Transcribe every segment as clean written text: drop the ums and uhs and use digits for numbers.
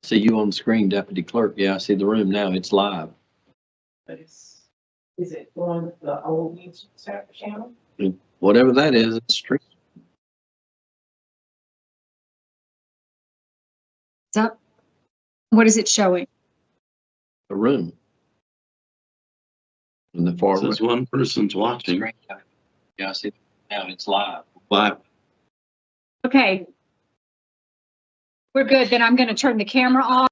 See you on the screen, Deputy Clerk. Yeah, I see the room now. It's live. But is it on the old YouTube channel? Whatever that is, it's stream. It's up. What is it showing? The room. In the far Says right one person's watching. screen. Yeah, I see now. It's live. Live. Okay. We're good. Then I'm going to turn the camera off.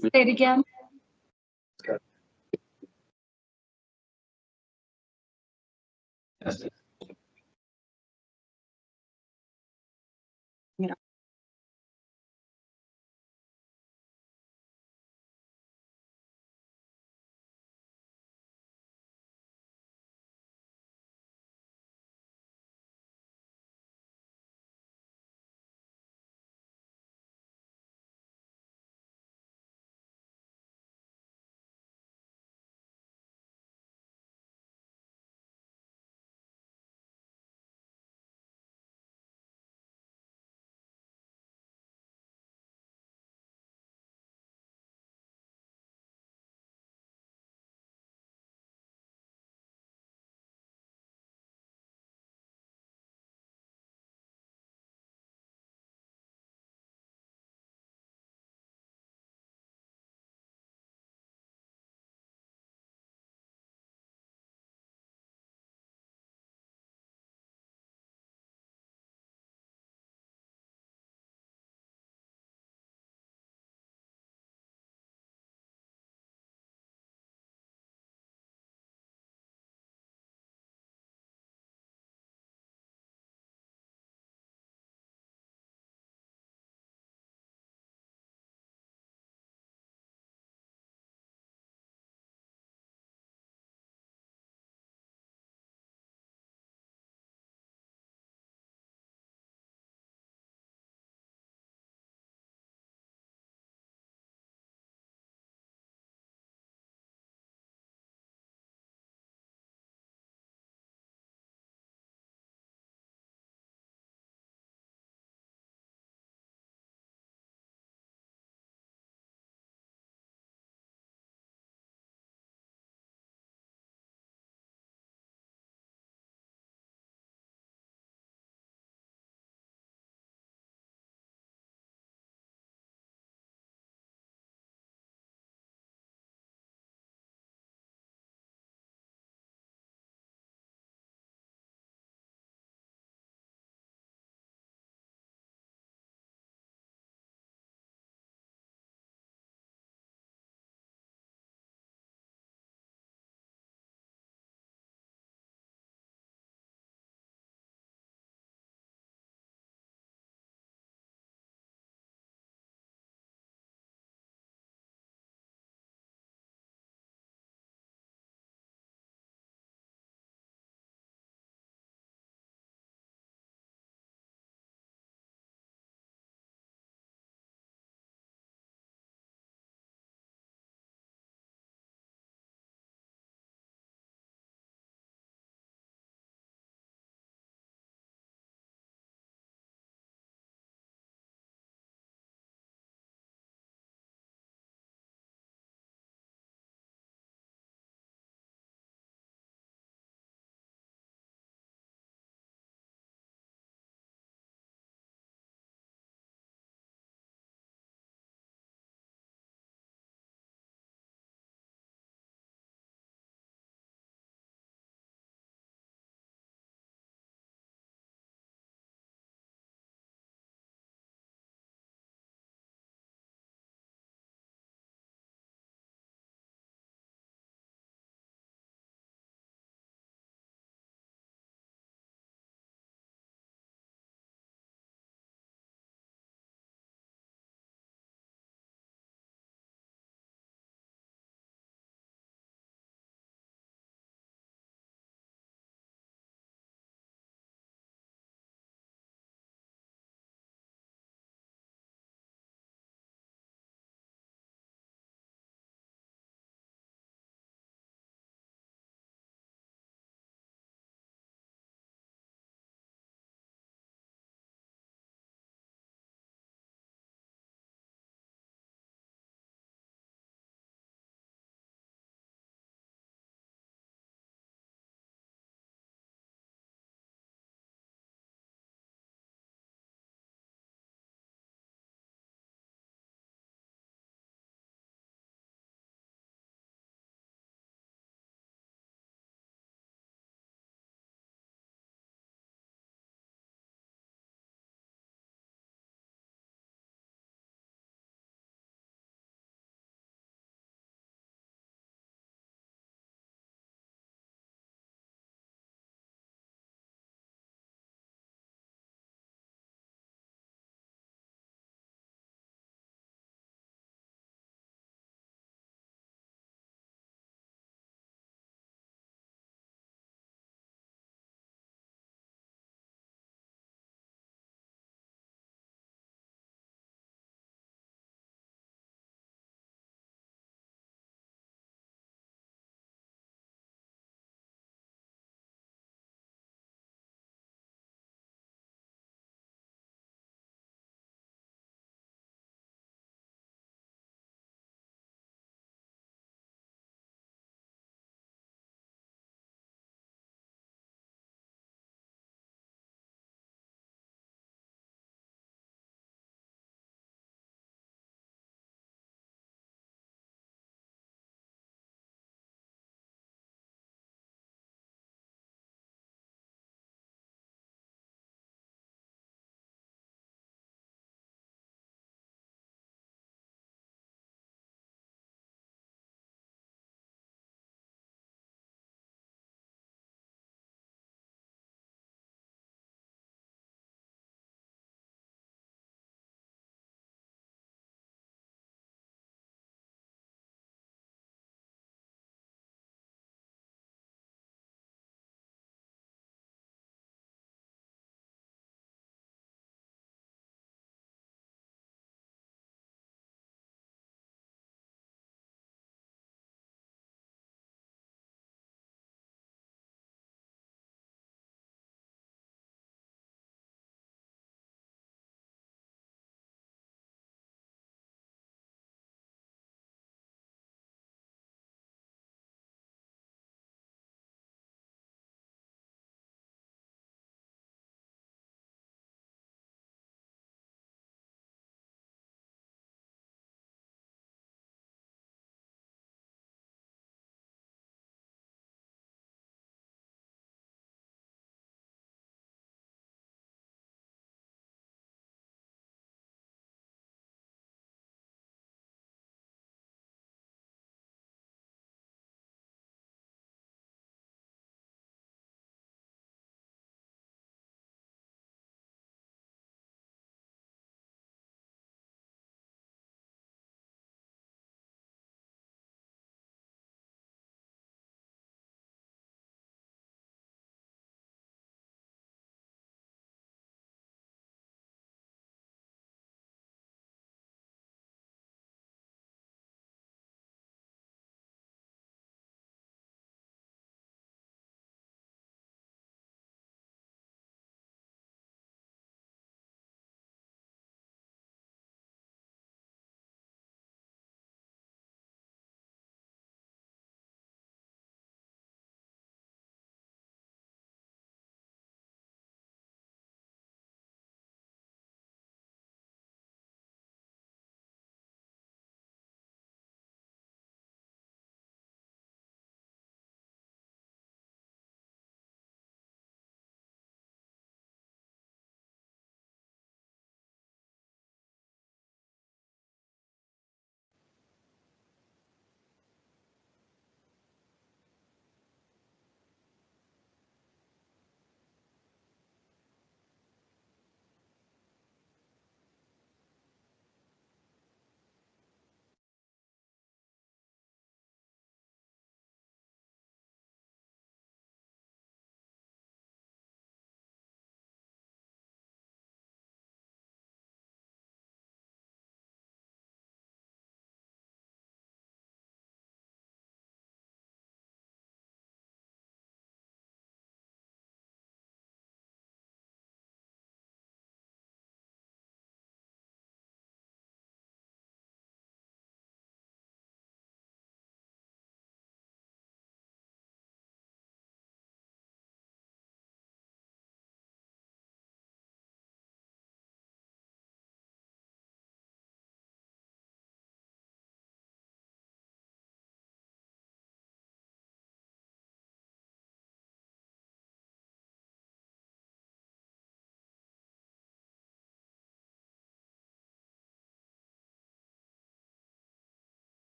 Say it again.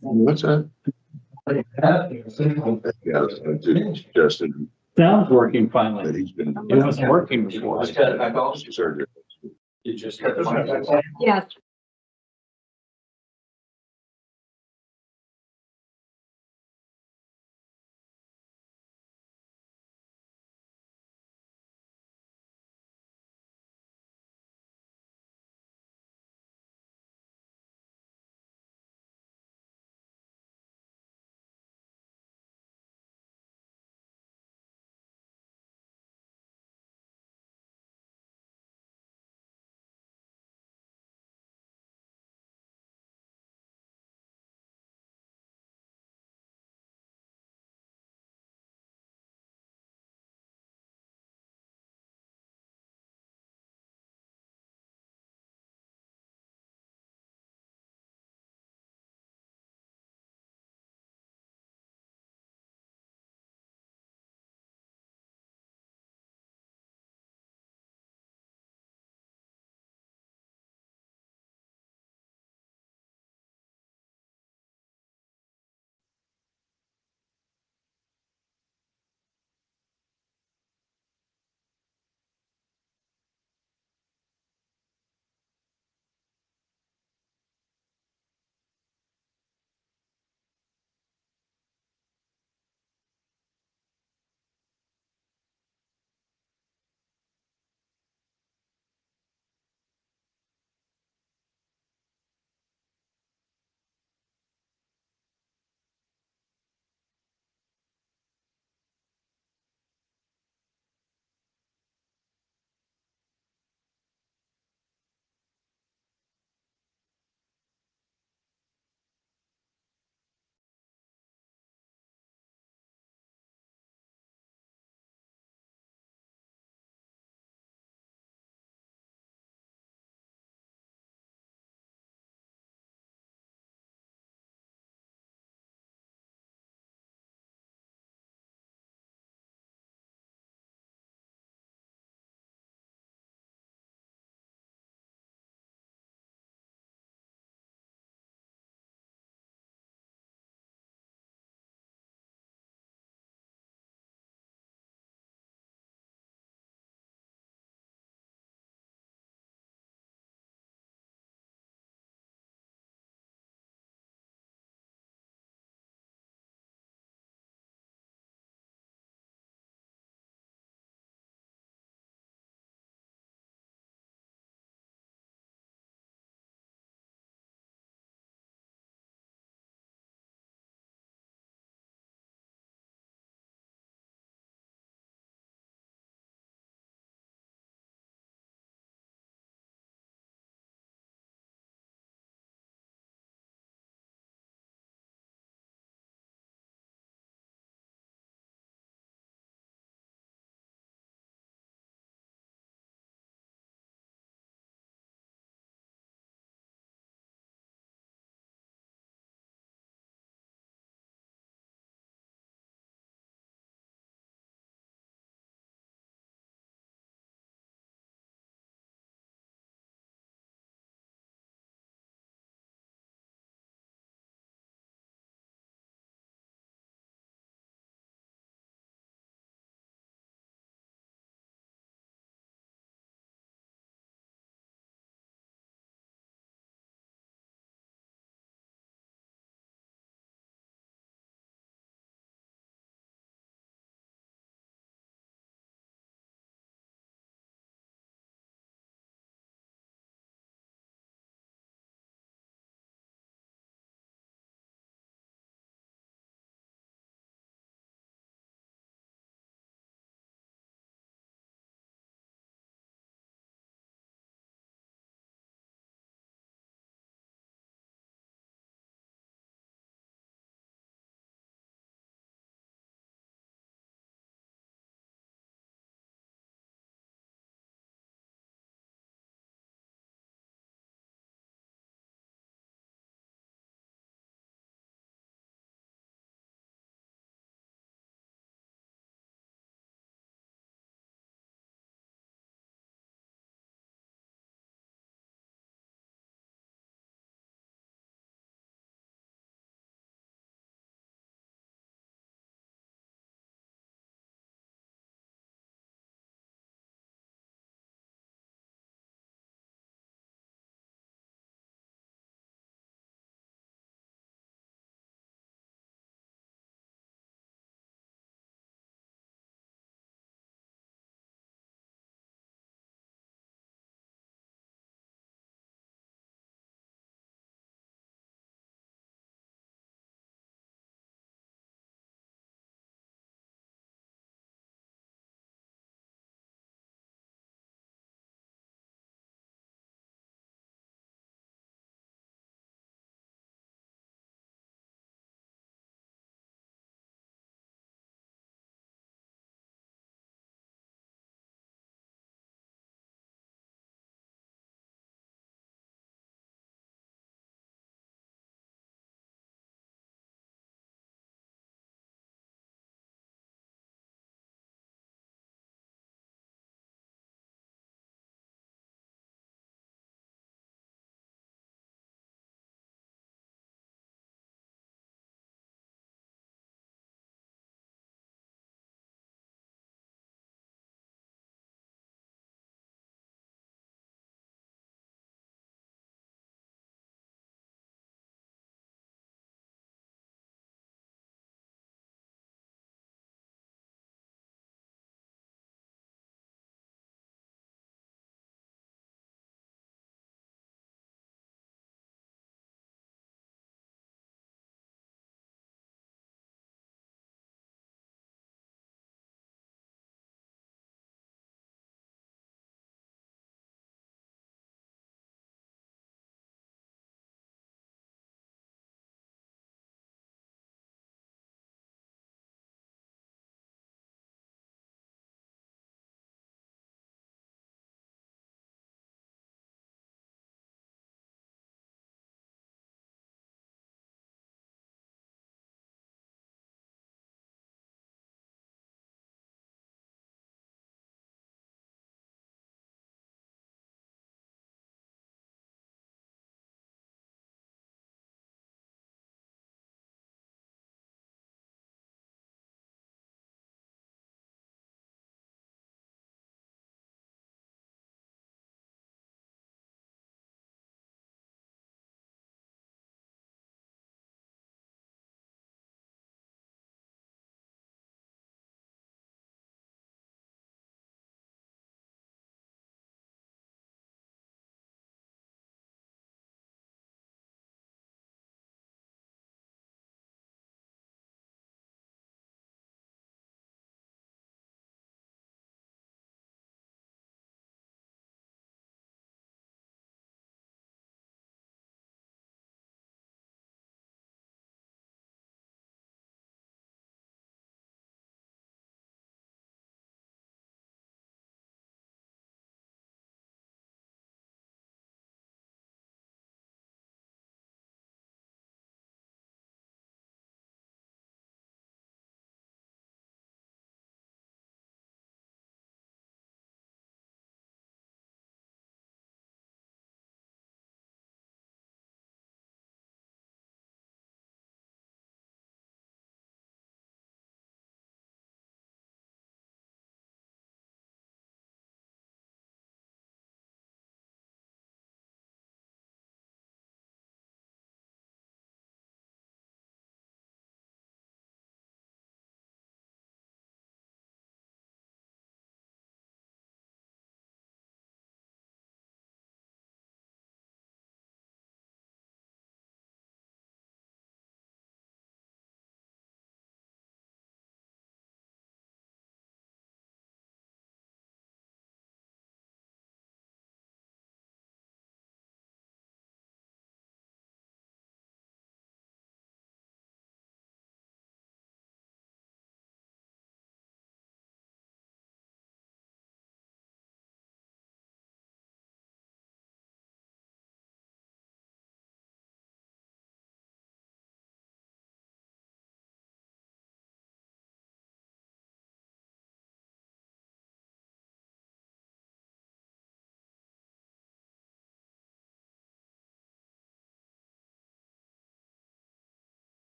What's that? Yeah, Justin, Sound's working that finally. he's been. It wasn't working before. Surgery. You just. Yes.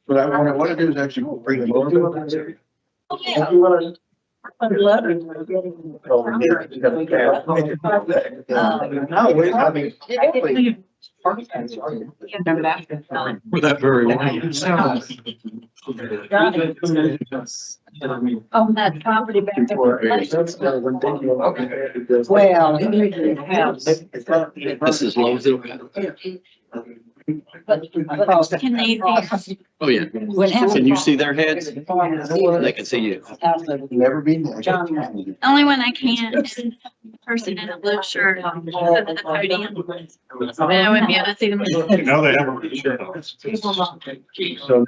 But what I want to do is actually bring them over. No, wait, I mean. For that very way. On that property back there. Well. This is low as it'll go. Can they, Oh, yeah. Can you see their heads? They can see you. Never been there. the only one I can't is the person in a blue shirt at the podium. Then I wouldn't be able to see them. Now they have a shirt on. So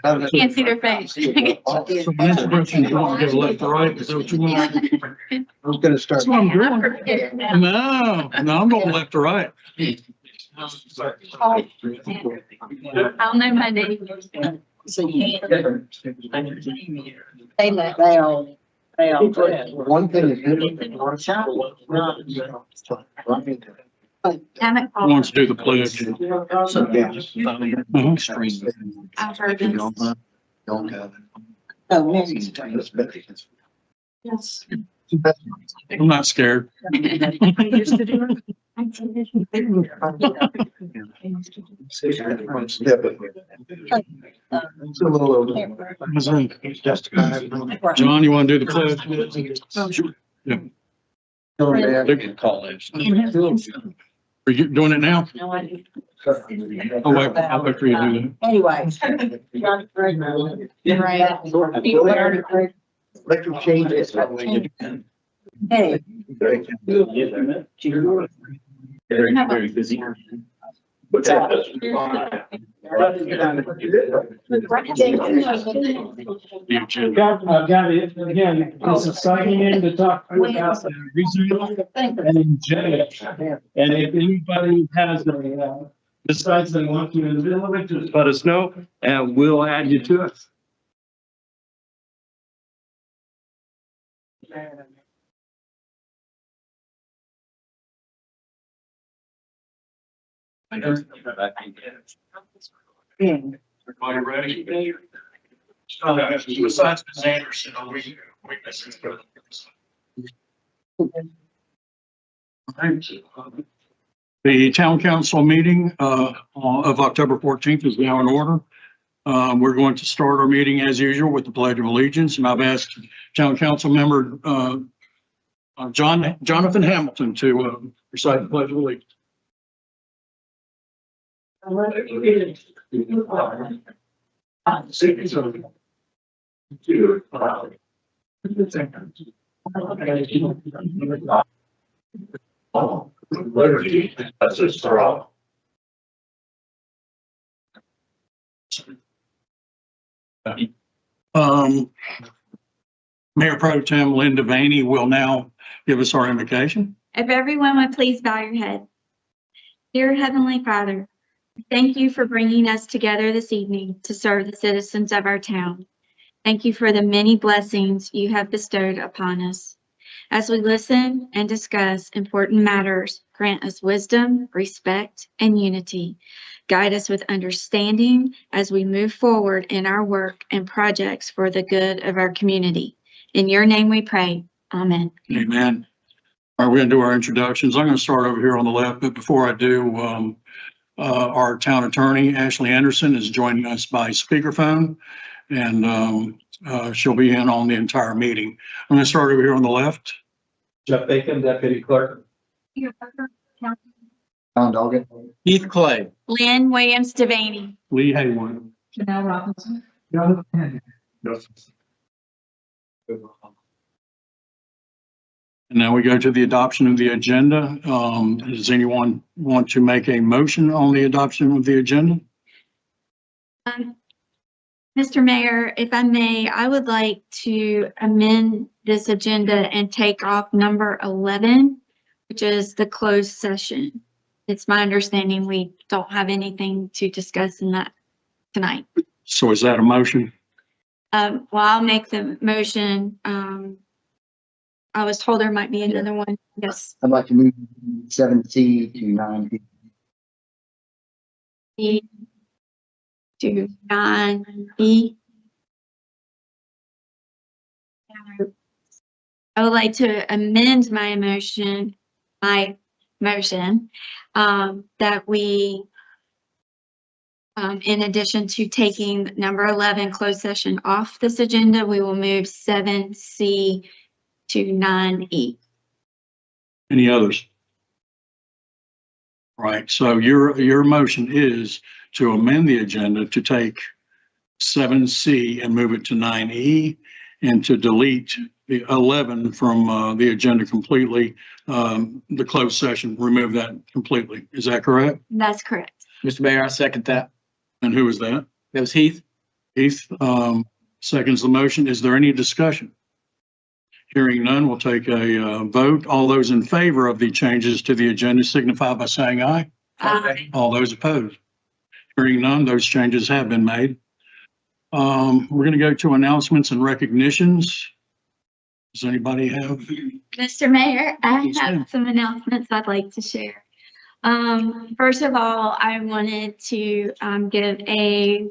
now that- Can't see their face. So Mr. Griffin, you want to go left or right? Is that what you want? I was gonna start. That's what I'm doing. No, I'm going left or right. I'll know my name. One thing is. Haven't Who wants to do the pledge? Mhm. Extreme. I've heard this. Yes. I'm not scared. John, you want to do the pledge? Yeah. They can call it. Are you doing it now? Oh, wait, I'll wait for you to do Anyway. Electric changes. Hey. Very, very busy. the agenda. I've got it, again, this is signing in to talk about the reason and agenda. And if anybody has a, decides they want to in the middle of it, just let us know and we'll add you to it. Everybody ready? Besides Ms. Anderson, the town council meeting of October 14th is now in order. We're going to start our meeting as usual with the Pledge of Allegiance, and I've asked town council member Jonathan Hamilton to recite the Pledge of Allegiance. Liberty, that's a straw. Mayor Pro Tem Linda Vaney will now give us our invocation. If everyone would please bow your head. Dear Heavenly Father, thank you for bringing us together this evening to serve the citizens of our town. Thank you for the many blessings you have bestowed upon us. As we listen and discuss important matters, grant us wisdom, respect, and unity. Guide us with understanding as we move forward in our work and projects for the good of our community. In your name we pray. Amen. Amen. All right, we're going to do our introductions. I'm going to start over here on the left, but before I do, our town attorney, Ashley Anderson, is joining us by speakerphone, and she'll be in on the entire meeting. I'm going to start over here on the left. Jeff Bacon, Deputy Clerk. Don Doggett. Keith Clay. Lynn Williams Devaney. Lee Haywood. Janelle Robinson. And now we go to the adoption of the agenda. Does anyone want to make a motion on the adoption of the agenda? Mr. Mayor, if I may, I would like to amend this agenda and take off number 11, which is the closed session. it's my understanding we don't have anything to discuss in that tonight. So is that a motion? Well, I'll make the motion. I was told there might be another one. Yes. I'd like to move 7C to 9B. E to 9E. I would like to amend my motion, that we, in addition to taking number 11 closed session off this agenda, we will move 7C to 9E. Any others? Right, so your motion is to amend the agenda to take 7C and move it to 9E and to delete the 11 from the agenda completely, the closed session, remove that completely. Is that correct? That's correct. Mr. Mayor, I second that. And who is that? That was Heath. Heath, seconds the motion. Is there any discussion? Hearing none, we'll take a vote. All those in favor of the changes to the agenda signify by saying aye. All those opposed. Hearing none, those changes have been made. We're going to go to announcements and recognitions. Does anybody have? Mr. Mayor, I Yes, ma'am. have some announcements I'd like to share. First of all, I wanted to give a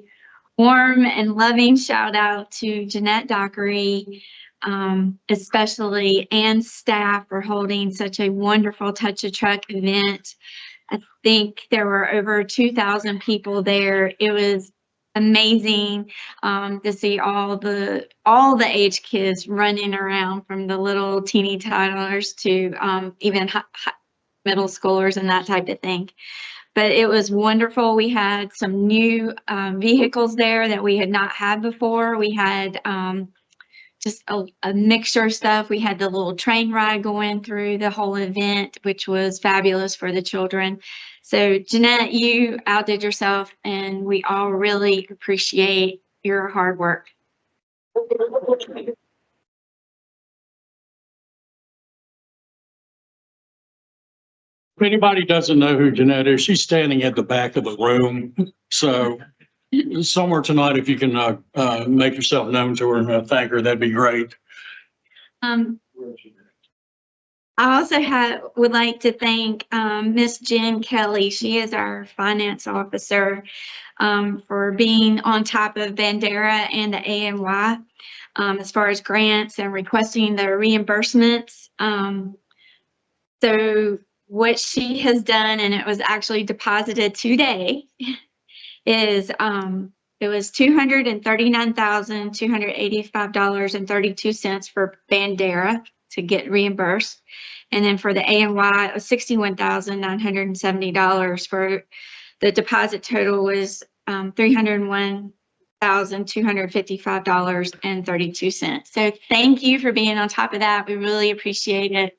warm and loving shout out to Jeanette Dockery, especially, and staff for holding such a wonderful Touch a Truck event. I think there were over 2,000 people there. It was amazing to see all the age kids running around, from the little teeny toddlers to even middle schoolers and that type of thing. But it was wonderful. We had some new vehicles there that we had not had before. We had just a mixture of stuff. We had the little train ride going through the whole event, which was fabulous for the children. So Jeanette, you outdid yourself, and we all really appreciate your hard work. If anybody doesn't know who Jeanette is, she's standing at the back of the room. So somewhere tonight, if you can make yourself known to her and thank her, that'd be great. I also would like to thank Miss Jen Kelly. She is our finance officer, for being on top of Bandera and the AMY as far as grants and requesting the reimbursements. So what she has done, and it was actually deposited today, is it was $239,285.32 for Bandera to get reimbursed. And then for the AMY, it was $61,970. For the deposit total was $301,255.32. So thank you for being on top of that. We really appreciate it.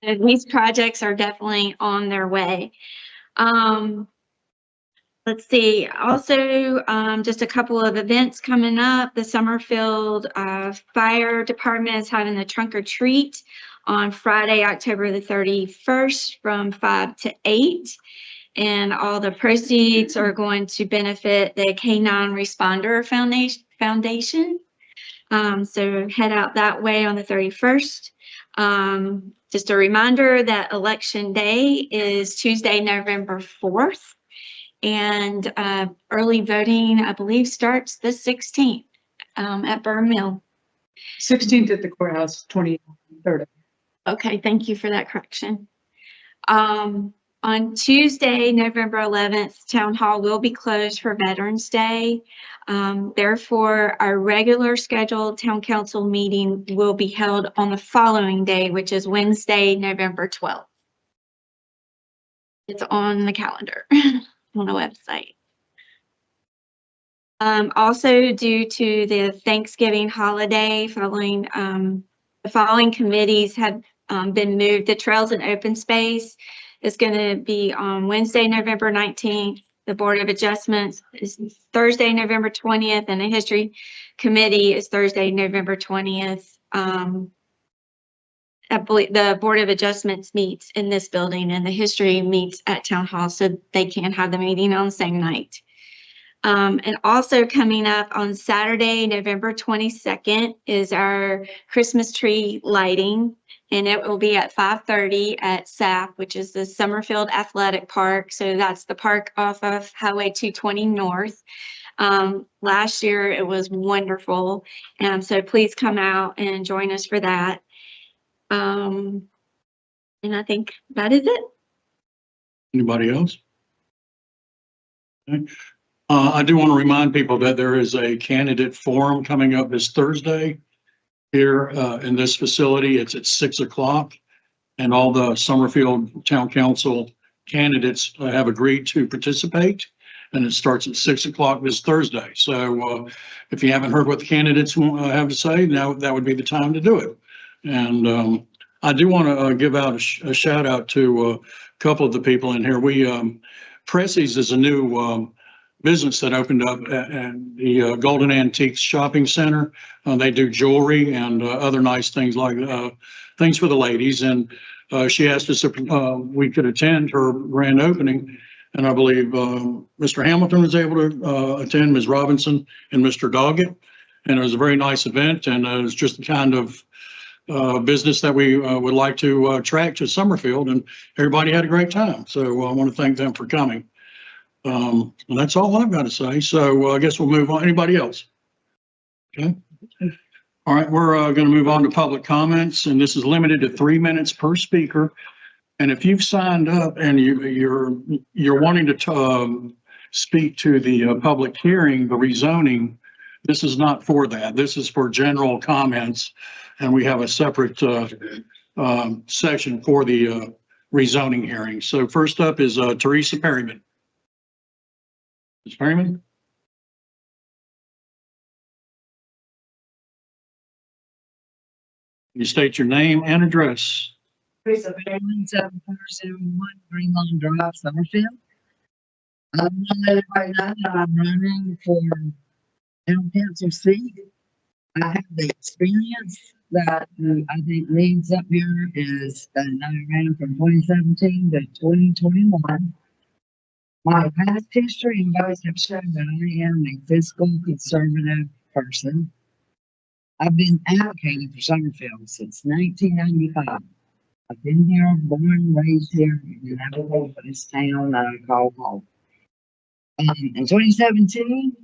These projects are definitely on their way. Let's see, also, just a couple of events coming up. The Summerfield Fire Department is having the trunk or treat on Friday, October the 31st from 5 to 8. And all the proceeds are going to benefit the K9 Responder Foundation. So head out that way on the 31st. Just a reminder that Election Day is Tuesday, November 4th. And early voting, I believe, starts the 16th at Burr Mill. 16th at the courthouse, 23rd. Okay, thank you for that correction. On Tuesday, November 11th, Town Hall will be closed for Veterans Day. Therefore, our regular scheduled Town Council meeting will be held on the following day, which is Wednesday, November 12th. It's on the calendar. On the website. Also, due to the Thanksgiving holiday, the following committees have been moved. The Trails and Open Space is going to be on Wednesday, November 19th. The Board of Adjustments is Thursday, November 20th, and the History Committee is Thursday, November 20th. I believe the Board of Adjustments meets in this building and the history meets at Town Hall, so they can have the meeting on the same night. And also coming up on Saturday, November 22nd is our Christmas tree lighting. And it will be at 5:30 at SAP, which is the Summerfield Athletic Park. So that's the park off of Highway 220 North. Last year it was wonderful. So please come out and join us for that. And I think that is it. Anybody else? Okay. I do want to remind people that there is a candidate forum coming up this Thursday here in this facility. It's at 6 o'clock, and all the Summerfield Town Council candidates have agreed to participate. And it starts at 6 o'clock this Thursday. So if you haven't heard what the candidates have to say, now that would be the time to do it. And I do want to give out a shout out to a couple of the people in here. Pressie's is a new business that opened up at the Golden Antiques Shopping Center. They do jewelry and other nice things like things for the ladies. And she asked us if we could attend her grand opening. And I believe Mr. Hamilton was able to attend, Ms. Robinson and Mr. Doggett. And it was a very nice event. And it was just the kind of business that we would like to attract to Summerfield. And everybody had a great time. So I want to thank them for coming. And that's all I've got to say. So I guess we'll move on. Anybody else? Okay. All right, we're going to move on to public comments, and this is limited to 3 minutes per speaker. And if you've signed up and you're wanting to speak to the public hearing, the rezoning, this is not for that. This is for general comments, and we have a separate section for the rezoning hearing. So first up is Teresa Perryman. Ms. Perryman? You state your name and address. Teresa Perryman, 7401 Greenlawn Drive, Summerfield. I want to let everybody know that I'm running for town council seat. I have the experience that I think needs up here is that I ran from 2017 to 2021. My past history and votes have shown that I am a fiscal conservative person. I've been advocating for Summerfield since 1995. I've been here, born, raised here, and I've lived for this town that I call home. In 2017,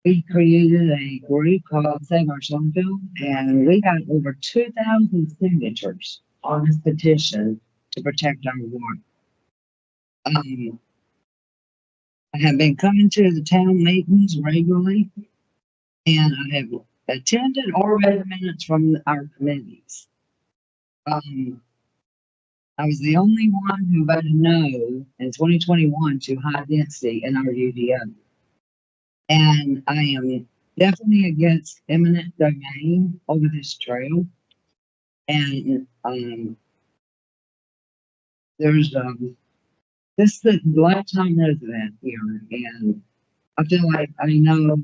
we created a group called Save Our Summerfield, and we got over 2,000 signatures on this petition to protect our water. I have been coming to the town meetings regularly, and I have attended or read the minutes from our committees. I was the only one who voted no in 2021 to high density in our UDO. And I am definitely against eminent domain over this trail. And there's this is the lifetime resident here, and I feel like I know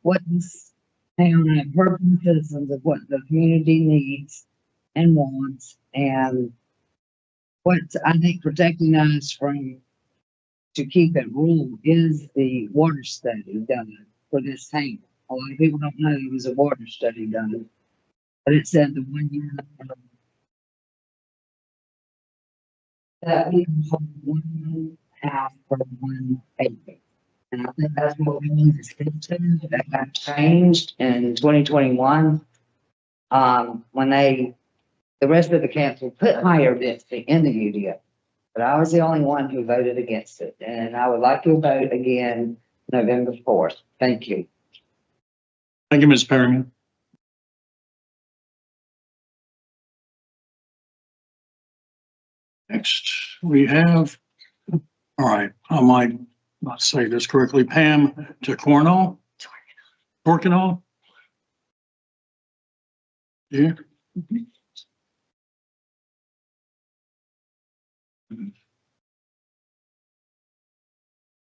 what this town, I've heard from the citizens of what the community needs and wants, and what I think protecting us from to keep it rural is the water study done for this town. A lot of people don't know there was a water study done, but it said the 1 year that we can hold 1 house per 1 acre. And I think that's what we need to stick to. That got changed in 2021. When the rest of the council put higher density in the UDO. But I was the only one who voted against it. And I would like to vote again November 4th. Thank you. Thank you, Ms. Perryman. Next, we have, all right, I might not say this correctly, Pam Torkinol. Torkinol? Yeah.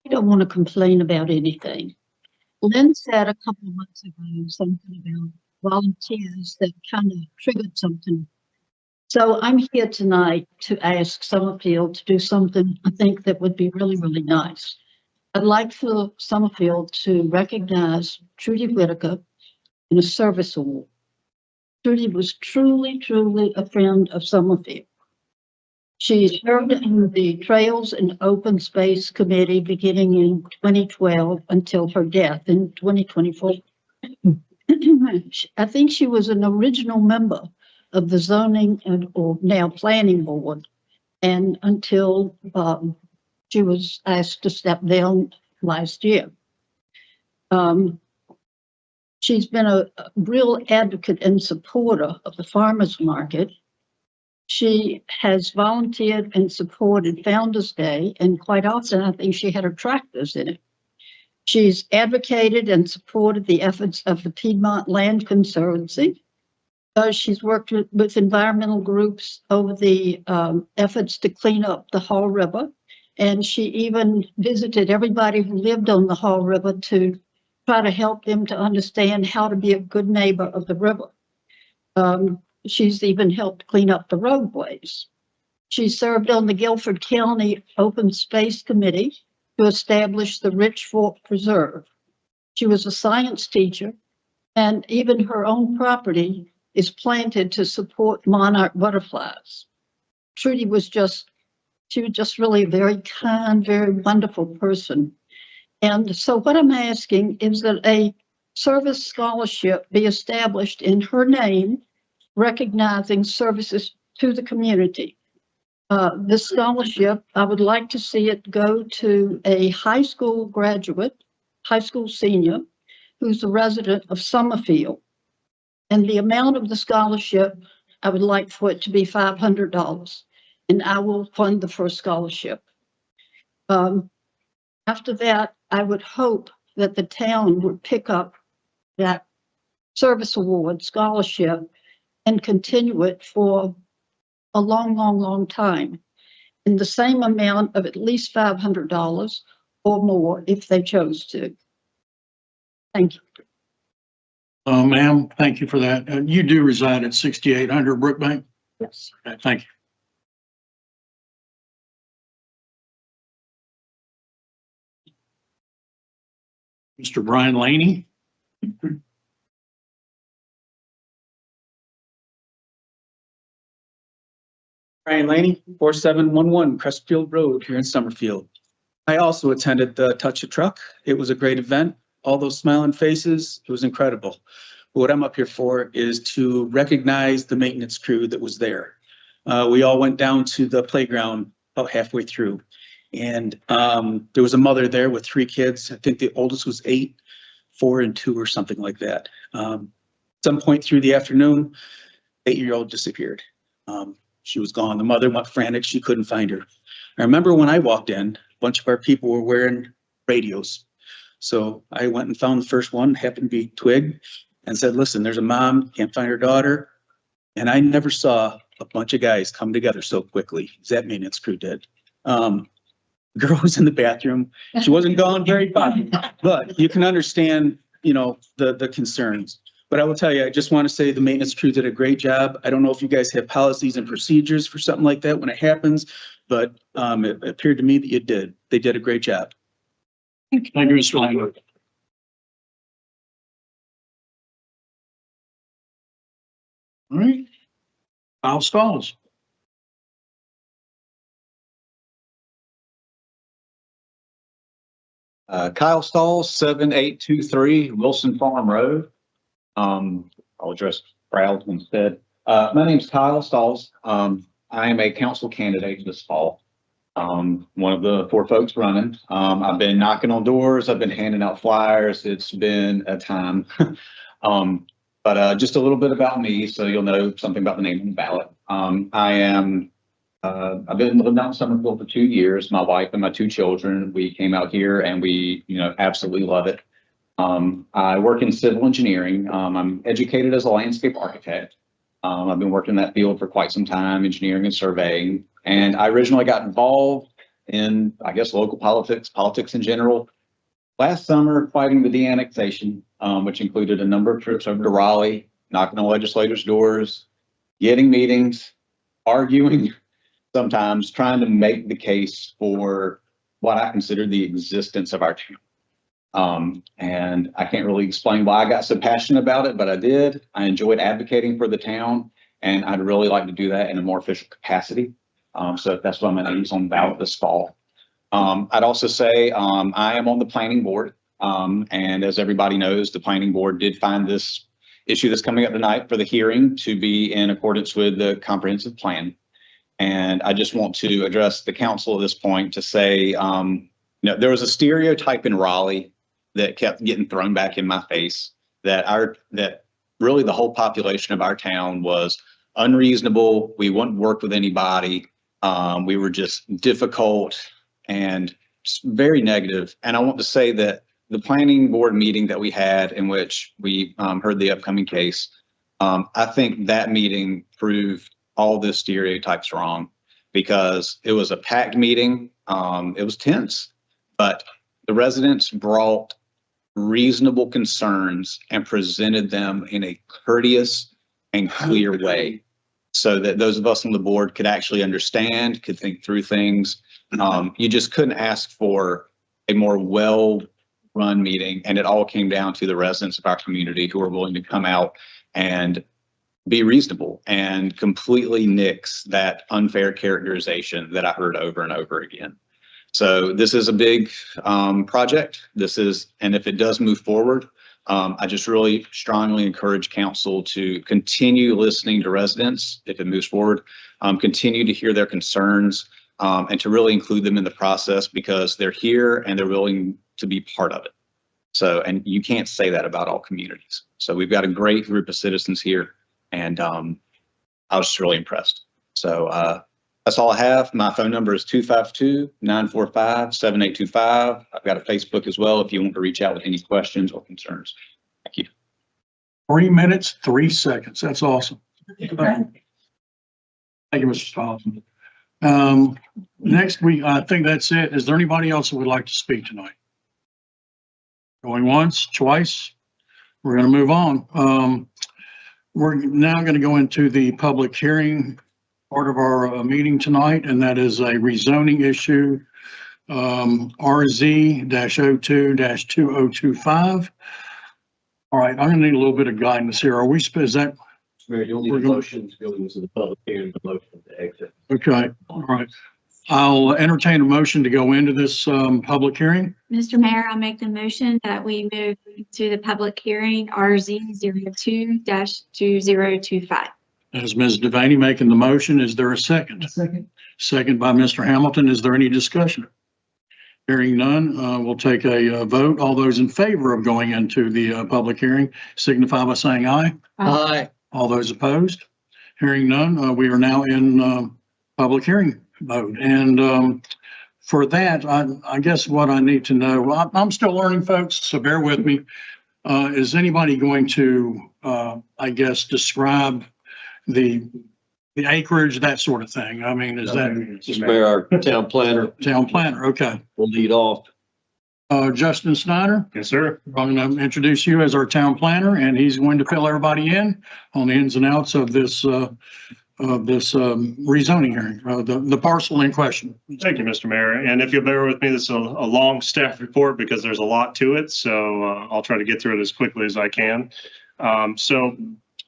I don't want to complain about anything. Lynn said a couple of months ago something about volunteers that kind of triggered something. So I'm here tonight to ask Summerfield to do something I think that would be really, really nice. I'd like for Summerfield to recognize Trudy Whitaker in a service award. Trudy was truly, truly a friend of Summerfield. She served in the Trails and Open Space Committee beginning in 2012 until her death in 2024. I think she was an original member of the zoning and or now planning board, and until she was asked to step down last year. She's been a real advocate and supporter of the farmers market. She has volunteered and supported Founders Day, and quite often I think she had her tractors in it. She's advocated and supported the efforts of the Piedmont Land Conservancy. She's worked with environmental groups over the efforts to clean up the Hall River. And she even visited everybody who lived on the Hall River to try to help them to understand how to be a good neighbor of the river. She's even helped clean up the roadways. She served on the Guilford County Open Space Committee to establish the Rich Fork Preserve. She was a science teacher, and even her own property is planted to support monarch butterflies. Trudy was just really a very kind, very wonderful person. And so what I'm asking is that a service scholarship be established in her name, recognizing services to the community. This scholarship, I would like to see it go to a high school graduate, high school senior, who's a resident of Summerfield. And the amount of the scholarship, I would like for it to be $500, and I will fund the first scholarship. After that, I would hope that the town would pick up that service award scholarship and continue it for a long, long, long time in the same amount of at least $500 or more if they chose to. Thank you. Ma'am, thank you for that. You do reside at 6800 Brookbank? Yes. Okay, thank you. Mr. Brian Laney? Brian Laney, 4711 Crestfield Road here in Summerfield. I also attended the Touch a Truck. It was a great event. All those smiling faces, it was incredible. But what I'm up here for is to recognize the maintenance crew that was there. We all went down to the playground about halfway through, and there was a mother there with 3 kids. I think the oldest was 8, 4 and 2 or something like that. Some point through the afternoon, 8-year-old disappeared. She was gone. The mother went frantic. She couldn't find her. I remember when I walked in, a bunch of our people were wearing radios. So I went and found the first one, happened to be Twig, and said, listen, there's a mom, can't find her daughter. And I never saw a bunch of guys come together so quickly as that maintenance crew did. The girl was in the bathroom. She wasn't gone very far, but you can understand, you know, the concerns. But I will tell you, I just want to say the maintenance crew did a great job. I don't know if you guys have policies and procedures for something like that when it happens, but it appeared to me that you did. They did a great job. Thank you, Mr. Laney. All right. Kyle Stalls. Kyle Stalls, 7823 Wilson Farm Road. I'll address Proud instead. My name's Kyle Stalls. I am a council candidate this fall. One of the 4 folks running. I've been knocking on doors. I've been handing out flyers. It's been a time. But just a little bit about me, so you'll know something about the name on the ballot. I've been living out in Summerfield for 2 years. My wife and my 2 children, we came out here and we, absolutely love it. I work in civil engineering. I'm educated as a landscape architect. I've been working in that field for quite some time, engineering and surveying. And I originally got involved in, I guess, local politics in general, last summer fighting the de-annexation, which included a number of trips over to Raleigh, knocking on legislators' doors, getting meetings, arguing, sometimes trying to make the case for what I consider the existence of our town. And I can't really explain why I got so passionate about it, but I did. I enjoyed advocating for the town, and I'd really like to do that in a more official capacity. So that's why my name's on the ballot this fall. I'd also say I am on the planning board. And as everybody knows, the planning board did find this issue that's coming up tonight for the hearing to be in accordance with the comprehensive plan. And I just want to address the council at this point to say, there was a stereotype in Raleigh that kept getting thrown back in my face that really the whole population of our town was unreasonable. We wouldn't work with anybody. We were just difficult and very negative. And I want to say that the planning board meeting that we had in which we heard the upcoming case, I think that meeting proved all the stereotypes wrong because it was a packed meeting. It was tense, but the residents brought reasonable concerns and presented them in a courteous and clear way so that those of us on the board could actually understand, could think through things. You just couldn't ask for a more well-run meeting, and it all came down to the residents of our community who are willing to come out and be reasonable and completely nix that unfair characterization that I heard over and over again. So this is a big project. And if it does move forward, I just really strongly encourage council to continue listening to residents if it moves forward, continue to hear their concerns, and to really include them in the process because they're here and they're willing to be part of it. So, and you can't say that about all communities. So we've got a great group of citizens here, and I was just really impressed. So that's all I have. My phone number is 252-945-7825. I've got a Facebook as well if you want to reach out with any questions or concerns. Thank you. 3 minutes, 3 seconds. That's awesome. Thank you, Mr. Thompson. Next week, I think that's it. Is there anybody else that would like to speak tonight? Going once, twice? We're going to move on. We're now going to go into the public hearing part of our meeting tonight, and that is a rezoning issue, RZ-02-2025. All right, I'm going to need a little bit of guidance here. Are we, is that? Mayor, you'll need a motion to go into the public hearing, the motion to exit. Okay, all right. I'll entertain a motion to go into this public hearing. Mr. Mayor, I'll make the motion that we move to the public hearing RZ-02-2025. As Ms. Devaney making the motion, is there a second? A second. Second by Mr. Hamilton. Is there any discussion? Hearing none, we'll take a vote. All those in favor of going into the public hearing signify by saying aye. Aye. All those opposed? Hearing none, we are now in public hearing mode. And for that, I guess what I need to know, I'm still learning, folks, so bear with me. Is anybody going to, I guess, describe the acreage, that sort of thing? I mean, is that? Mr. Mayor, our town planner Town planner, okay. will lead off. Justin Snyder, Yes, sir. I'm going to introduce you as our town planner, and he's going to fill everybody in on the ins and outs of this rezoning hearing, the parcel in question. Thank you, Mr. Mayor. And if you'll bear with me, this is a long staff report because there's a lot to it. So I'll try to get through it as quickly as I can. So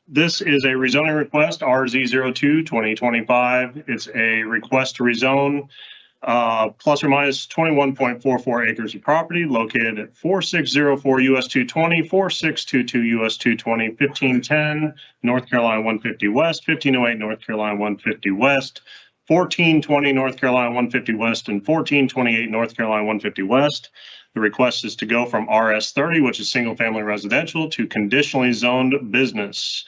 this is a rezoning request, RZ-02-2025. It's a request to rezone plus or minus 21.44 acres of property located at 4604 US 220, 4622 US 220, 1510 North Carolina 150 West, 1508 North Carolina 150 West, 1420 North Carolina 150 West, and 1428 North Carolina 150 West. The request is to go from RS30, which is single family residential, to conditionally zoned business.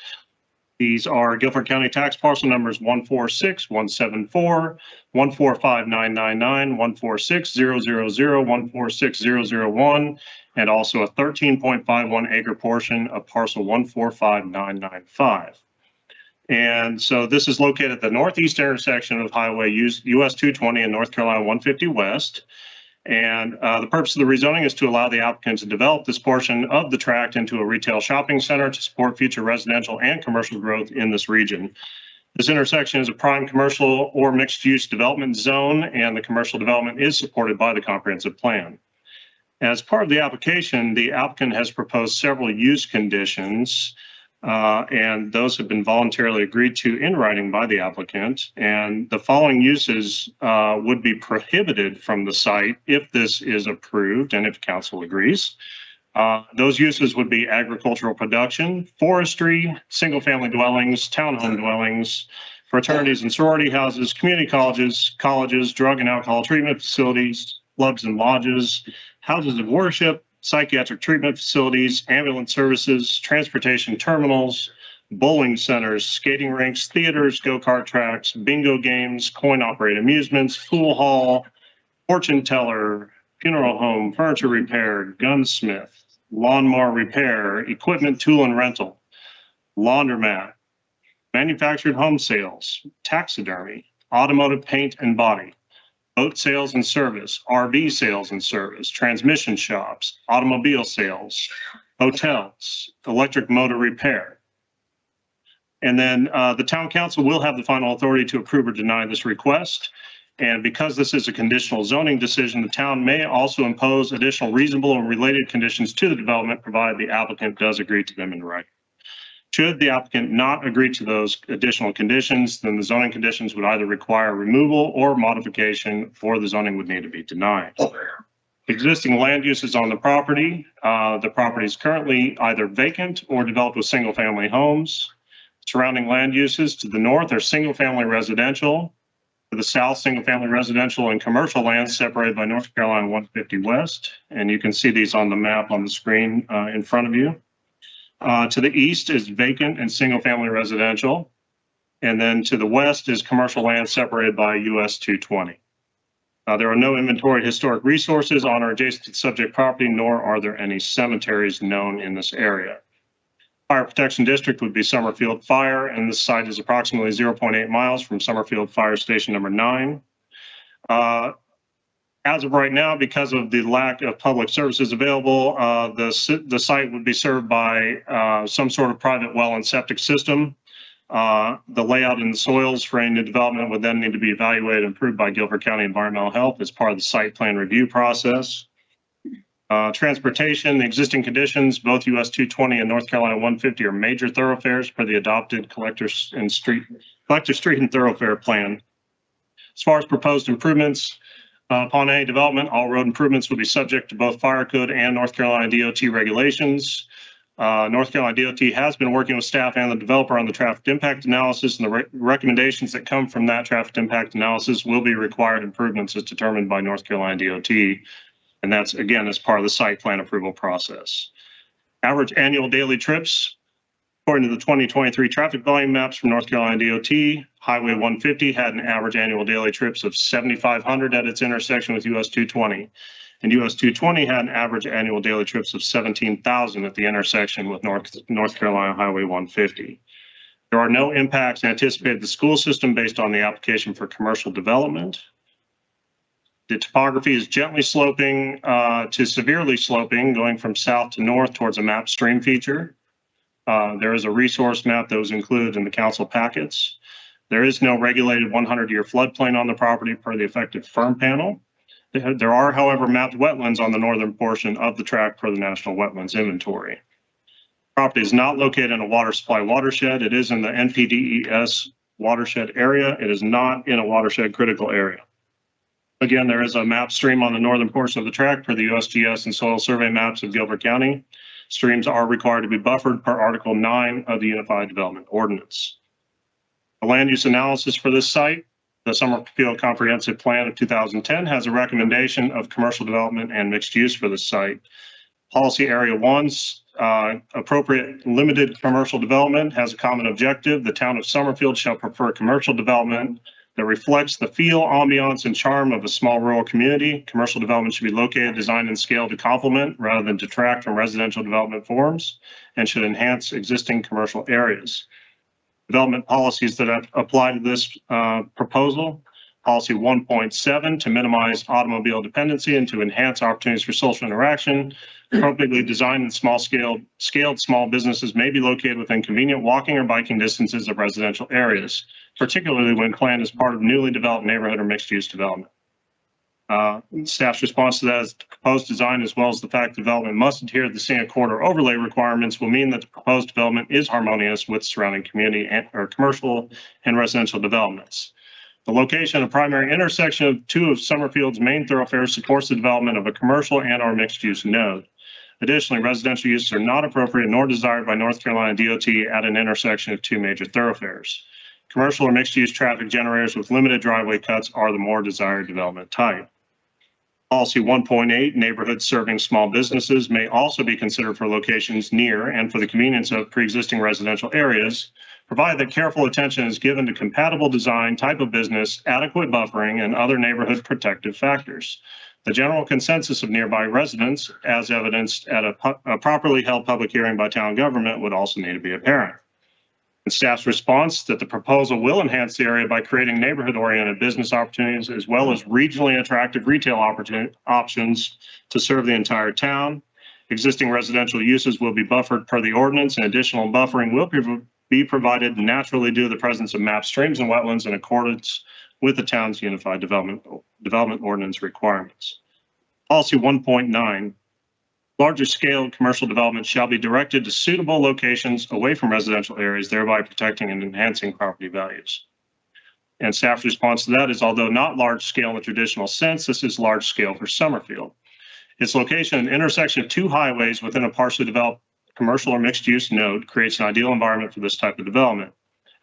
These are Guilford County tax parcel numbers 146-174, 145-999, 146-000, 146-001, and also a 13.51 acre portion of parcel 145-995. And so this is located at the northeast intersection of Highway US 220 and North Carolina 150 West. And the purpose of the rezoning is to allow the applicant to develop this portion of the tract into a retail shopping center to support future residential and commercial growth in this region. This intersection is a prime commercial or mixed-use development zone, and the commercial development is supported by the comprehensive plan. As part of the application, the applicant has proposed several use conditions, and those have been voluntarily agreed to in writing by the applicant. And the following uses would be prohibited from the site if this is approved and if council agrees. Those uses would be agricultural production, forestry, single-family dwellings, townhome dwellings, fraternities and sorority houses, community colleges, drug and alcohol treatment facilities, clubs and lodges, houses of worship, psychiatric treatment facilities, ambulance services, transportation terminals, bowling centers, skating rinks, theaters, go-kart tracks, bingo games, coin-operated amusements, pool hall, fortune teller, funeral home, furniture repair, gunsmith, lawnmower repair, equipment, tool and rental, laundromat, manufactured home sales, taxidermy, automotive paint and body, boat sales and service, RV sales and service, transmission shops, automobile sales, hotels, electric motor repair. And then the town council will have the final authority to approve or deny this request. And because this is a conditional zoning decision, the town may also impose additional reasonable and related conditions to the development, provided the applicant does agree to them in writing. Should the applicant not agree to those additional conditions, then the zoning conditions would either require removal or modification, or the zoning would need to be denied. Existing land uses on the property. The property is currently either vacant or developed with single-family homes. Surrounding land uses to the north are single-family residential. To the south, single-family residential and commercial lands separated by North Carolina 150 West. And you can see these on the map on the screen in front of you. To the east is vacant and single-family residential. And then to the west is commercial land separated by US 220. There are no inventoried historic resources on or adjacent to subject property, nor are there any cemeteries known in this area. Fire protection district would be Summerfield Fire, and this site is approximately 0.8 miles from Summerfield Fire Station number 9. As of right now, because of the lack of public services available, the site would be served by some sort of private well and septic system. The layout and the soils for any new development would then need to be evaluated and approved by Guilford County Environmental Health as part of the site plan review process. Transportation, the existing conditions, both US 220 and North Carolina 150 are major thoroughfares per the adopted collector street and thoroughfare plan. As far as proposed improvements, upon any development, all road improvements will be subject to both fire code and North Carolina DOT regulations. North Carolina DOT has been working with staff and the developer on the traffic impact analysis, and the recommendations that come from that traffic impact analysis will be required improvements as determined by North Carolina DOT. And that's, again, as part of the site plan approval process. Average annual daily trips, according to the 2023 traffic volume maps from North Carolina DOT, Highway 150 had an average annual daily trips of 7,500 at its intersection with US 220. And US 220 had an average annual daily trips of 17,000 at the intersection with North Carolina Highway 150. There are no impacts anticipated to the school system based on the application for commercial development. The topography is gently sloping to severely sloping, going from south to north towards a map stream feature. There is a resource map that was included in the council packets. There is no regulated 100-year floodplain on the property per the effective firm panel. There are, however, mapped wetlands on the northern portion of the tract per the National Wetlands Inventory. Property is not located in a water supply watershed. It is in the NPDES watershed area. It is not in a watershed critical area. Again, there is a map stream on the northern portion of the tract per the USGS and soil survey maps of Guilford County. Streams are required to be buffered per Article 9 of the Unified Development Ordinance. The land use analysis for this site, the Summerfield Comprehensive Plan of 2010, has a recommendation of commercial development and mixed use for this site. Policy Area 1's appropriate limited commercial development has a common objective. The town of Summerfield shall prefer commercial development that reflects the feel, ambiance, and charm of a small rural community. Commercial development should be located, designed, and scaled to complement rather than detract from residential development forms, and should enhance existing commercial areas. Development policies that apply to this proposal Policy 1.7 to minimize automobile dependency and to enhance opportunities for social interaction. Appropriately designed and scaled small businesses may be located within convenient walking or biking distances of residential areas, particularly when planned as part of newly developed neighborhood or mixed-use development. Staff's response to that is the proposed design, as well as the fact development must adhere to the scenic corridor overlay requirements, will mean that the proposed development is harmonious with surrounding community or commercial and residential developments. The location of primary intersection of two of Summerfield's main thoroughfares supports the development of a commercial and or mixed-use node. Additionally, residential uses are not appropriate nor desired by North Carolina DOT at an intersection of two major thoroughfares. Commercial or mixed-use traffic generators with limited driveway cuts are the more desired development type. Policy 1.8, neighborhoods serving small businesses may also be considered for locations near and for the convenience of pre-existing residential areas, provided that careful attention is given to compatible design, type of business, adequate buffering, and other neighborhood protective factors. The general consensus of nearby residents, as evidenced at a properly held public hearing by town government, would also need to be apparent. And staff's response that the proposal will enhance the area by creating neighborhood-oriented business opportunities as well as regionally attractive retail options to serve the entire town. Existing residential uses will be buffered per the ordinance, and additional buffering will be provided naturally due to the presence of mapped streams and wetlands in accordance with the town's unified development ordinance requirements. Policy 1.9. Larger scale commercial development shall be directed to suitable locations away from residential areas, thereby protecting and enhancing property values. And staff's response to that is, although not large scale in the traditional sense, this is large scale for Summerfield. Its location at an intersection of two highways within a partially developed commercial or mixed use node creates an ideal environment for this type of development.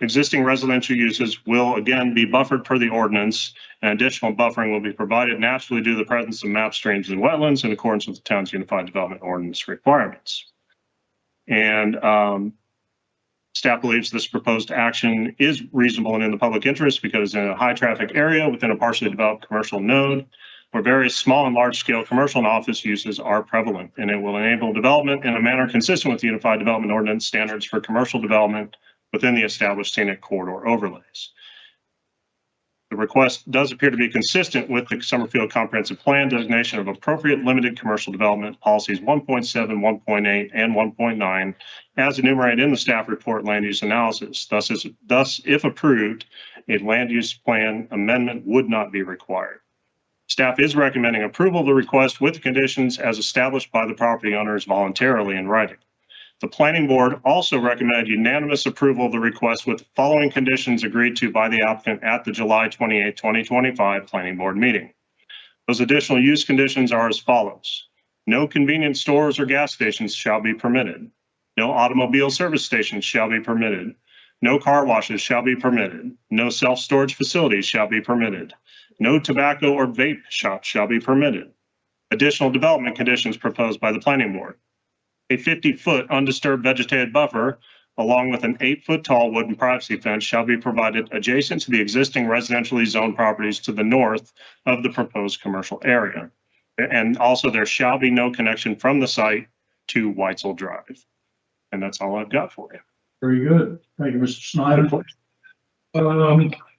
Existing residential uses will again be buffered per the ordinance, and additional buffering will be provided naturally due to the presence of map streams and wetlands in accordance with the town's unified development ordinance requirements. And staff believes this proposed action is reasonable and in the public interest because in a high traffic area within a partially developed commercial node where various small and large scale commercial and office uses are prevalent, and it will enable development in a manner consistent with the unified development ordinance standards for commercial development within the established scenic corridor overlays. The request does appear to be consistent with the Summerfield Comprehensive Plan designation of appropriate limited commercial development policies 1.7, 1.8, and 1.9 as enumerated in the staff report land use analysis. Thus, if approved, a land use plan amendment would not be required. Staff is recommending approval of the request with the conditions as established by the property owners voluntarily in writing. The planning board also recommended unanimous approval of the request with the following conditions agreed to by the applicant at the July 28, 2025 planning board meeting. Those additional use conditions are as follows. No convenience stores or gas stations shall be permitted. No automobile service stations shall be permitted. No car washes shall be permitted. No self-storage facilities shall be permitted. No tobacco or vape shops shall be permitted. Additional development conditions proposed by the planning board. A 50-foot undisturbed vegetated buffer, along with an 8-foot tall wooden privacy fence, shall be provided adjacent to the existing residentially zoned properties to the north of the proposed commercial area. And also there shall be no connection from the site to Weitzel Drive. And that's all I've got for you. Very good. Thank you, Mr. Snyder.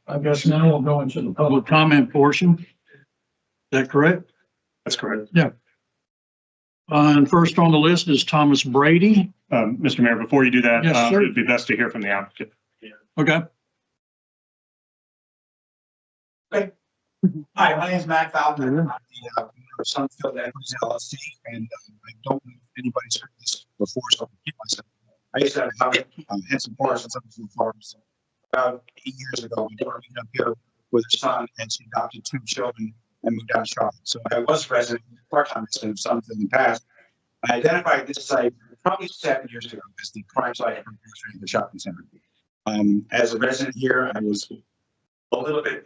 I guess now we'll go into the public Comment portion. Is that correct? That's correct. Yeah. And first on the list is Thomas Brady. Mr. Mayor, before you do that, Yes, sir. it'd be best to hear from the applicant. Okay. Hi, my name is Matt Falconer. I'm the owner of Summerfield Equities LLC, and I don't know if anybody's heard this before, so I'll keep myself. I used to have had some bars on Summerfield Farms. About 8 years ago, we moved up here with her son, and she adopted 2 children and moved down to Charlotte. So I was a resident, part-time resident of Summerfield in the past. I identified this site probably 7 years ago as the prime site for the shopping center. As a resident here, I was a little bit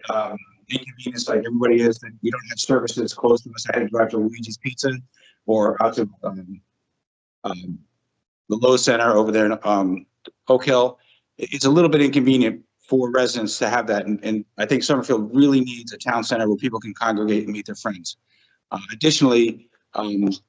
inconvenienced, like everybody is, that we don't have services close to us. I had to drive to Luigi's Pizza or out to the Lowe's Center over there in Oak Hill. It's a little bit inconvenient for residents to have that. And I think Summerfield really needs a town center where people can congregate and meet their friends. Additionally,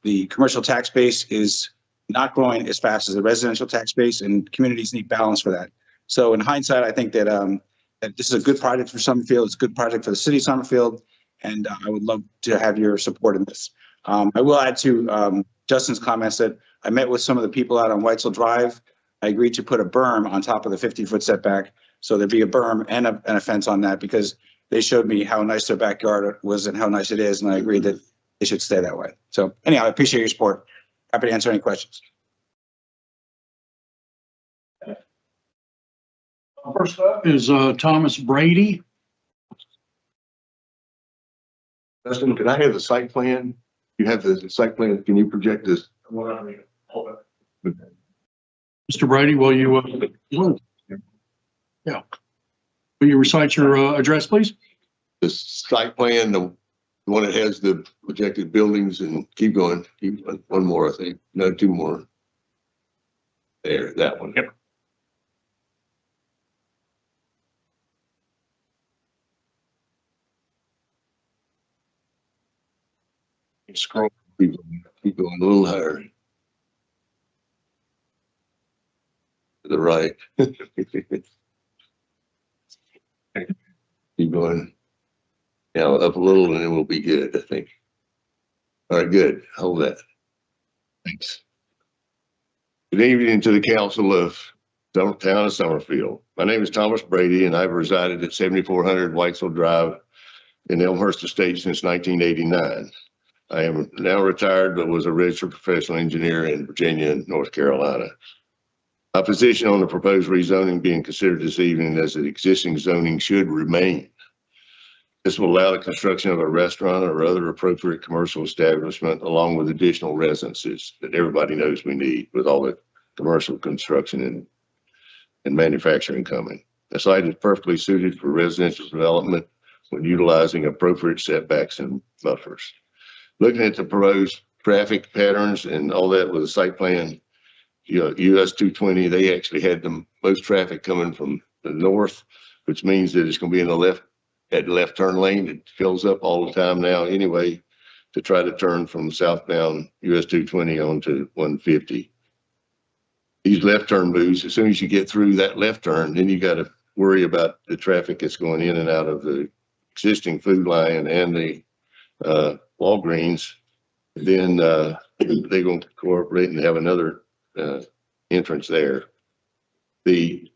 the commercial tax base is not growing as fast as the residential tax base, and communities need balance for that. So in hindsight, I think that that this is a good project for Summerfield. It's a good project for the city of Summerfield, and I would love to have your support in this. I will add to Justin's comments that I met with some of the people out on Whitesell Drive. I agreed to put a berm on top of the 50-foot setback. So there'd be a berm and a fence on that because they showed me how nice their backyard was and how nice it is. And I agreed that it should stay that way. So anyhow, I appreciate your support. Happy to answer any questions. First up is Thomas Brady. Justin, can I have the site plan? You have the site plan. Can you project this? Mr. Brady, will you, yeah. Will you recite your address, please? The site plan, the one that has the projected buildings, and keep going. Keep one more, I think. No, two more. There, that one. Yep. Scroll. Keep going a little higher. To the right. Keep going. Now up a little and it will be good, I think. All right, good. Hold that. Thanks. Good evening to the council of Town of Summerfield. My name is Thomas Brady and I've resided at 7400 Whitesell Drive in Elmhurst Estates since 1989. I am now retired, but was a registered professional engineer in Virginia and North Carolina. My position on the proposed rezoning being considered this evening as the existing zoning should remain. This will allow the construction of a restaurant or other appropriate commercial establishment along with additional residences that everybody knows we need with all the commercial construction and manufacturing coming. The site is perfectly suited for residential development when utilizing appropriate setbacks and buffers. Looking at the proposed traffic patterns and all that with the site plan, US 220, they actually had the most traffic coming from the north, which means that it's going to be in the left turn lane. It fills up all the time now anyway to try to turn from southbound US 220 onto 150. These left turn moves, as soon as you get through that left turn, then you got to worry about the traffic that's going in and out of the existing Food Lion and the Walgreens. Then they're going to cooperate and have another entrance there. The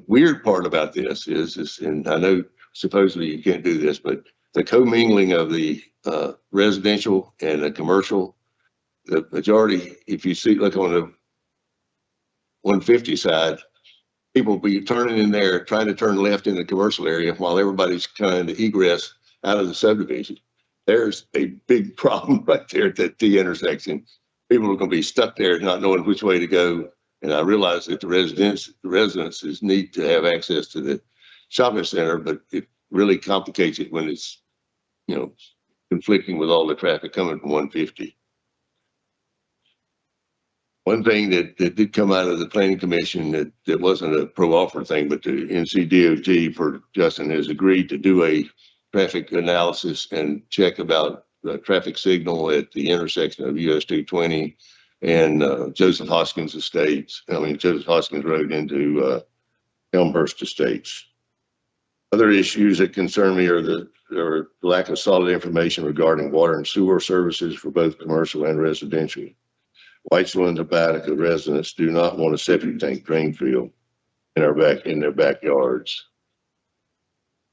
weird part about this is, and I know supposedly you can't do this, but the commingling of the residential and the commercial, the majority, if you see, look on the 150 side, people will be turning in there, trying to turn left in the commercial area while everybody's trying to egress out of the subdivision. There's a big problem right there at that T intersection. People are going to be stuck there not knowing which way to go. And I realize that the residences need to have access to the shopping center, but it really complicates it when it's, conflicting with all the traffic coming from 150. One thing that did come out of the planning commission that wasn't a pro-offer thing, but the NCDOT for Justin has agreed to do a traffic analysis and check about the traffic signal at the intersection of US 220 and Joseph Hoskins Road into Elmhurst Estates. Other issues that concern me are the lack of solid information regarding water and sewer services for both commercial and residential. Whitesell and Tabataca residents do not want a septic tank drain field in their backyards.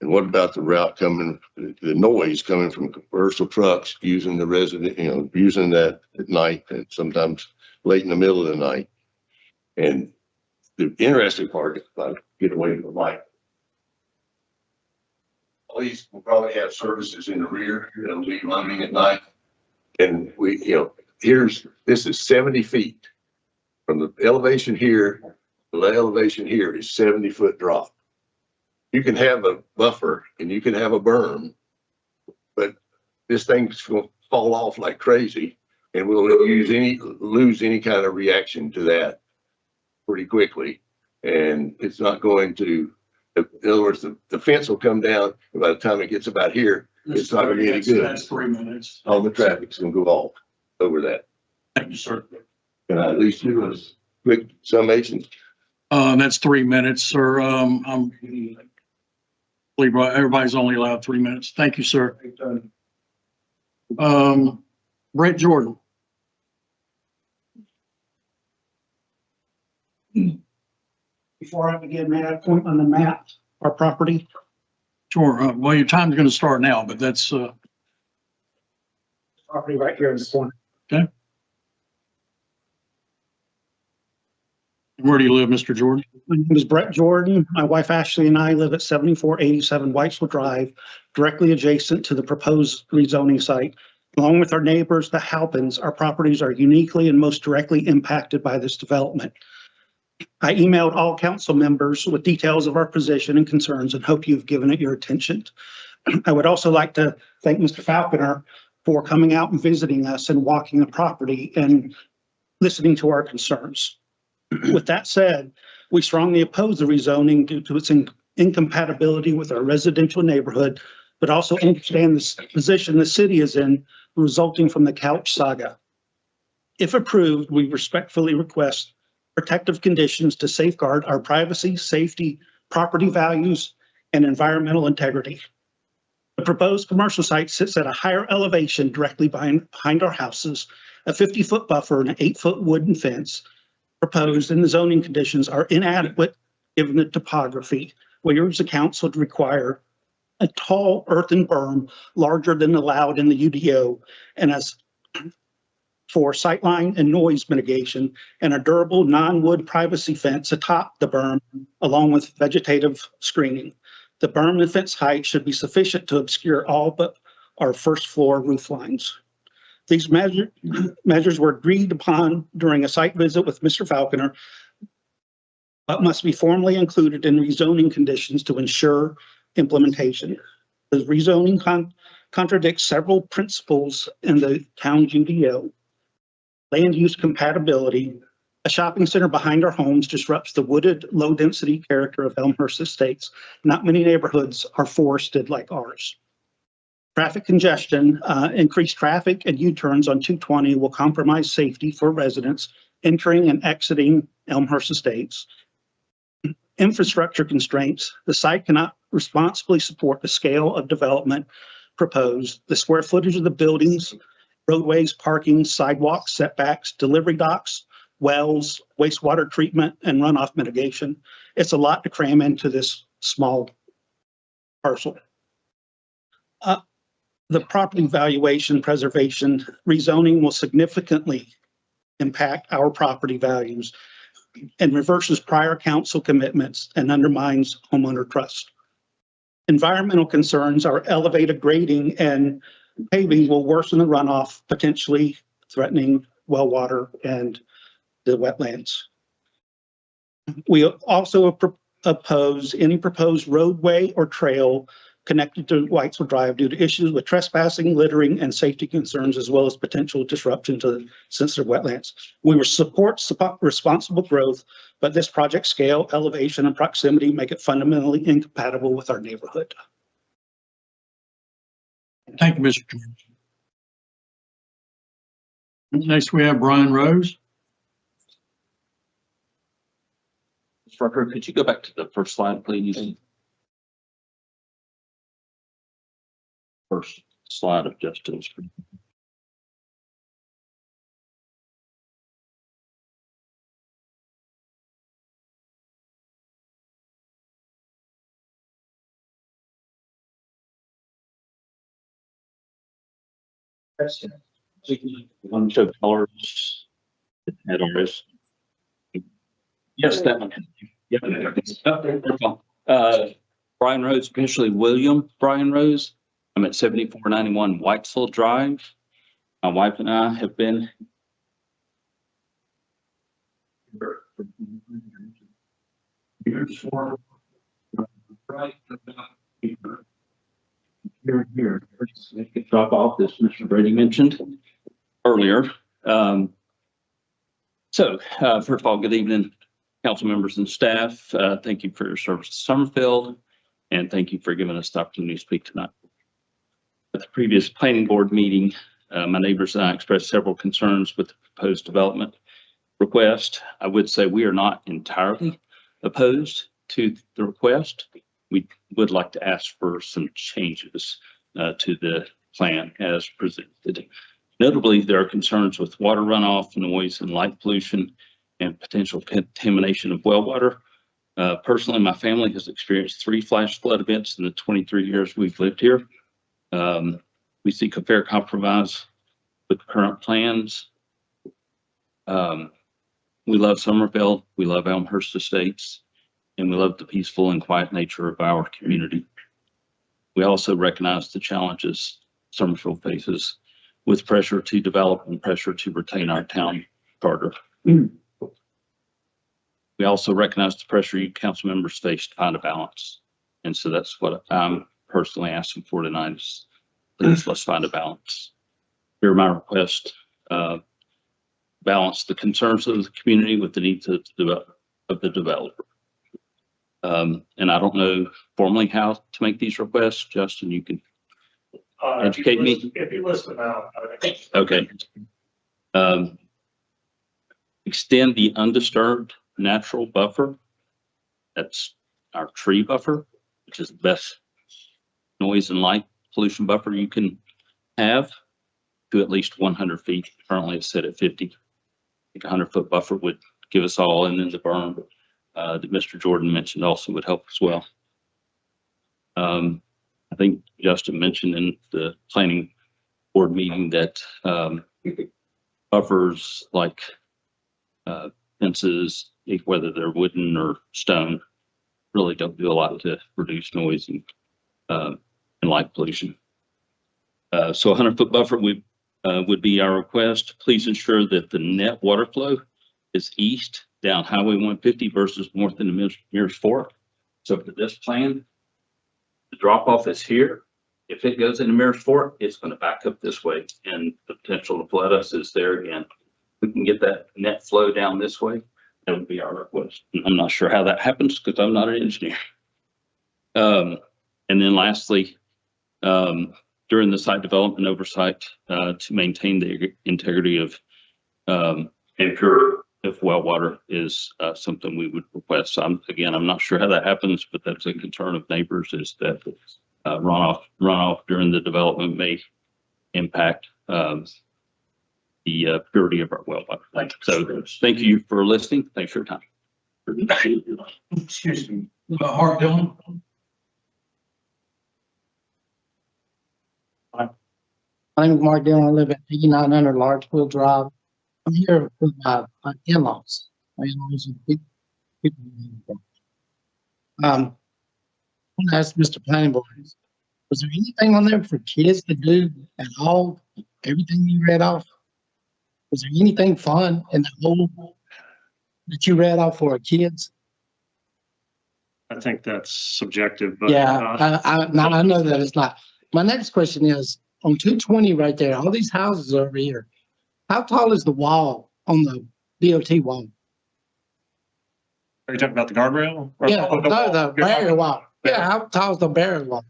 And what about the route coming, the noise coming from commercial trucks using the using that at night and sometimes late in the middle of the night? And the interesting part is about get away from the light. All these will probably have services in the rear that'll be running at night. And this is 70 feet from the elevation here. The elevation here is 70-foot drop. You can have a buffer and you can have a berm, but this thing's going to fall off like crazy, and we'll lose any kind of reaction to that pretty quickly. And it's not going to, in other words, the fence will come down, and by the time it gets about here, it's not going to be any good. That's 3 minutes. All the traffic's going to go off over that. Thank you, sir. Can I at least do a quick summation? That's 3 minutes, sir. believe everybody's only allowed 3 minutes. Thank you, sir. Brett Jordan. Before I begin, may I point on the map, our property? Sure. Well, your time's going to start now, but that's, Property right here in the corner. where do you live, Mr. Jordan? My name is Brett Jordan. My wife Ashley and I live at 7487 Whitesville Drive, directly adjacent to the proposed rezoning site. Along with our neighbors, the Halpins, our properties are uniquely and most directly impacted by this development. I emailed all council members with details of our position and concerns and hope you've given it your attention. I would also like to thank Mr. Falconer for coming out and visiting us and walking the property and listening to our concerns. With that said, we strongly oppose the rezoning due to its incompatibility with our residential neighborhood, but also understand the position the city is in resulting from the couch saga. If approved, we respectfully request protective conditions to safeguard our privacy, safety, property values, and environmental integrity. The proposed commercial site sits at a higher elevation directly behind our houses. A 50-foot buffer and an 8-foot wooden fence proposed in the zoning conditions are inadequate given the topography. We urge the council to require a tall earthen berm larger than allowed in the UDO and as for sightline and noise mitigation, and a durable non-wood privacy fence atop the berm along with vegetative screening. The berm and fence height should be sufficient to obscure all but our first floor roof lines. These measures were agreed upon during a site visit with Mr. Falconer, but must be formally included in rezoning conditions to ensure implementation. The rezoning contradicts several principles in the town's UDO. Land use compatibility. A shopping center behind our homes disrupts the wooded, low-density character of Elmhurst Estates. Not many neighborhoods are forested like ours. Traffic congestion, increased traffic and U-turns on 220 will compromise safety for residents entering and exiting Elmhurst Estates. Infrastructure constraints. The site cannot responsibly support the scale of development proposed. The square footage of the buildings, roadways, parking, sidewalks, setbacks, delivery docks, wells, wastewater treatment, and runoff mitigation. It's a lot to cram into this small parcel. The property valuation preservation rezoning will significantly impact our property values and reverses prior council commitments and undermines homeowner trust. Environmental concerns are elevated grading and paving will worsen the runoff, potentially threatening well water and the wetlands. We also oppose any proposed roadway or trail connected to Whitesville Drive due to issues with trespassing, littering, and safety concerns, as well as potential disruption to sensitive wetlands. We will support responsible growth, but this project scale, elevation, and proximity make it fundamentally incompatible with our neighborhood. Thank you, Mr. George. Next, we have Brian Rose. Mr. Rucker, could you go back to the first slide, please? First slide of Justin's. One show colors. Head on this. Yes, that one. Yep. Brian Rose, officially William Brian Rose. I'm at 7491 Whitesville Drive. My wife and I have been here. Drop off this Mr. Brady mentioned earlier. First of all, good evening, council members and staff. Thank you for your service to Summerfield, and thank you for giving us the opportunity to speak tonight. At the previous planning board meeting, my neighbors and I expressed several concerns with the proposed development request. I would say we are not entirely opposed to the request. we would like to ask for some changes to the plan as presented. Notably, there are concerns with water runoff, noise, and light pollution, and potential contamination of well water. Personally, my family has experienced 3 flash flood events in the 23 years we've lived here. We seek a fair compromise with the current plans. We love Summerfield, we love Elmhurst Estates, and we love the peaceful and quiet nature of our community. We also recognize the challenges Summerfield faces with pressure to develop and pressure to retain our town charter. We also recognize the pressure you council members face to find a balance. And so that's what I'm personally asking for tonight is please let's find a balance. Here are my requests. Balance the concerns of the community with the needs of the developer. And I don't know formally how to make these requests. Justin, you can educate me. If you list them out. Okay. Extend the undisturbed natural buffer. That's our tree buffer, which is the best noise and light pollution buffer you can have, to at least 100 feet. Currently it's set at 50. I think a 100-foot buffer would give us all, and then the berm that Mr. Jordan mentioned also would help as well. I think Justin mentioned in the planning board meeting that buffers like fences, whether they're wooden or stone, really don't do a lot to reduce noise and light pollution. So a 100-foot buffer would be our request. Please ensure that the net water flow is east down Highway 150 versus north in the Mears Fork. So for this plan, the drop off is here. If it goes into Mears Fork, it's going to back up this way, and the potential to flood us is there again. We can get that net flow down this way. That would be our request. I'm not sure how that happens because I'm not an engineer. And then lastly, during the site development oversight, to maintain the integrity of and pure if well water is something we would request. So I'm not sure how that happens, but that's a concern of neighbors is that runoff during the development may impact the purity of our well water. So thank you for listening. Thanks for your time. Excuse me. Hart Dillon. My name is Mark Dillon. I live at 8900 Largefield Drive. I'm here with my in-laws. My in-laws are big people. I want to ask Mr. Planning Board, was there anything on there for kids to do at all? Everything you read off? Was there anything fun in the whole that you read off for kids? I think that's subjective, but yeah, I know that it's not. My next question is on 220 right there, all these houses over here. How tall is the wall on the DOT wall? Are you talking about the guardrail? Yeah, the barrier wall. Yeah, how tall is the barrier wall?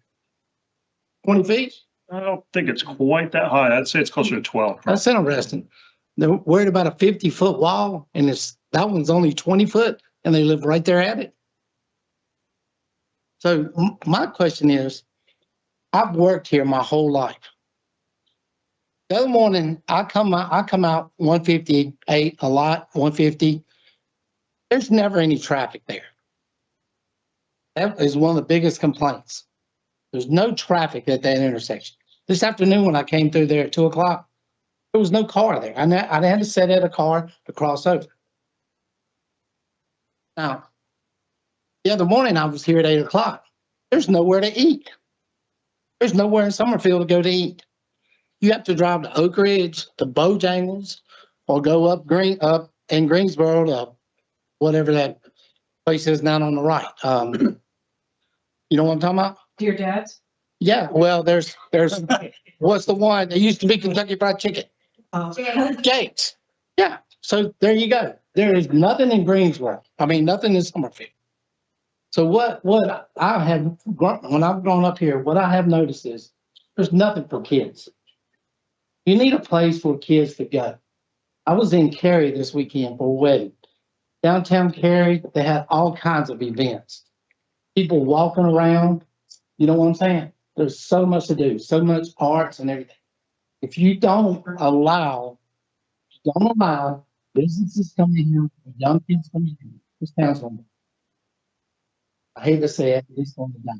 20 feet? I don't think it's quite that high. I'd say it's closer to 12. That's interesting. They're worried about a 50-foot wall, and that one's only 20 foot, and they live right there at it. So my question is, I've worked here my whole life. The other morning, I come out 158 a lot, 150. There's never any traffic there. That is one of the biggest complaints. There's no traffic at that intersection. This afternoon when I came through there at 2 o'clock, there was no car there. I had to set at a car to cross over. Now, the other morning I was here at 8 o'clock. There's nowhere to eat. There's nowhere in Summerfield to go to eat. You have to drive to Oak Ridge, to Bojangles, or go up in Greensboro to whatever that place is down on the right. You know what I'm talking about? Dear Dad's? Yeah, well, there's what's the one? There used to be Kentucky Fried Chicken. Gates. Yeah, so there you go. There is nothing in Greensboro. I mean, nothing in Summerfield. So what I have, when I've grown up here, what I have noticed is there's nothing for kids. You need a place for kids to go. I was in Cary this weekend for a wedding. Downtown Cary, they had all kinds of events. people walking around. You know what I'm saying? There's so much to do, so much arts and everything. If you don't allow businesses coming here, young kids coming here, this town's gonna die. I hate to say it, it's gonna die.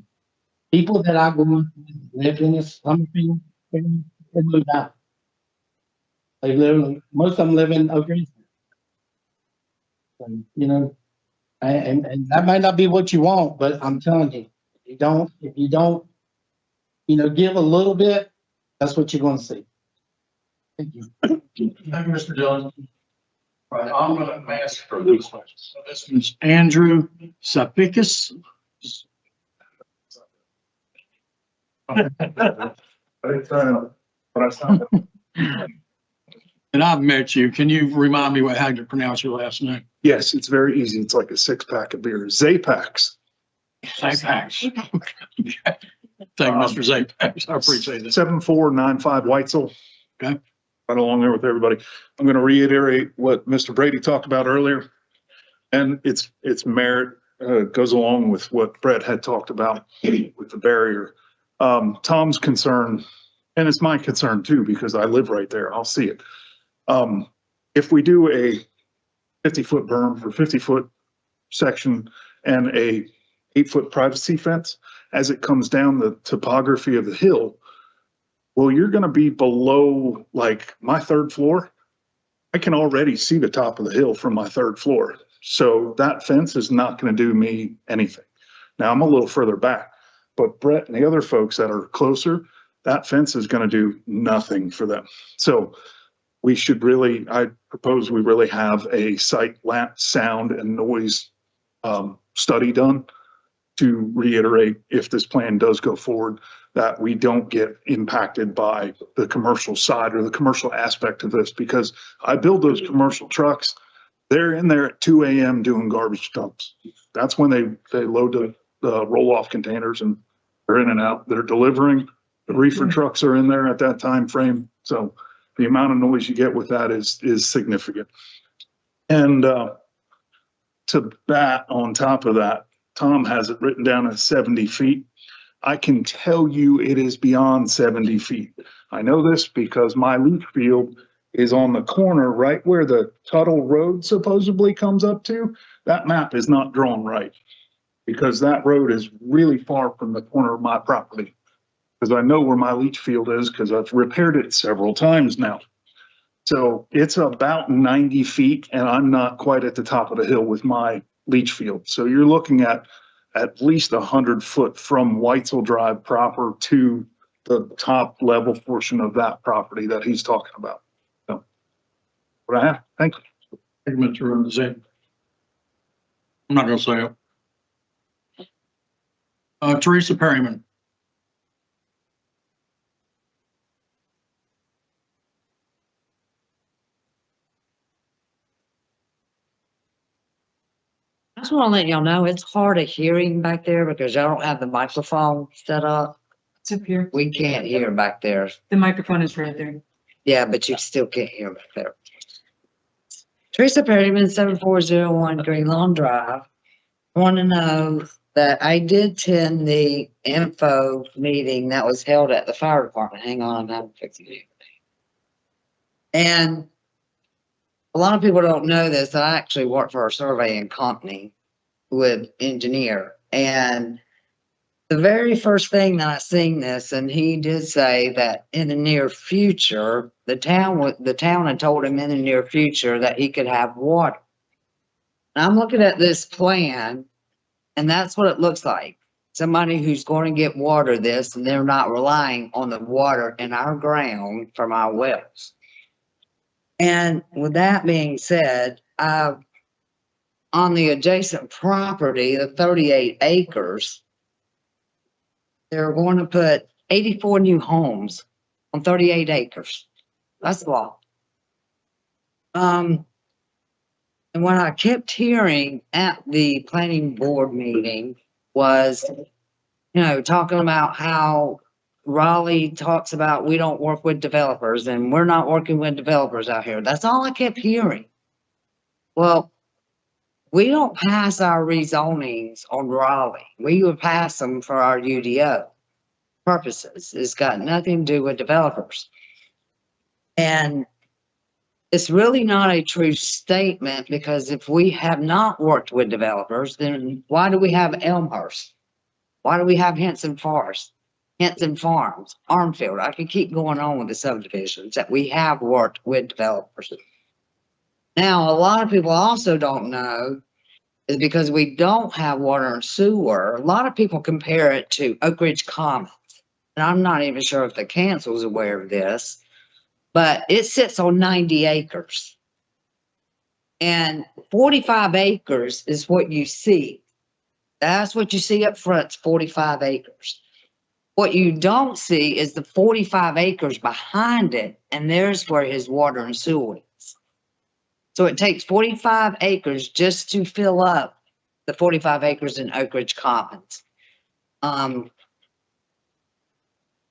People that I grew up with, lived in this Summerfield, they moved out. They literally, most of them live in Oak Ridge. So, you know, and that might not be what you want, but I'm telling you, if you don't, you know, give a little bit, that's what you're gonna see. Thank you. Thank you, Mr. Dillon. All right, I'm gonna ask for these questions. So this is Andrew Sapikis. And I've met you. Can you remind me how to pronounce your last name? Yes, it's very easy. It's like a 6-pack of beer. Zapax. Zapax. Thank you, Mr. Zapax. I appreciate it. 7495 Weitzel. Okay. Right along there with everybody. I'm going to reiterate what Mr. Brady talked about earlier. And its merit goes along with what Brett had talked about with the barrier. Tom's concern, and it's my concern too, because I live right there. I'll see it. If we do a 50-foot berm or 50-foot section and a 8-foot privacy fence, as it comes down the topography of the hill, well, you're going to be below like my 3rd floor. I can already see the top of the hill from my 3rd floor. So that fence is not going to do me anything. Now I'm a little further back, but Brett and the other folks that are closer, that fence is going to do nothing for them. So we should really, I propose we really have a site sound and noise study done to reiterate, if this plan does go forward, that we don't get impacted by the commercial side or the commercial aspect of this, because I build those commercial trucks. They're in there at 2 a.m. doing garbage dumps. That's when they load the roll-off containers and they're in and out. They're delivering. The reefer trucks are in there at that time frame. So the amount of noise you get with that is significant. And to that, on top of that, Tom has it written down as 70 feet. I can tell you it is beyond 70 feet. I know this because my leach field is on the corner right where the Tuttle Road supposedly comes up to. That map is not drawn right because that road is really far from the corner of my property. Because I know where my leach field is because I've repaired it several times now. So it's about 90 feet and I'm not quite at the top of the hill with my leach field. So you're looking at least 100 foot from Weitzel Drive proper to the top level portion of that property that he's talking about. So what I have, thank you. Thank you, Mr. Zane. I'm not going to say it. Teresa Perryman. I just want to let y'all know it's hard of hearing back there because y'all don't have the microphone set up. It's up here. We can't hear back there. The microphone is right there. Yeah, but you still can't hear back there. Teresa Perryman, 7401 Green Lawn Drive. Want to know that I did attend the info meeting that was held at the fire department. Hang on, I'm fixing it. And a lot of people don't know this. I actually work for a surveying company with engineer. And the very first thing that I seen this, and he did say that in the near future, the town had told him in the near future that he could have water. And I'm looking at this plan, and that's what it looks like. Somebody who's going to get water this, and they're not relying on the water in our ground from our wells. And with that being said, on the adjacent property, the 38 acres, they're going to put 84 new homes on 38 acres. That's a lot. And what I kept hearing at the planning board meeting was, you know, talking about how Raleigh talks about we don't work with developers and we're not working with developers out here. That's all I kept hearing. Well, we don't pass our rezonings on Raleigh. We would pass them for our UDO purposes. It's got nothing to do with developers. And it's really not a true statement, because if we have not worked with developers, then why do we have Elmhurst? Why do we have Henson Forest, Henson Farms, Armfield? I could keep going on with the subdivisions that we have worked with developers. Now, a lot of people also don't know is because we don't have water and sewer. A lot of people compare it to Oak Ridge Commons. And I'm not even sure if the council is aware of this, but it sits on 90 acres. And 45 acres is what you see. That's what you see up front, it's 45 acres. What you don't see is the 45 acres behind it, and there's where his water and sewer is. So it takes 45 acres just to fill up the 45 acres in Oak Ridge Commons. And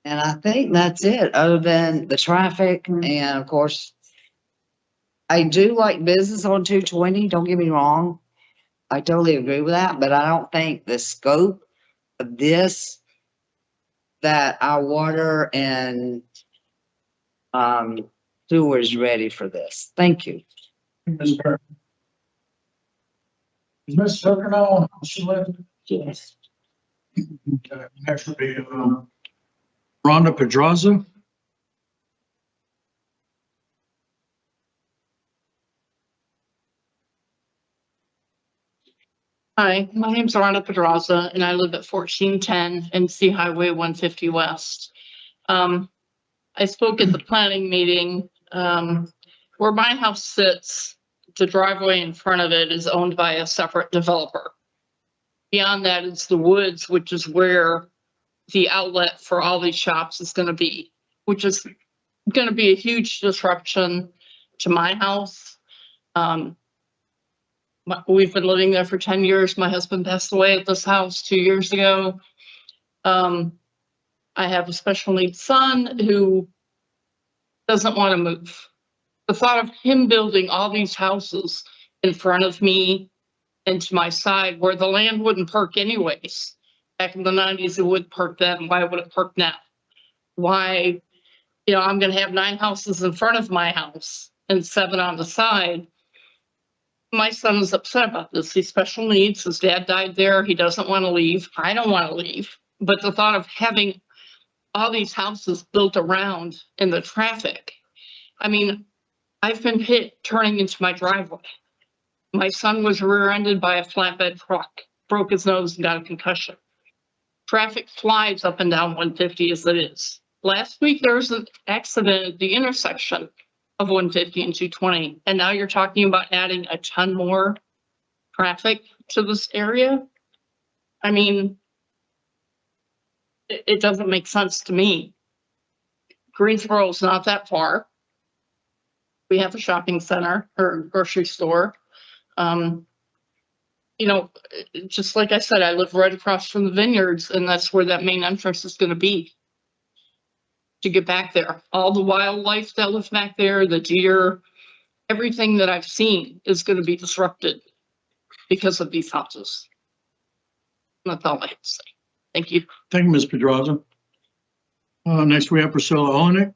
I think that's it, other than the traffic. And of course, I do like business on 220, don't get me wrong. I totally agree with that, but I don't think the scope of this, that our water and sewer is ready for this. Thank you. Ms. Barrett. Is Ms. Zuckerno, she left? Yes. Okay, next would be, Rhonda Pedraza. Hi, my name's Rhonda Pedraza, and I live at 1410 NC Highway 150 West. I spoke at the planning meeting. Where my house sits, the driveway in front of it is owned by a separate developer. Beyond that is the woods, which is where the outlet for all these shops is going to be, which is going to be a huge disruption to my house. We've been living there for 10 years. My husband passed away at this house 2 years ago. I have a special needs son who doesn't want to move. The thought of him building all these houses in front of me and to my side where the land wouldn't perk anyways. Back in the 90s, it would perk then. Why would it perk now? Why, I'm going to have 9 houses in front of my house and 7 on the side. My son is upset about this. He's special needs. His dad died there. He doesn't want to leave. I don't want to leave. But the thought of having all these houses built around in the traffic. I mean, I've been hit turning into my driveway. My son was rear-ended by a flatbed truck, broke his nose and got a concussion. Traffic flies up and down 150 as it is. Last week, there was an accident at the intersection of 150 and 220. And now you're talking about adding a ton more traffic to this area. I mean, it doesn't make sense to me. Greensboro is not that far. We have a shopping center or a grocery store. Just like I said, I live right across from the vineyards, and that's where that main entrance is going to be. To get back there, all the wildlife that lives back there, the deer, everything that I've seen is going to be disrupted because of these houses. That's all I have to say. Thank you. Thank you, Ms. Pedraza. Next we have Priscilla Olenek.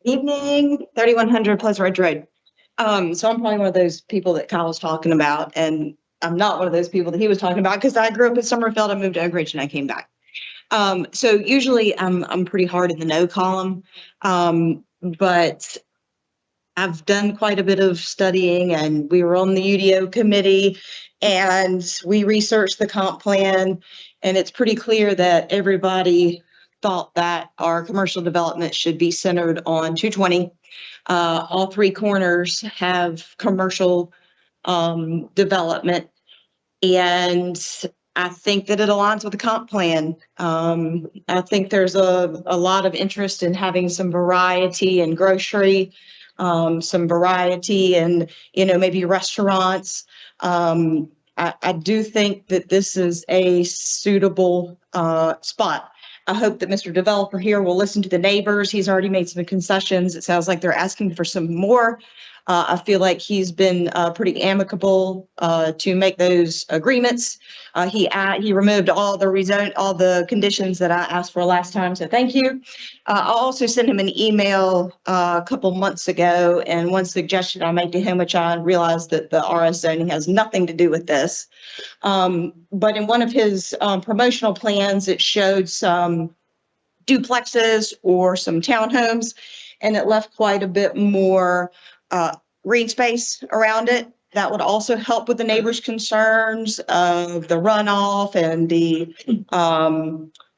Evening, 3100 Pleasant Ridge Road. So I'm probably one of those people that Kyle was talking about, and I'm not one of those people that he was talking about because I grew up in Summerfield. I moved to Oak Ridge and I came back. So usually I'm pretty hard in the no column, but I've done quite a bit of studying, and we were on the UDO committee and we researched the comp plan, and it's pretty clear that everybody thought that our commercial development should be centered on 220. All 3 corners have commercial development, and I think that it aligns with the comp plan. I think there's a lot of interest in having some variety in grocery, some variety in, maybe restaurants. I do think that this is a suitable spot. I hope that Mr. Developer here will listen to the neighbors. He's already made some concessions. It sounds like they're asking for some more. I feel like he's been pretty amicable to make those agreements. He removed all the conditions that I asked for last time, so thank you. I also sent him an email a couple months ago, and one suggestion I made to him, which I realized that the RS zoning has nothing to do with this. But in one of his promotional plans, it showed some duplexes or some townhomes, and it left quite a bit more green space around it. That would also help with the neighbors' concerns of the runoff and the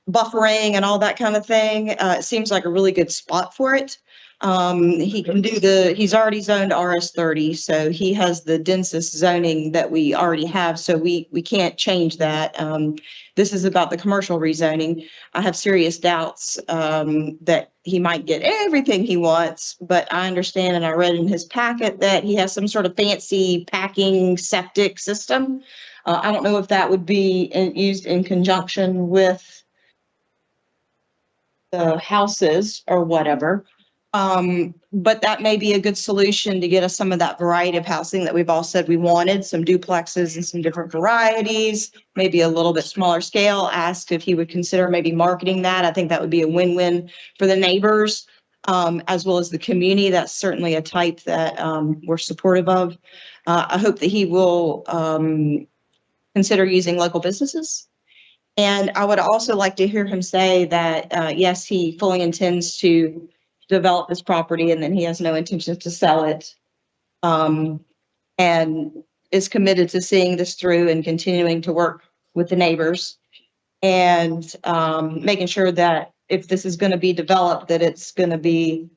buffering and all that kind of thing. It seems like a really good spot for it. He can do he's already zoned RS30, so he has the densest zoning that we already have, so we can't change that. This is about the commercial rezoning. I have serious doubts that he might get everything he wants, but I understand, and I read in his packet, that he has some sort of fancy packing septic system. I don't know if that would be used in conjunction with the houses or whatever. But that may be a good solution to get us some of that variety of housing that we've all said we wanted, some duplexes and some different varieties, maybe a little bit smaller scale. Asked if he would consider maybe marketing that. I think that would be a win-win for the neighbors, as well as the community. That's certainly a type that we're supportive of. I hope that he will consider using local businesses. And I would also like to hear him say that, yes, he fully intends to develop this property and then he has no intention to sell it, and is committed to seeing this through and continuing to work with the neighbors and making sure that if this is going to be developed, that it's going to be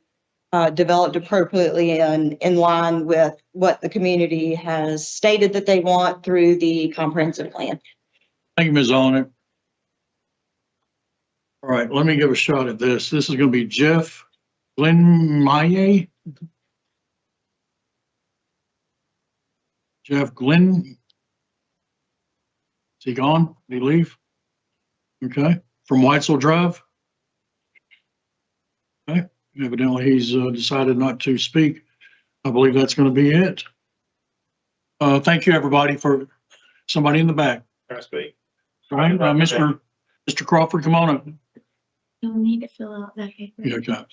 developed appropriately and in line with what the community has stated that they want through the comprehensive plan. Thank you, Ms. Allnick. All right, let me give a shot at this. This is going to be Jeff Glenn. Jeff Glenn. Is he gone? Did he leave? Okay, from Whitesell Drive. Okay, evidently he's decided not to speak. I believe that's going to be it. Thank you, everybody, for somebody in the back. Can I speak? All right, Mr. Crawford, come on up. You'll need to fill out that paper. Yeah, okay.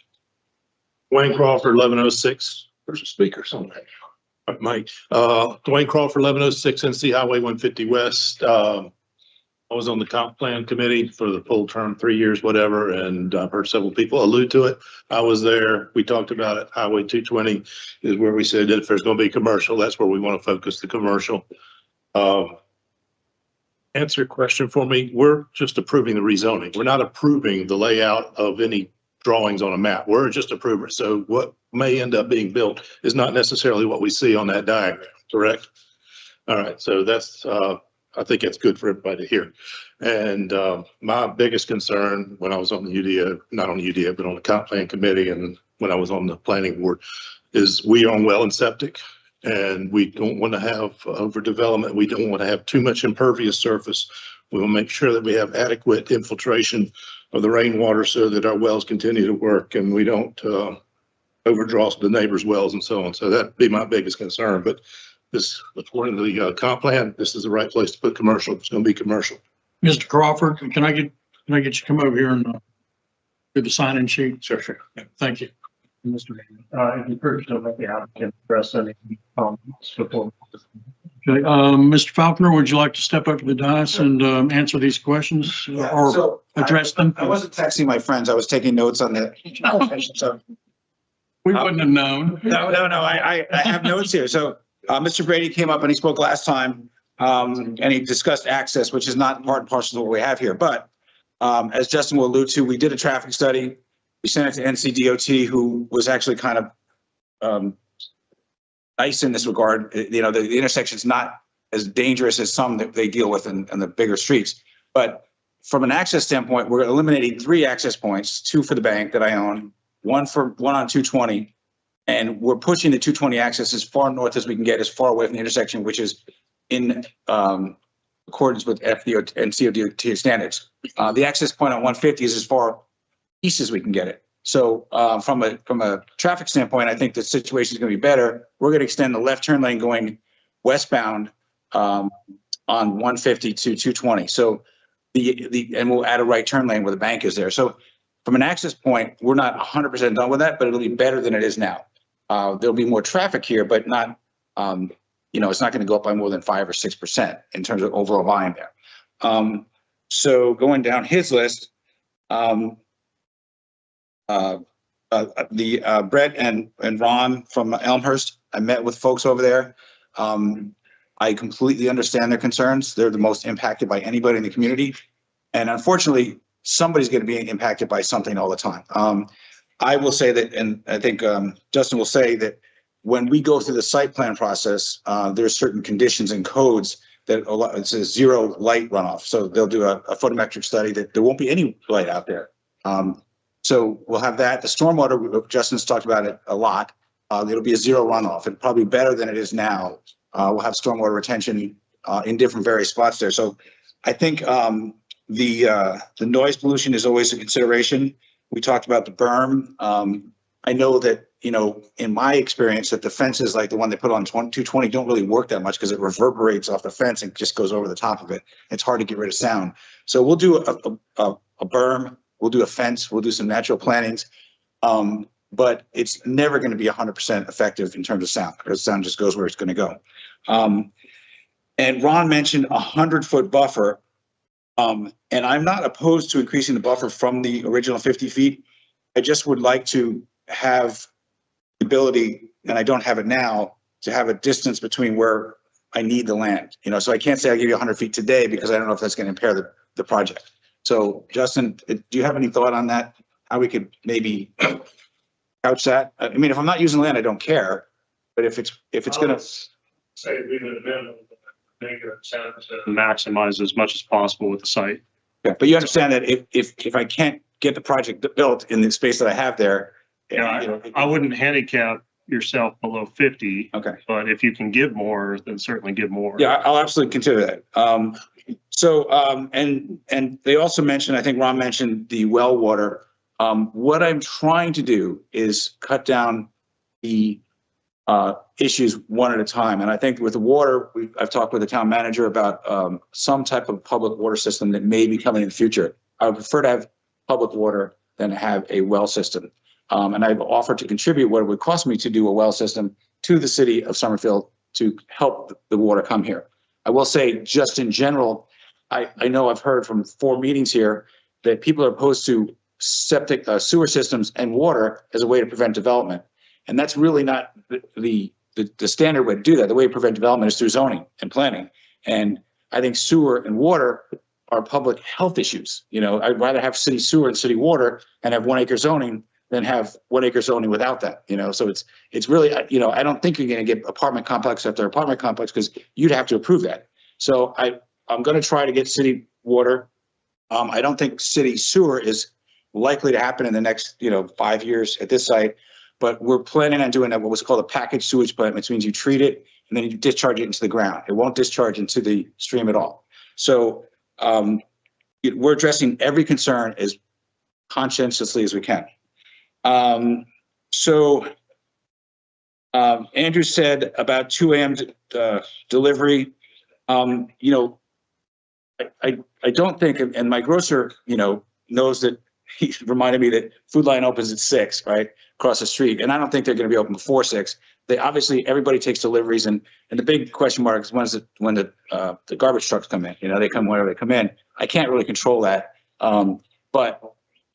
Dwayne Crawford, 1106. There's a speaker somewhere. Mike, Dwayne Crawford, 1106 NC Highway 150 West. I was on the comp plan committee for the full term, 3 years, whatever, and I've heard several people allude to it. I was there. We talked about it. Highway 220 is where we said that if there's going to be commercial, that's where we want to focus the commercial. Answer a question for me. We're just approving the rezoning. We're not approving the layout of any drawings on a map. We're just approving. So what may end up being built is not necessarily what we see on that diagram, correct? All right, so that's, I think it's good for everybody to hear. And my biggest concern when I was on the UDA, not on the UDA, but on the comp plan committee and when I was on the planning board, is we own well and septic. And we don't want to have overdevelopment. We don't want to have too much impervious surface. We will make sure that we have adequate infiltration of the rainwater so that our wells continue to work and we don't overdraw the neighbors' wells and so on. So that'd be my biggest concern. But this, according to the comp plan, this is the right place to put commercial. It's going to be commercial. Mr. Crawford, can I get you to come over here and do the sign-in sheet? Sure, sure. Yeah, thank you. Mr. If you first don't let the applicant address any comments before. Okay, Mr. Falconer, would you like to step up to the dais and answer these questions or address them? I wasn't texting my friends. I was taking notes on the. So we wouldn't have known. No. I have notes here. So Mr. Brady came up and he spoke last time and he discussed access, which is not part and parcel of what we have here. But as Justin will allude to, we did a traffic study. We sent it to NCDOT, who was actually kind of nice in this regard. You know, the intersection's not as dangerous as some that they deal with in the bigger streets. But from an access standpoint, we're eliminating 3 access points, 2 for the bank that I own, one on 220. And we're pushing the 220 access as far north as we can get, as far away from the intersection, which is in accordance with FDOT and CODOT standards. The access point on 150 is as far east as we can get it. So from a traffic standpoint, I think the situation is going to be better. We're going to extend the left turn lane going westbound on 150 to 220. So and we'll add a right turn lane where the bank is there. So from an access point, we're not 100% done with that, but it'll be better than it is now. There'll be more traffic here, but not, it's not going to go up by more than 5 or 6% in terms of overall volume there. So going down his list, Brett and Ron from Elmhurst, I met with folks over there. I completely understand their concerns. They're the most impacted by anybody in the community. And unfortunately, somebody's going to be impacted by something all the time. I will say that, and I think Justin will say that when we go through the site plan process, there's certain conditions and codes that it says zero light runoff. So they'll do a photometric study that there won't be any light out there. So we'll have that. The stormwater, Justin's talked about it a lot. It'll be a zero runoff and probably better than it is now. We'll have stormwater retention in different various spots there. So I think the noise pollution is always a consideration. We talked about the berm. I know that, in my experience, that the fences like the one they put on 220 don't really work that much because it reverberates off the fence and just goes over the top of it. It's hard to get rid of sound. So we'll do a berm, we'll do a fence, we'll do some natural plantings. But it's never going to be 100% effective in terms of sound because sound just goes where it's going to go. And Ron mentioned 100-foot buffer. And I'm not opposed to increasing the buffer from the original 50 feet. I just would like to have the ability, and I don't have it now, to have a distance between where I need the land. So I can't say I'll give you 100 feet today because I don't know if that's going to impair the project. So Justin, do you have any thought on that? How we could maybe couch that? I mean, if I'm not using land, I don't care. But if it's going to say we would make it to maximize as much as possible with the site. Yeah, but you understand that if I can't get the project built in the space that I have there, yeah, I wouldn't handicap yourself below 50. Okay. But if you can give more, then certainly give more. Yeah, I'll absolutely consider that. And they also mentioned, I think Ron mentioned the well water. What I'm trying to do is cut down the issues one at a time. And I think with the water, I've talked with the town manager about some type of public water system that may be coming in the future. I would prefer to have public water than have a well system. And I've offered to contribute what it would cost me to do a well system to the city of Summerfield to help the water come here. I will say, just in general, I know I've heard from 4 meetings here that people are opposed to septic sewer systems and water as a way to prevent development. And that's really not the standard way to do that. The way to prevent development is through zoning and planning. And I think sewer and water are public health issues. I'd rather have city sewer and city water and have 1 acre zoning than have 1 acre zoning without that. So it's really, I don't think you're going to get apartment complex after apartment complex because you'd have to approve that. So I'm going to try to get city water. I don't think city sewer is likely to happen in the next, 5 years at this site, but we're planning on doing what was called a packaged sewage plant, which means you treat it and then you discharge it into the ground. It won't discharge into the stream at all. So we're addressing every concern as conscientiously as we can. Andrew said about 2 a.m. delivery. I don't think, and my grocer, knows that he reminded me that Food Line opens at 6, right, across the street, and I don't think they're going to be open before 6. They obviously, everybody takes deliveries, and the big question mark is when the garbage trucks come in. They come whenever they come in. I can't really control that, but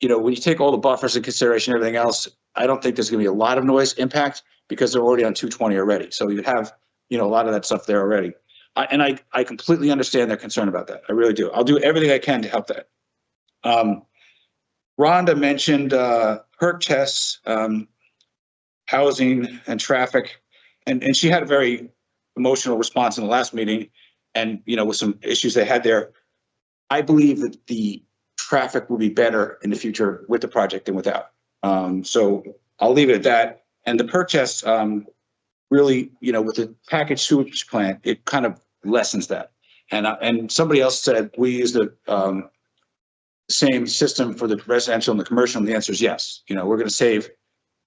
when you take all the buffers in consideration, everything else, I don't think there's going to be a lot of noise impact because they're already on 220 already. So you have, a lot of that stuff there already. I completely understand their concern about that. I really do. I'll do everything I can to help that. Rhonda mentioned perk tests, housing and traffic, and she had a very emotional response in the last meeting and, with some issues they had there. I believe that the traffic will be better in the future with the project than without. So I'll leave it at that. And the perk test, really, with the packaged sewage plant, it kind of lessens that. And somebody else said, we use the, same system for the residential and the commercial, and the answer is yes. You know, we're gonna save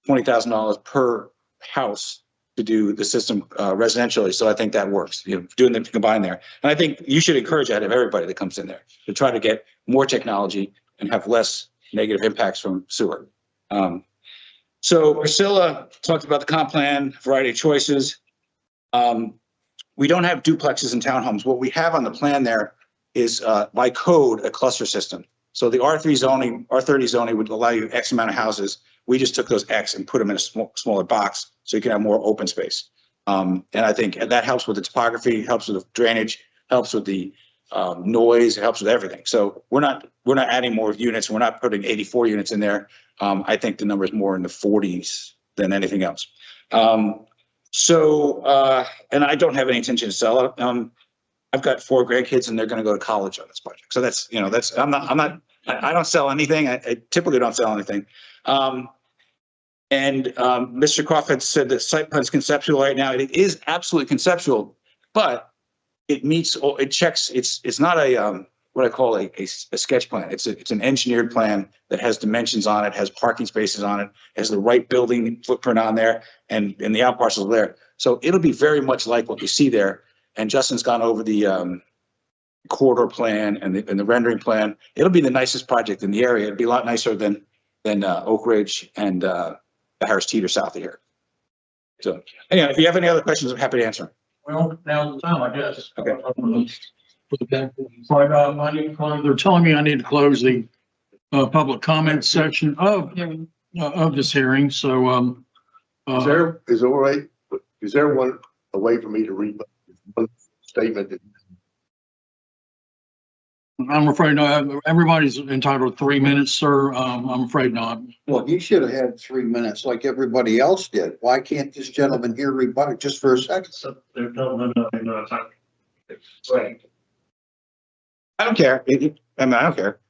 $20,000 per house to do the system residentially, so I think that works, you know, doing them combined there. And I think you should encourage that of everybody that comes in there, to try to get more technology and have less negative impacts from sewer. So Priscilla talked about the comp plan, variety of choices. We don't have duplexes and townhomes. What we have on the plan there is by code, a cluster system. So the R3 zoning, R30 zoning would allow you X amount of houses. We just took those X and put them in a smaller box so you can have more open space. And I think that helps with the topography, helps with the drainage, helps with the noise, it helps with everything. So we're not adding more units. We're not putting 84 units in there. I think the number is more in the 40s than anything else. And I don't have any intention to sell it. I've got 4 grandkids and they're going to go to college on this project. So that's, you know, that's, I don't sell anything. I typically don't sell anything. Mr. Crawford said the site plan is conceptual right now. It is absolutely conceptual, but it meets, it checks, it's not a, what I call a sketch plan. It's an engineered plan that has dimensions on it, has parking spaces on it, has the right building footprint on there, and the out parcels there. So it'll be very much like what you see there. And Justin's gone over the corridor plan and the rendering plan. It'll be the nicest project in the area. It'd be a lot nicer than Oak Ridge and the Harris Teeter south of here. So anyway, if you have any other questions, I'm happy to answer. Well, now's the time, I guess. Okay. They're telling me I need to close the public comment section of this hearing. So is there all right? Is there a way for me to read one statement that I'm afraid not. Everybody's entitled to 3 minutes, sir. I'm afraid not. Well, you should have had 3 minutes like everybody else did. Why can't this gentleman here rebut it just for a second? Right. I don't care. I don't care.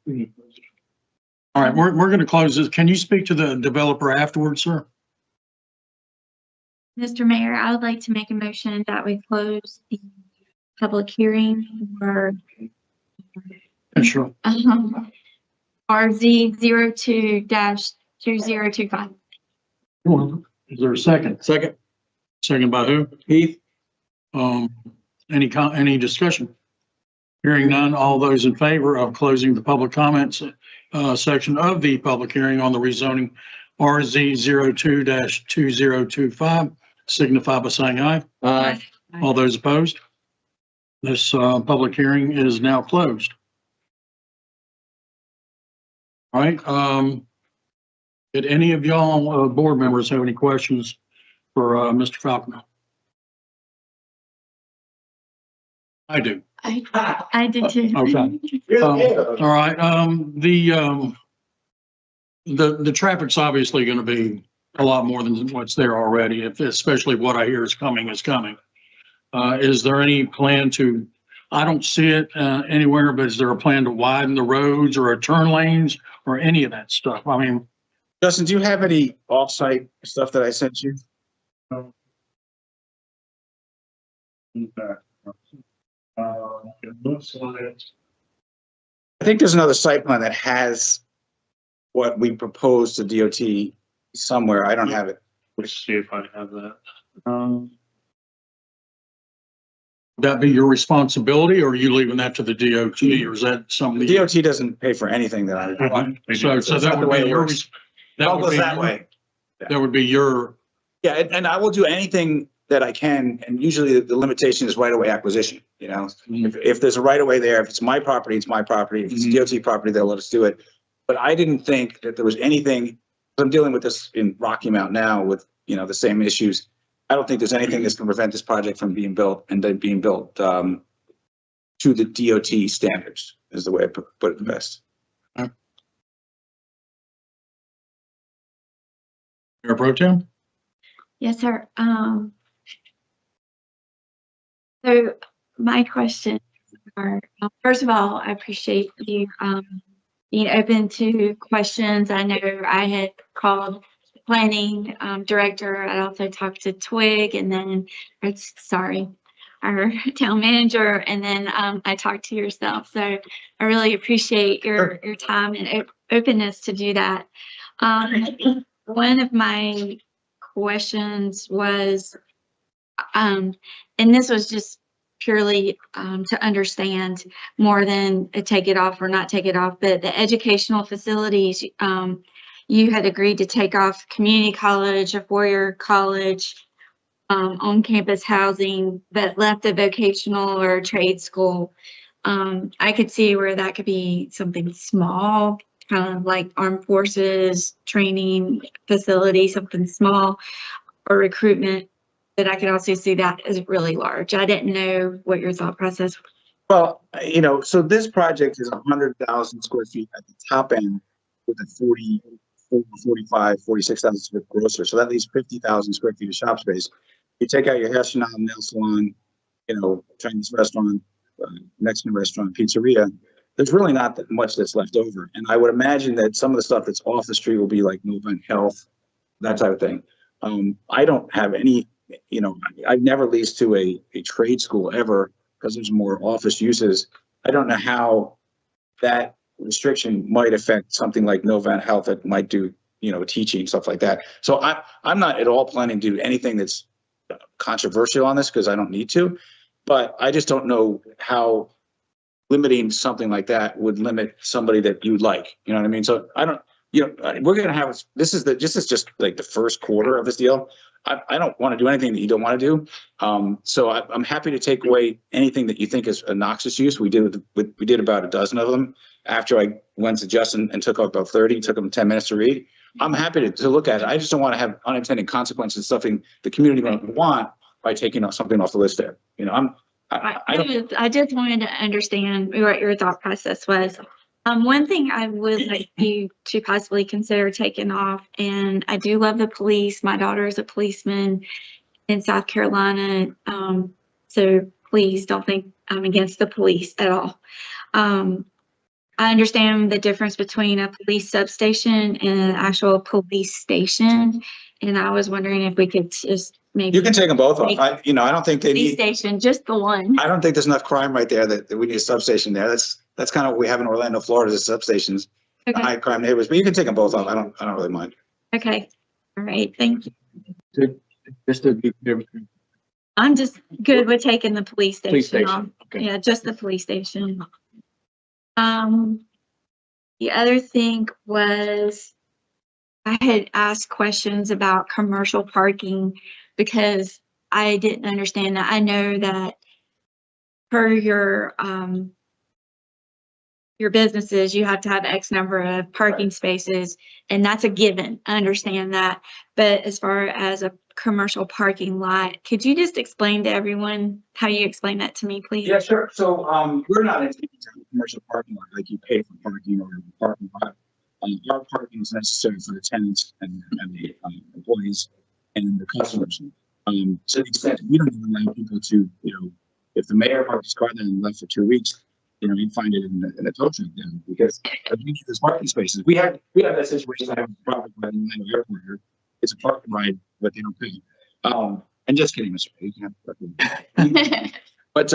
All right, we're going to close this. Can you speak to the developer afterwards, sir? Mr. Mayor, I would like to make a motion that we close the public hearing for Sure. RZ 02-2025. Is there a second? Second. Second by who? Heath. Any discussion? Hearing none, all those in favor of closing the public comments section of the public hearing on the rezoning RZ 02-2025 signify by saying aye. Aye. All those opposed? This public hearing is now closed. All right. Did any of y'all board members have any questions for Mr. Falconer? I do. I did too. Okay. All right. The traffic's obviously going to be a lot more than what's there already, especially what I hear is coming. Is there any plan to, I don't see it anywhere, but is there a plan to widen the roads or turn lanes or any of that stuff? I mean, Justin, do you have any off-site stuff that I sent you? It looks like. I think there's another site plan that has what we proposed to DOT somewhere. I don't have it. Let's see if I have that. would that be your responsibility, or are you leaving that to the DOT, or is that something? The DOT doesn't pay for anything that I. So that would be your. That would be that way. That would be your. Yeah, and I will do anything that I can, and usually the limitation is right-of-way acquisition, you know? If there's a right-of-way there, if it's my property, it's my property. If it's DOT property, they'll let us do it. But I didn't think that there was anything, I'm dealing with this in Rocky Mount now with, you know, the same issues. I don't think there's anything that's going to prevent this project from being built and then being built to the DOT standards, is the way I put it the best. Mayor Pro Tem? Yes, sir. So my questions are, first of all, I appreciate you being open to questions. I know I had called the planning director. I also talked to Twig, and then our town manager, and then I talked to yourself. So I really appreciate your time and openness to do that. One of my questions was, and this was just purely to understand more than a take it off or not take it off, but the educational facilities, you had agreed to take off community college, a four-year college, on-campus housing, but left a vocational or a trade school. I could see where that could be something small, kind of like armed forces training facility, something small, or recruitment. But I could also see that as really large. I didn't know what your thought process was. Well, so this project is 100,000 square feet at the top end with a 46,000 square foot grocer. So that leaves 50,000 square feet of shop space. You take out your hair salon, nail salon, Chinese restaurant, Mexican restaurant, pizzeria. There's really not that much that's left over. And I would imagine that some of the stuff that's off the street will be like Novant Health, that type of thing. I don't have any, I've never leased to a trade school ever because there's more office uses. I don't know how that restriction might affect something like Novant Health that might do, teaching, stuff like that. So I'm not at all planning to do anything that's controversial on this because I don't need to, but I just don't know how limiting something like that would limit somebody that you like, you know what I mean? So I don't, we're going to have, this is just like the first quarter of this deal. I don't want to do anything that you don't want to do. So I'm happy to take away anything that you think is a noxious use. We did about a dozen of them after I went to Justin and took about 30, took them 10 minutes to read. I'm happy to look at it. I just don't want to have unintended consequences, something the community might want by taking something off the list there. I just wanted to understand what your thought process was. One thing I would like you to possibly consider taking off, and I do love the police. My daughter is a policeman in South Carolina. So please don't think I'm against the police at all. I understand the difference between a police substation and an actual police station. And I was wondering if we could just maybe. You can take them both off. I don't think they Police need. station, just the one. I don't think there's enough crime right there that we need a substation there. That's kind of what we have in Orlando, Florida, is substations, high crime neighborhoods. But you can take them both off. I don't really mind. Okay. All right. Thank you. Just to be clear. I'm just good with taking the police Police station station, off. okay. Yeah, just the police station. The other thing was I had asked questions about commercial parking because I didn't understand that. I know that per your businesses, you have to have X number of parking spaces, and that's a given. I understand that. But as far as a commercial parking lot, could you just explain to everyone how you explain that to me, please? Yeah, sure. So we're not in a commercial parking lot like you pay for parking or a parking lot. Our parking is necessary for the tenants and the employees and the customers. To the extent we don't even allow people to, if the mayor parked his car there and left for 2 weeks, you'd find it in the tow truck then because we need those parking spaces. We have that situation. I have a problem by the Orlando airport here. It's a parking ride, but they don't pay. And just kidding, Mr. Page. But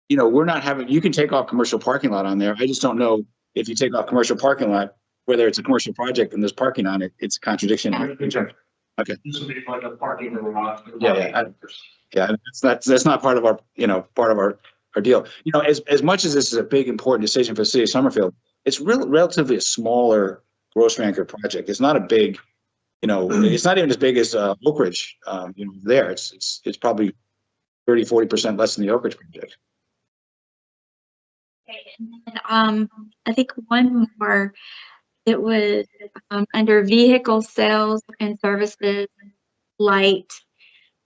we're not having. You can take off commercial parking lot on there. I just don't know if you take off commercial parking lot, whether it's a commercial project and there's parking on it. It's a contradiction. Okay. This would be like a parking garage. Yeah, that's not part of our our deal. As much as this is a big important decision for the city of Summerfield, it's relatively a smaller grocery anchor project. It's not a big, it's not even as big as Oak Ridge. There it's probably 30-40% less than the Oak Ridge project. And I think one more. It was under vehicle sales and services, light,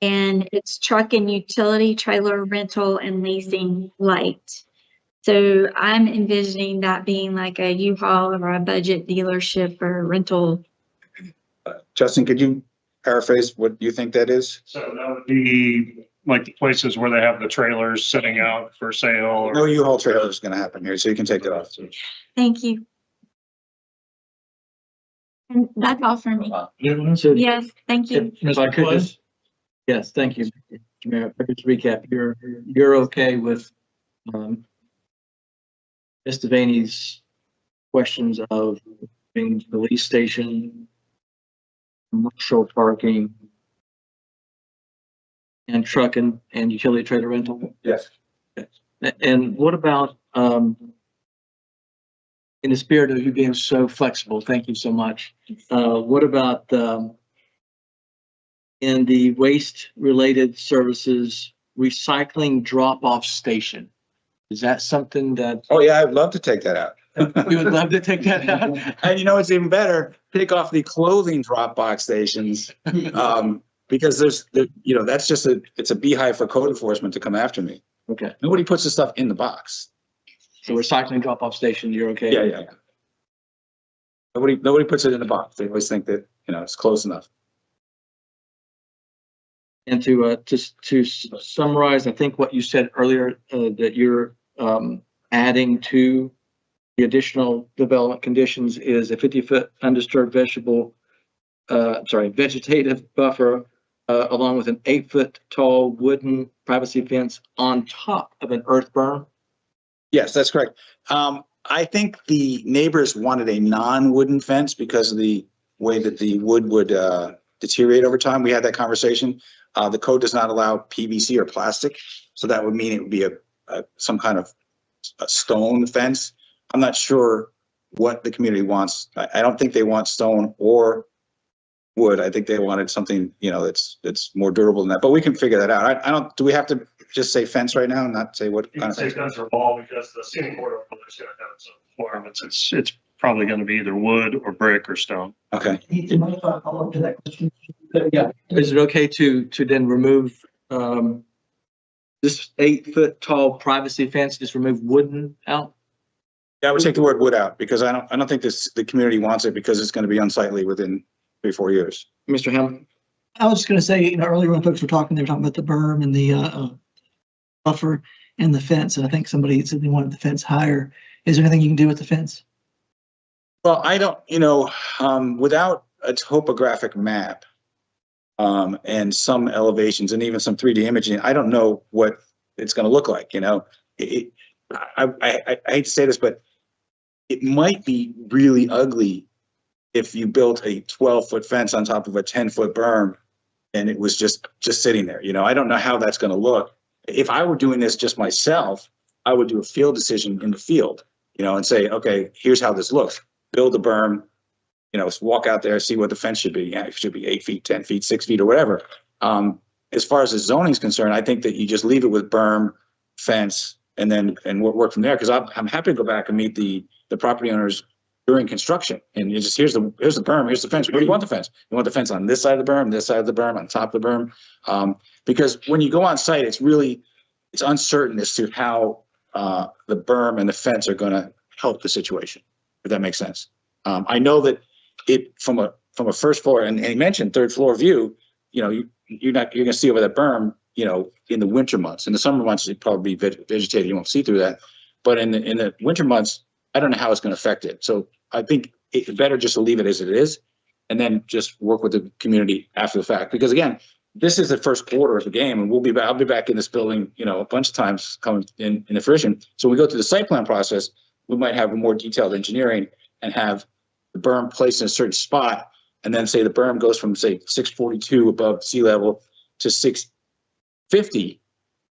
and it's truck and utility trailer rental and leasing light. So I'm envisioning that being like a U-Haul or a budget dealership or rental. Justin, could you paraphrase what you think that is? So that would be like the places where they have the trailers sitting out for sale. No U-Haul trailer is going to happen here, so you can take that off. Thank you. And that's all for me. Yes, thank you. If I could just Yes, thank you, Mayor. Just recap, you're okay with, Ms. Devaney's questions of being police station, commercial parking, and truck and utility trailer rental? Yes. And what about, in the spirit of you being so flexible, thank you so much. What about, in the waste-related services, recycling drop-off station? Is that something that? Oh, yeah, I'd love to take that out. We would love to take that out. And you know, it's even better, take off the clothing drop box stations. Because that's just it's a beehive for code enforcement to come after me. Okay. Nobody puts the stuff in the box. So recycling drop-off station, you're okay? Yeah. Nobody puts it in the box. They always think that, it's close enough. And to summarize, I think what you said earlier, that you're adding to the additional development conditions is a 50-foot undisturbed vegetative buffer, along with an 8-foot tall wooden privacy fence on top of an earth berm. Yes, that's correct. I think the neighbors wanted a non-wooden fence because of the way that the wood would deteriorate over time. We had that conversation. The code does not allow PVC or plastic, so that would mean it would be some kind of a stone fence. I'm not sure what the community wants. I don't think they want stone or wood. I think they wanted something, that's more durable than that, but we can figure that out. Do we have to just say fence right now and not say what You kind can of say fence? fence or wall because the scenic corridor is going to have some requirements. It's probably going to be either wood or brick or stone. Okay. Follow up to that question? Yeah. Is it okay to then remove this 8-foot tall privacy fence? Just remove wooden out? Yeah, I would take the word wood out because I don't think the community wants it because it's going to be unsightly within 3-4 years. Mr. Hammond? I was just going to say, earlier when folks were talking, they were talking about the berm and the buffer and the fence. And I think somebody said they wanted the fence higher. Is there anything you can do with the fence? Well, I don't, without a topographic map and some elevations and even some 3D imaging, I don't know what it's going to look like. I hate to say this, but it might be really ugly if you built a 12-foot fence on top of a 10-foot berm and it was just sitting there. I don't know how that's going to look. If I were doing this just myself, I would do a field decision in the field, and say, okay, here's how this looks. Build a berm, walk out there, see what the fence should be. Yeah, it should be 8 feet, 10 feet, 6 feet or whatever. As far as the zoning is concerned, I think that you just leave it with berm, fence, and work from there. Because I'm happy to go back and meet the property owners during construction. And you just, here's the berm, here's the fence. Where do you want the fence? You want the fence on this side of the berm, this side of the berm, on top of the berm? Because when you go on site, it's uncertain as to how the berm and the fence are going to help the situation, if that makes sense. I know that from a first floor, and he mentioned third floor view, you're going to see over that berm, in the winter months. In the summer months, it'd probably be vegetated. You won't see through that. But in the winter months, I don't know how it's going to affect it. So I think it's better just to leave it as it is and then just work with the community after the fact. Because again, this is the first quarter of the game, and I'll be back in this building, a bunch of times coming in the fruition. So when we go through the site plan process, we might have a more detailed engineering and have the berm placed in a certain spot, and then say the berm goes from, say, 642 above sea level to 650,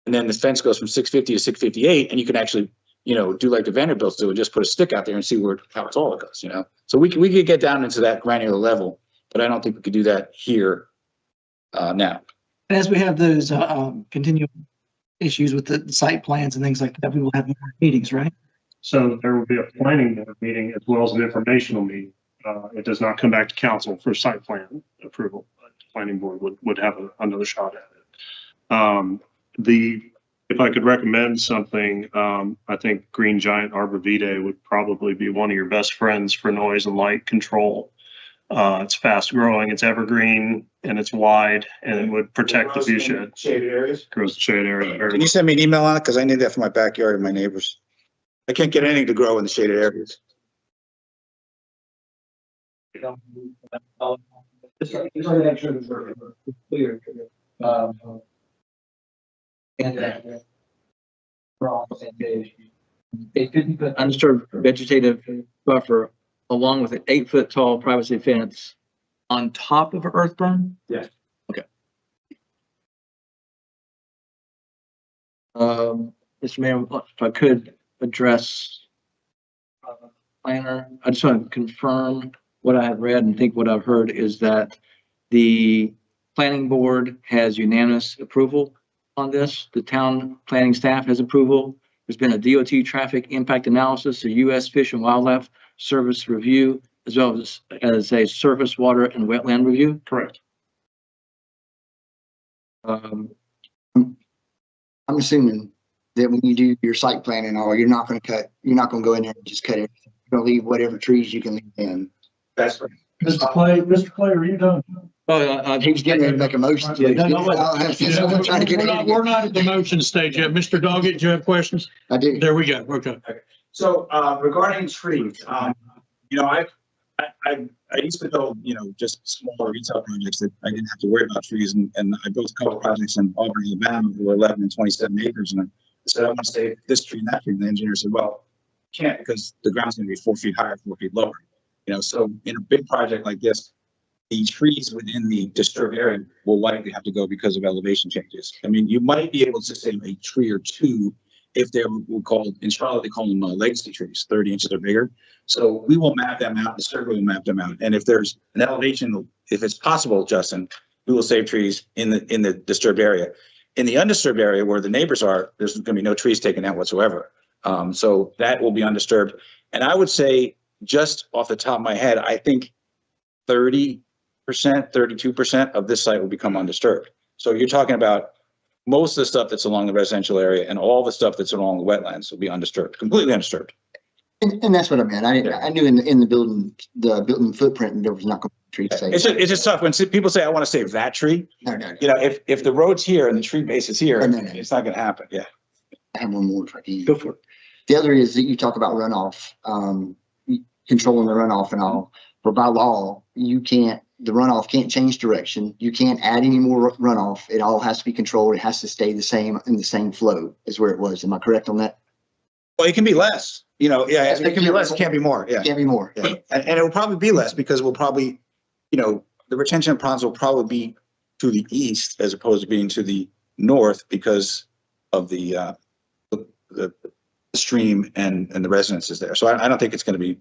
and then the fence goes from 650 to 658, and you can actually, do like the Vanderbilts do and just put a stick out there and see how tall it goes, So we could get down into that granular level, but I don't think we could do that here now. As we have those continuing issues with the site plans and things like that, we will have more meetings, right? So there will be a planning board meeting as well as an informational meeting. It does not come back to council for site plan approval. But the planning board would have another shot at it. If I could recommend something, I think Green Giant Arborvitae would probably be one of your best friends for noise and light control. It's fast growing, it's evergreen, and it's wide, and it would protect the view shed. Shaded areas? Grows the shade area. Can you send me an email on it? Because I need that for my backyard and my neighbors. I can't get anything to grow in the shaded areas. And we're all on the same page. A 50-foot undisturbed vegetative buffer along with an 8-foot tall privacy fence on top of an earth berm? Yes. Okay. Mr. Mayor, if I could address planner, I just want to confirm what I have read and think what I've heard is that the planning board has unanimous approval on this. The town planning staff has approval. There's been a DOT traffic impact analysis, a U.S. Fish and Wildlife Service review, as well as a surface water and wetland review. Correct. I'm assuming that when you do your site plan and all, you're not going to go in there and just cut everything. You're going to leave whatever trees you can leave in. That's right. Mr. Clay, are you done? He was getting ready to make a motion. We're not at the motion stage yet. Mr. Doggett, do you have questions? I do. There we go. Okay. So, regarding trees, you know, I used to build, you know, just smaller retail projects that I didn't have to worry about trees. And I built a couple projects in Auburn, Alabama, that were 11 and 27 acres. And I said, I want to save this tree and that tree. And the engineer said, well, you can't because the ground's going to be 4 feet higher, 4 feet lower. You know, so in a big project like this, the trees within the disturbed area will likely have to go because of elevation changes. I mean, you might be able to save a tree or two if they're called, in Charlotte, they call them legacy trees, 30 inches or bigger. So we will map them out, the survey will map them out. And if there's an elevation, if it's possible, Justin, we will save trees in the disturbed area. In the undisturbed area where the neighbors are, there's going to be no trees taken out whatsoever. So that will be undisturbed. And I would say, just off the top of my head, I think 30%, 32% of this site will become undisturbed. So you're talking about most of the stuff that's along the residential area and all the stuff that's along the wetlands will be undisturbed, completely undisturbed. And that's what I meant. I knew in the building footprint, there was not going to be trees saved. It's just tough when people say, I want to save that tree. No. You know, if the road's here and the tree base is here, it's not going to happen. Yeah. I have one more if I can. Go for it. The other is that you talk about runoff, controlling the runoff and all. But by law, the runoff can't change direction. You can't add any more runoff. It all has to be controlled. It has to stay the same in the same flow as where it was. Am I correct on that? Well, it can be less, you know, yeah, it can be less, it can't be more. Yeah. It can't be more. Yeah. And it will probably be less because we'll probably, you know, the retention ponds will probably be to the east as opposed to being to the north because of the stream and the residences there. So I don't think it's going to be,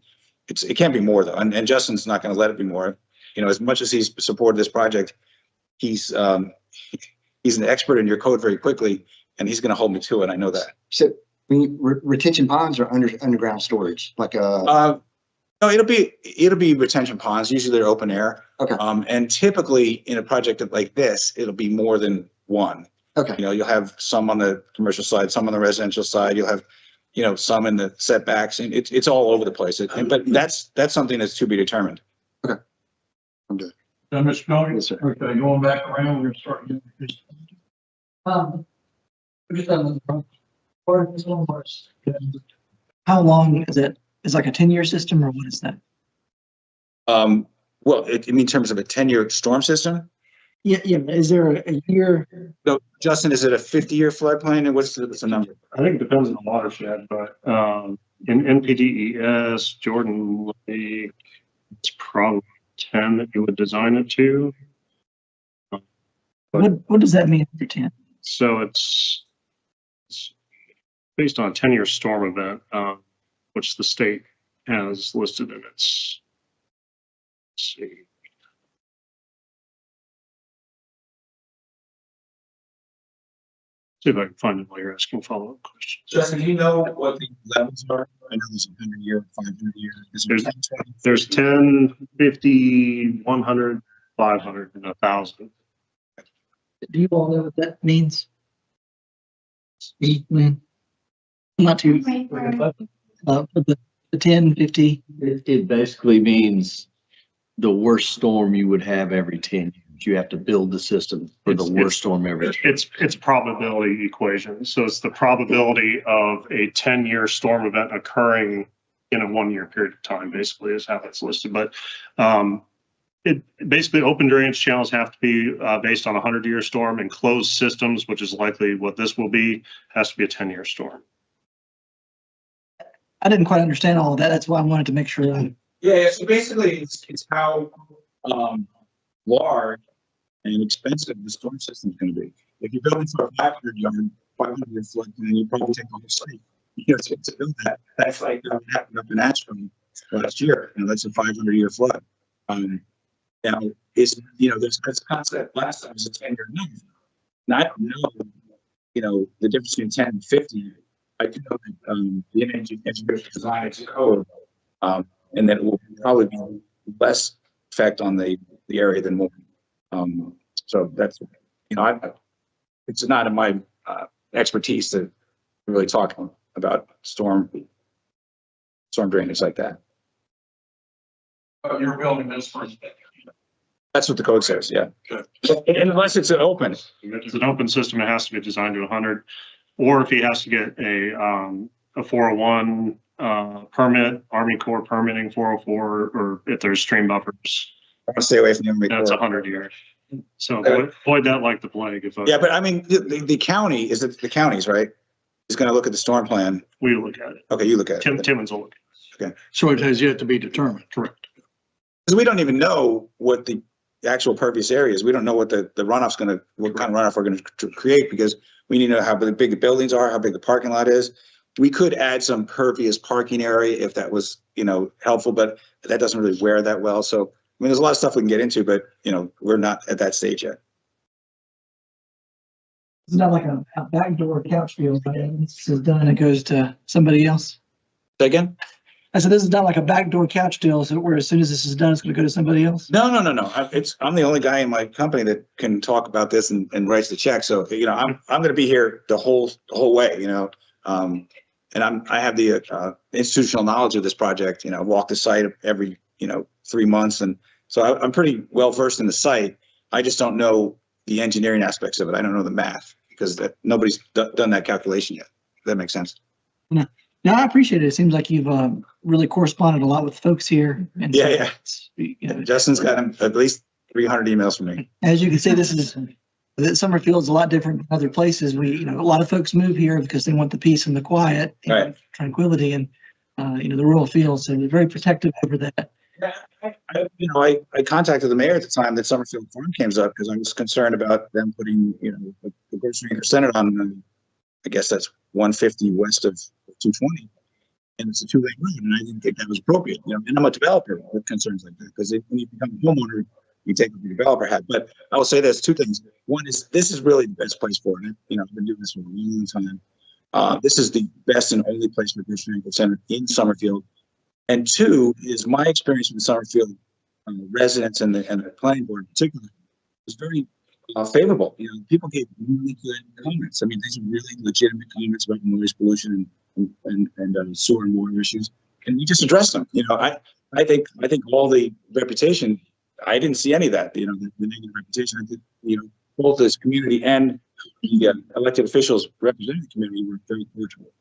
it can't be more though. And Justin's not going to let it be more. You know, as much as he's supported this project, he's an expert in your code very quickly, and he's going to hold me to it. I know that. So retention ponds are underground storage, like no, it'll be retention ponds. Usually they're open air. Okay. And typically in a project like this, it'll be more than one. Okay. You know, you'll have some on the commercial side, some on the residential side. You'll have, you know, some in the setbacks, and it's all over the place. But that's something that's to be determined. Okay. I'm good. Mr. Doggett? Yes, sir. Okay, going back around, we're going to start again. Just on the or this one was, how long is it? Is like a 10-year system or what is that? Well, in terms of a 10-year storm system? Yeah. Is there a year? So, Justin, is it a 50-year floodplain, and what's the number? I think it depends on the watershed, but in NPDES, Jordan Lake, it's probably 10 that you would design it to. What does that mean for 10? So it's based on a 10-year storm event, which the state has listed in its, let's see. See if I can find it while you're asking follow-up questions. Justin, do you know what the levels are? I know there's 100-year, 500-year. There's 10, 50, 100, 500, and 1,000. Do you all know what that means? Not too, the 10, 50. It basically means the worst storm you would have every 10 years. You have to build the system for the worst storm every 10 years. It's probability equation. So it's the probability of a 10-year storm event occurring in a 1-year period of time, basically, is how it's listed. But It basically open drainage channels have to be based on a 100-year storm, and closed systems, which is likely what this will be, has to be a 10-year storm. I didn't quite understand all of that. That's why I wanted to make sure. Yeah, so basically it's how, large and expensive the storm system is gonna be. If you're building for a 500-year flood, then you probably take the whole site. You know, to build that, that's like what happened up in Ashburn last year, that's a 500-year flood. Now is, there's this concept last time was a 10-year number. Now I don't know, the difference between 10 and 50. I do know that, the engineers design its code, and that it will probably be less effect on the area than more. So that's, it's not in my expertise to really talk about storm drainage like that. You're building this for. That's what the code says, yeah. Unless it's an open. If it's an open system, it has to be designed to 100, or if he has to get a 401 permit, Army Corps permitting 404, or if there's stream buffers. I want to stay away from the Army Corps. That's 100 years. So avoid that like the plague. Yeah, but I mean, the county, is it the counties, right? Is going to look at the storm plan. We look at it. Okay, you look at it. Timmons will look at it. Okay. So it has yet to be determined, correct? Because we don't even know what the actual pervious area is. We don't know what the runoff's going to, what kind of runoff we're going to create, because we need to know how big the buildings are, how big the parking lot is. We could add some pervious parking area if that was, helpful, but that doesn't really wear that well. So, I mean, there's a lot of stuff we can get into, but, we're not at that stage yet. It's not like a backdoor couch deal, but this is done and it goes to somebody else. Say again? I said, this is not like a backdoor couch deal, so where as soon as this is done, it's going to go to somebody else? No. I'm the only guy in my company that can talk about this and writes the check. So, I'm going to be here the whole way, and I have the institutional knowledge of this project. I walk the site every 3 months, and so I'm pretty well versed in the site. I just don't know the engineering aspects of it. I don't know the math because nobody's done that calculation yet. If that makes sense. No, I appreciate it. It seems like you've really corresponded a lot with folks here. And yeah. Justin's got at least 300 emails from me. As you can see, Summerfield is a lot different than other places. A lot of folks move here because they want the peace and the quiet and tranquility and, the rural feel. So they're very protective over that. I contacted the mayor at the time that Summerfield Farm came up because I was concerned about them putting, the grocery center on, I guess that's 150 west of 220. And it's a 2-lane road, and I didn't think that was appropriate. And I'm a developer with concerns like that because when you become a homeowner, you take up your developer hat. But I will say there's two things. One is this is really the best place for it. I've been doing this for a long time. This is the best and only place for a grocery center in Summerfield. And two is my experience with Summerfield residents and the planning board in particular was very favorable. People gave really good comments. I mean, these are really legitimate comments about noise pollution and sewer and water issues, and we just addressed them. I think all the reputation, I didn't see any of that. The negative reputation. I think both this community and the elected officials representing the community were very cordial.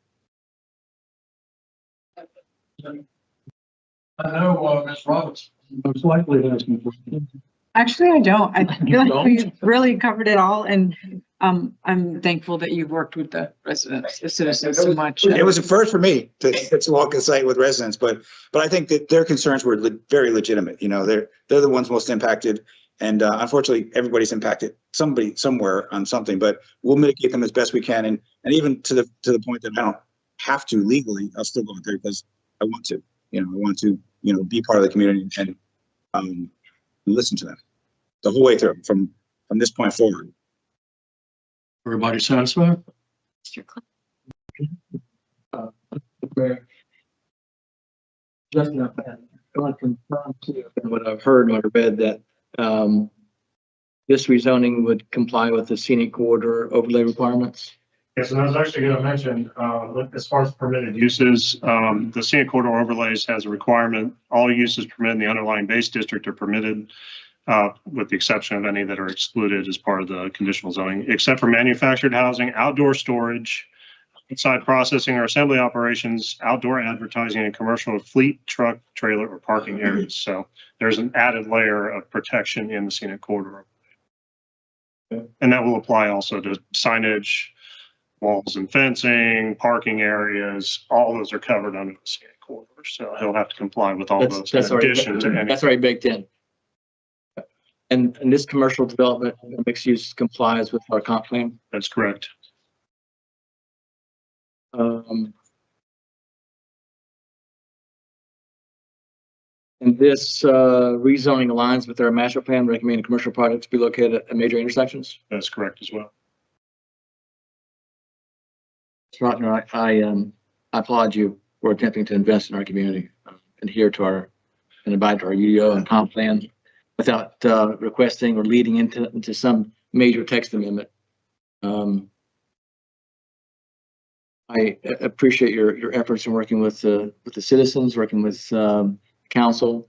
I know, Ms. Roberts, most likely has been. Actually, I don't. I feel like we really covered it all, and I'm thankful that you've worked with the residents, the citizens so much. It was a first for me to walk the site with residents, but I think that their concerns were very legitimate. They're the ones most impacted, and unfortunately, everybody's impacted somewhere on something. But we'll mitigate them as best we can, and even to the point that I don't have to legally, I'll still go out there because I want to. I want to be part of the community and listen to them the whole way through from this point forward. Everybody satisfied? Justin, I want to confirm too what I've heard or read that this rezoning would comply with the scenic corridor overlay requirements. Yes, and I was actually going to mention, as far as permitted uses, the scenic corridor overlays has a requirement. All uses permitted in the underlying base district are permitted, with the exception of any that are excluded as part of the conditional zoning, except for manufactured housing, outdoor storage, inside processing or assembly operations, outdoor advertising, and commercial fleet, truck, trailer, or parking areas. So there's an added layer of protection in the scenic corridor. And that will apply also to signage, walls and fencing, parking areas. All those are covered under the scenic corridor. So he'll have to comply with all those in addition to any. That's already baked in. And this commercial development mixed use complies with our comp plan? That's correct. And this rezoning aligns with our master plan recommending commercial projects be located at major intersections? That's correct as well. Mr. Rotner, I applaud you for attempting to invest in our community, adhere to our, and abide to our UDO and comp plan without requesting or leading into some major text amendment. I appreciate your efforts in working with the citizens, working with council.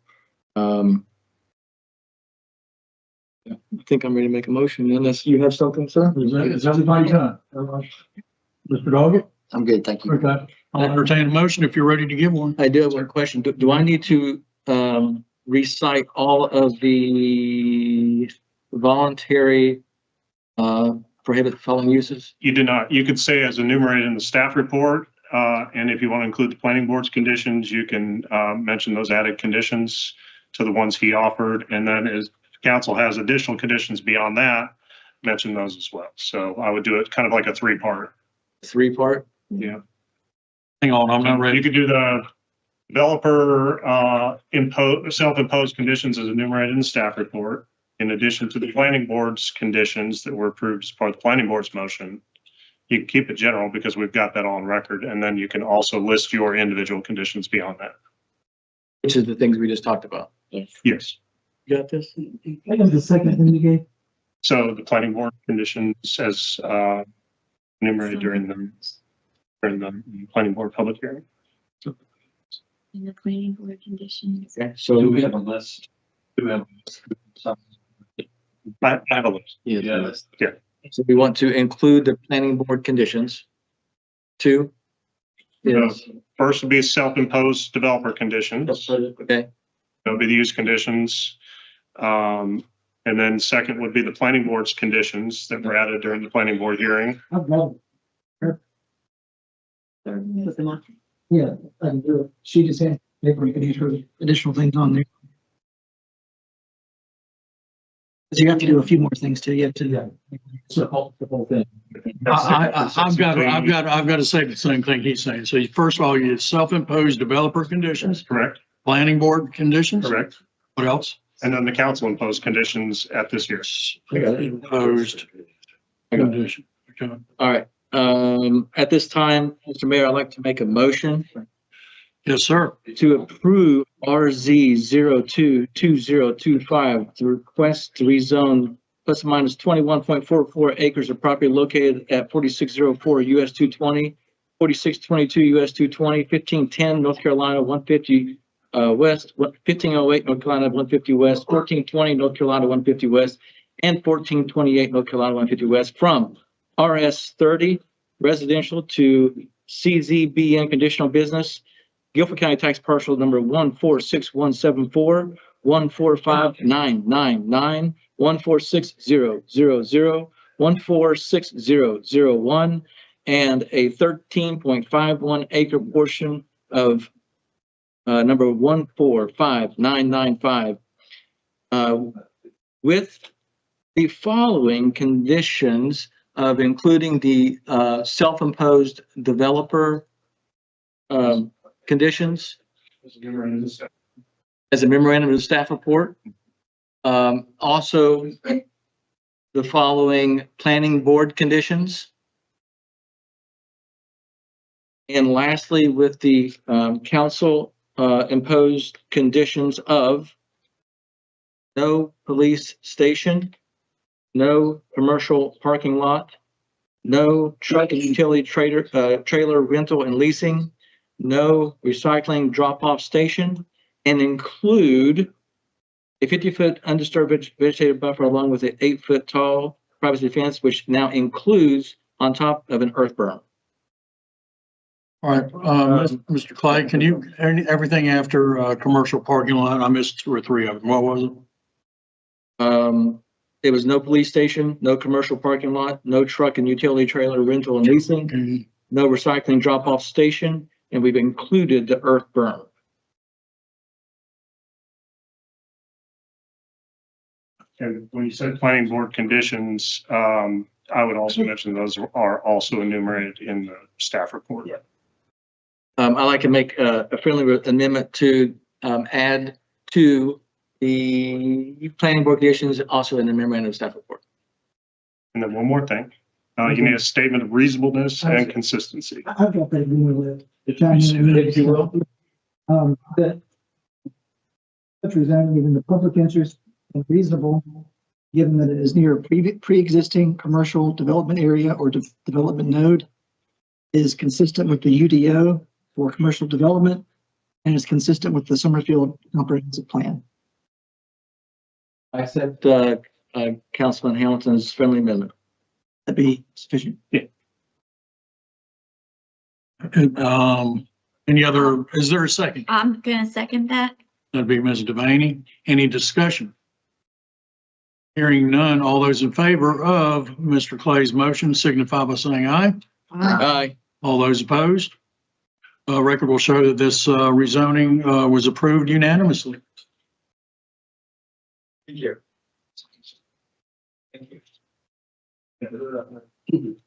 I think I'm ready to make a motion unless you have something, sir. Is everybody done? Mr. Doggett? I'm good, thank you. Okay. I'll entertain a motion if you're ready to give one. I do have one question. Do I need to recite all of the voluntary prohibit following uses? You do not. You could say as enumerated in the staff report, and if you want to include the planning board's conditions, you can mention those added conditions to the ones he offered. And then as council has additional conditions beyond that, mention those as well. So I would do it kind of like a three-part. Three-part? Yeah. Hang on, I'm not ready. You could do the developer self-imposed conditions as enumerated in the staff report, in addition to the planning board's conditions that were approved as part of the planning board's motion. You can keep it general because we've got that on record, and then you can also list your individual conditions beyond that. Which is the things we just talked about. Yes. You got this? What was the second thing you gave? So the planning board conditions as enumerated during the planning board public hearing. And the planning board conditions. Okay, so Do we have a list? Do we have a list? I have a list. Yeah. Yeah. So we want to include the planning board conditions. Two is First would be self-imposed developer conditions. okay. That'll be the use conditions. And then second would be the planning board's conditions that were added during the planning board hearing. Yeah, I can do it. She just had, maybe we could use her additional things on there. So you have to do a few more things too. You have to. The whole thing. I've got to say the same thing he's saying. So first of all, you self-imposed developer conditions. Correct. Planning board conditions. Correct. What else? And then the council imposed conditions at this year's. Imposed condition. Okay. All right. At this time, Mr. Mayor, I'd like to make a motion Yes, sir. to approve RZ 022025, the request to rezone plus or minus 21.44 acres of property located at 4604 US 220, 4622 US 220, 1510 North Carolina 150 West, 1508 North Carolina 150 West, 1420 North Carolina 150 West, and 1428 North Carolina 150 West from RS 30 residential to CZBN conditional business. Guilford County Tax Parcel number 146174, 145999, 146000, 146001, and a 13.51 acre portion of number 145995, with the following conditions of including the self-imposed developer conditions as a memorandum of the staff report. Also, the following planning board conditions. And lastly, with the council imposed conditions of no police station, no commercial parking lot, no truck and utility trailer rental and leasing, no recycling drop-off station, and include a 50-foot undisturbed vegetative buffer along with an 8-foot tall privacy fence, which now includes on top of an earth berm. All right, Mr. Clay, can you, everything after, commercial parking lot, I missed 2 or 3 of them. What was it? There was no police station, no commercial parking lot, no truck and utility trailer rental and leasing, no recycling drop-off station, and we've included the earth berm. And when you said planning board conditions, I would also mention those are also enumerated in the staff report. I'd like to make a friendly amendment to add to the planning board conditions also in the memorandum of staff report. And then one more thing, you need a statement of reasonableness and consistency. I've got that agreement with the Chinese. If you will. That such rezoning is in the public interest and reasonable, given that it is near a pre-existing commercial development area or development node, is consistent with the UDO for commercial development, and is consistent with the Summerfield comprehensive plan. I accept Councilman Hamilton's friendly amendment. That'd be sufficient. Yeah. Any other, is there a second? I'm gonna second that. That'd be Ms. Devaney. Any discussion? Hearing none, all those in favor of Mr. Clay's motion signify by saying aye. Aye. All those opposed? Record will show that this rezoning was approved unanimously. Thank you. Thank you.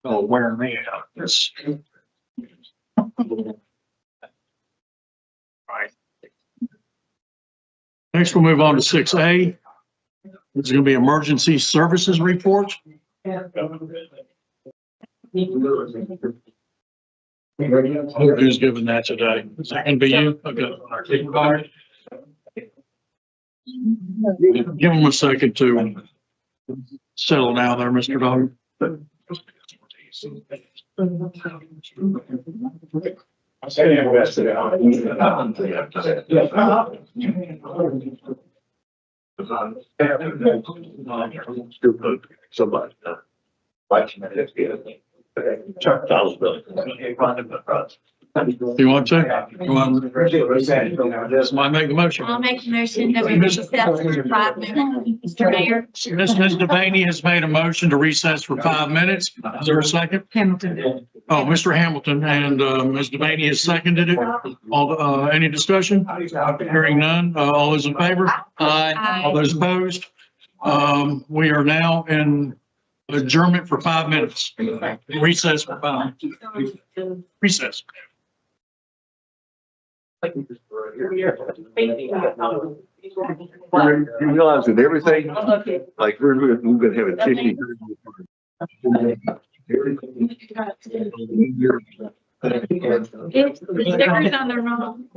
Oh, wear me out. Yes. Right. Next, we'll move on to 6A. It's going to be emergency services report. Who's giving that today? Is that going to be you? Okay. Give him a second to settle down there, Mr. Dog. Somebody. You want to? Somebody make the motion. I'll make a motion that we recess for 5 minutes, Mr. Mayor. Ms. Devaney has made a motion to recess for 5 minutes. Is there a second? Hamilton. Oh, Mr. Hamilton and Ms. Devaney has seconded it. All, any discussion? Hearing none. All those in favor? Aye. All those opposed? We are now in adjournment for 5 minutes. Recess for 5. Recess. You realize that everything, like we're gonna have a tissue. It's the stickers on the wrong.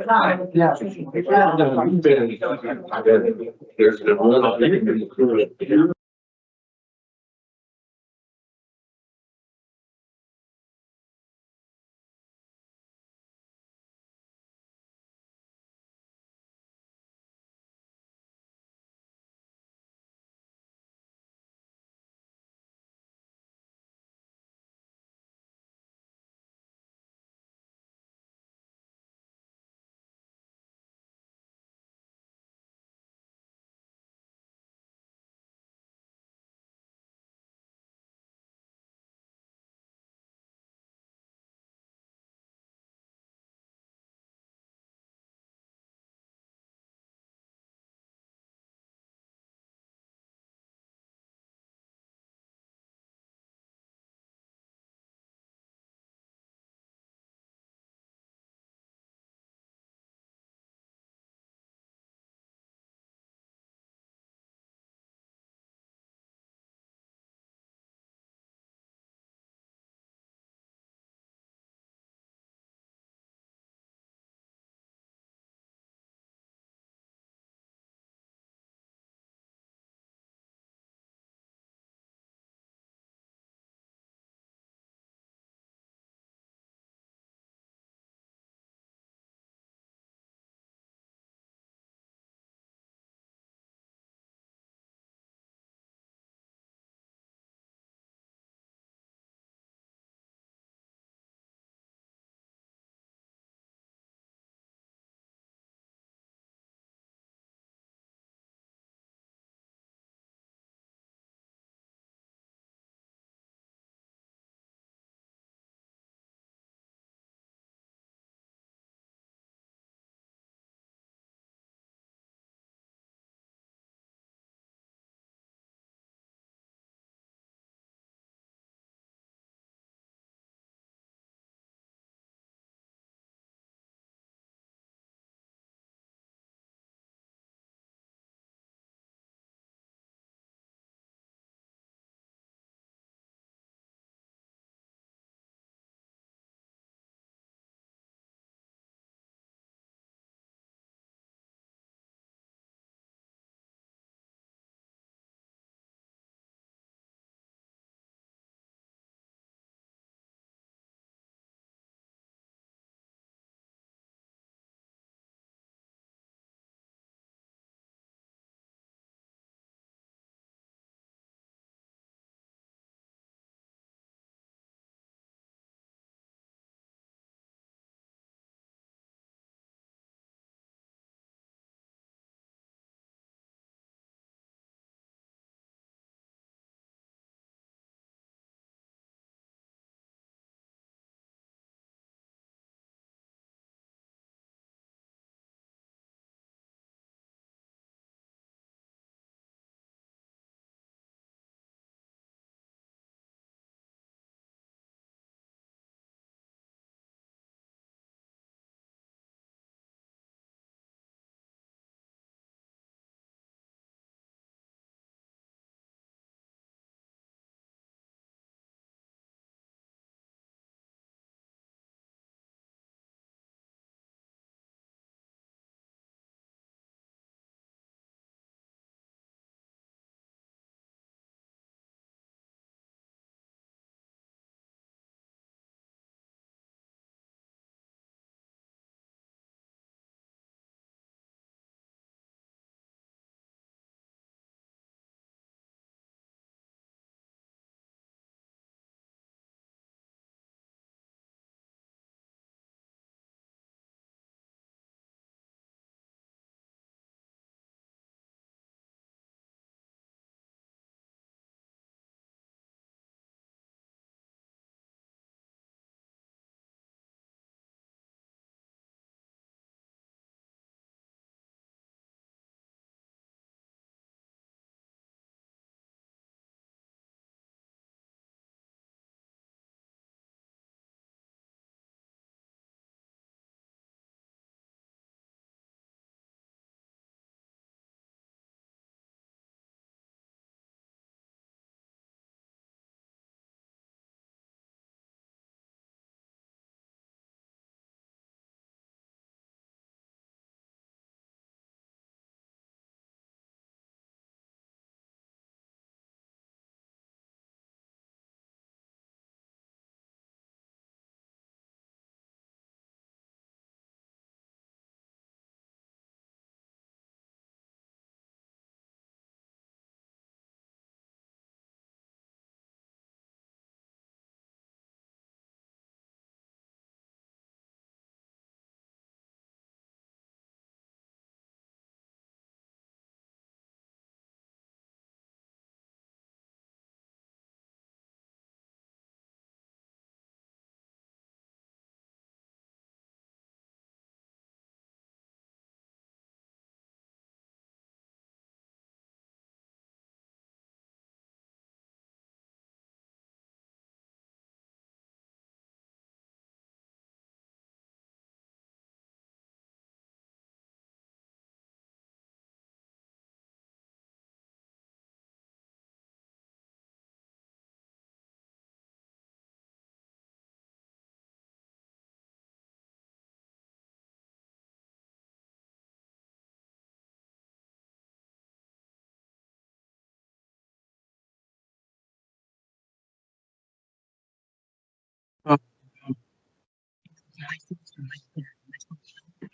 There's the one.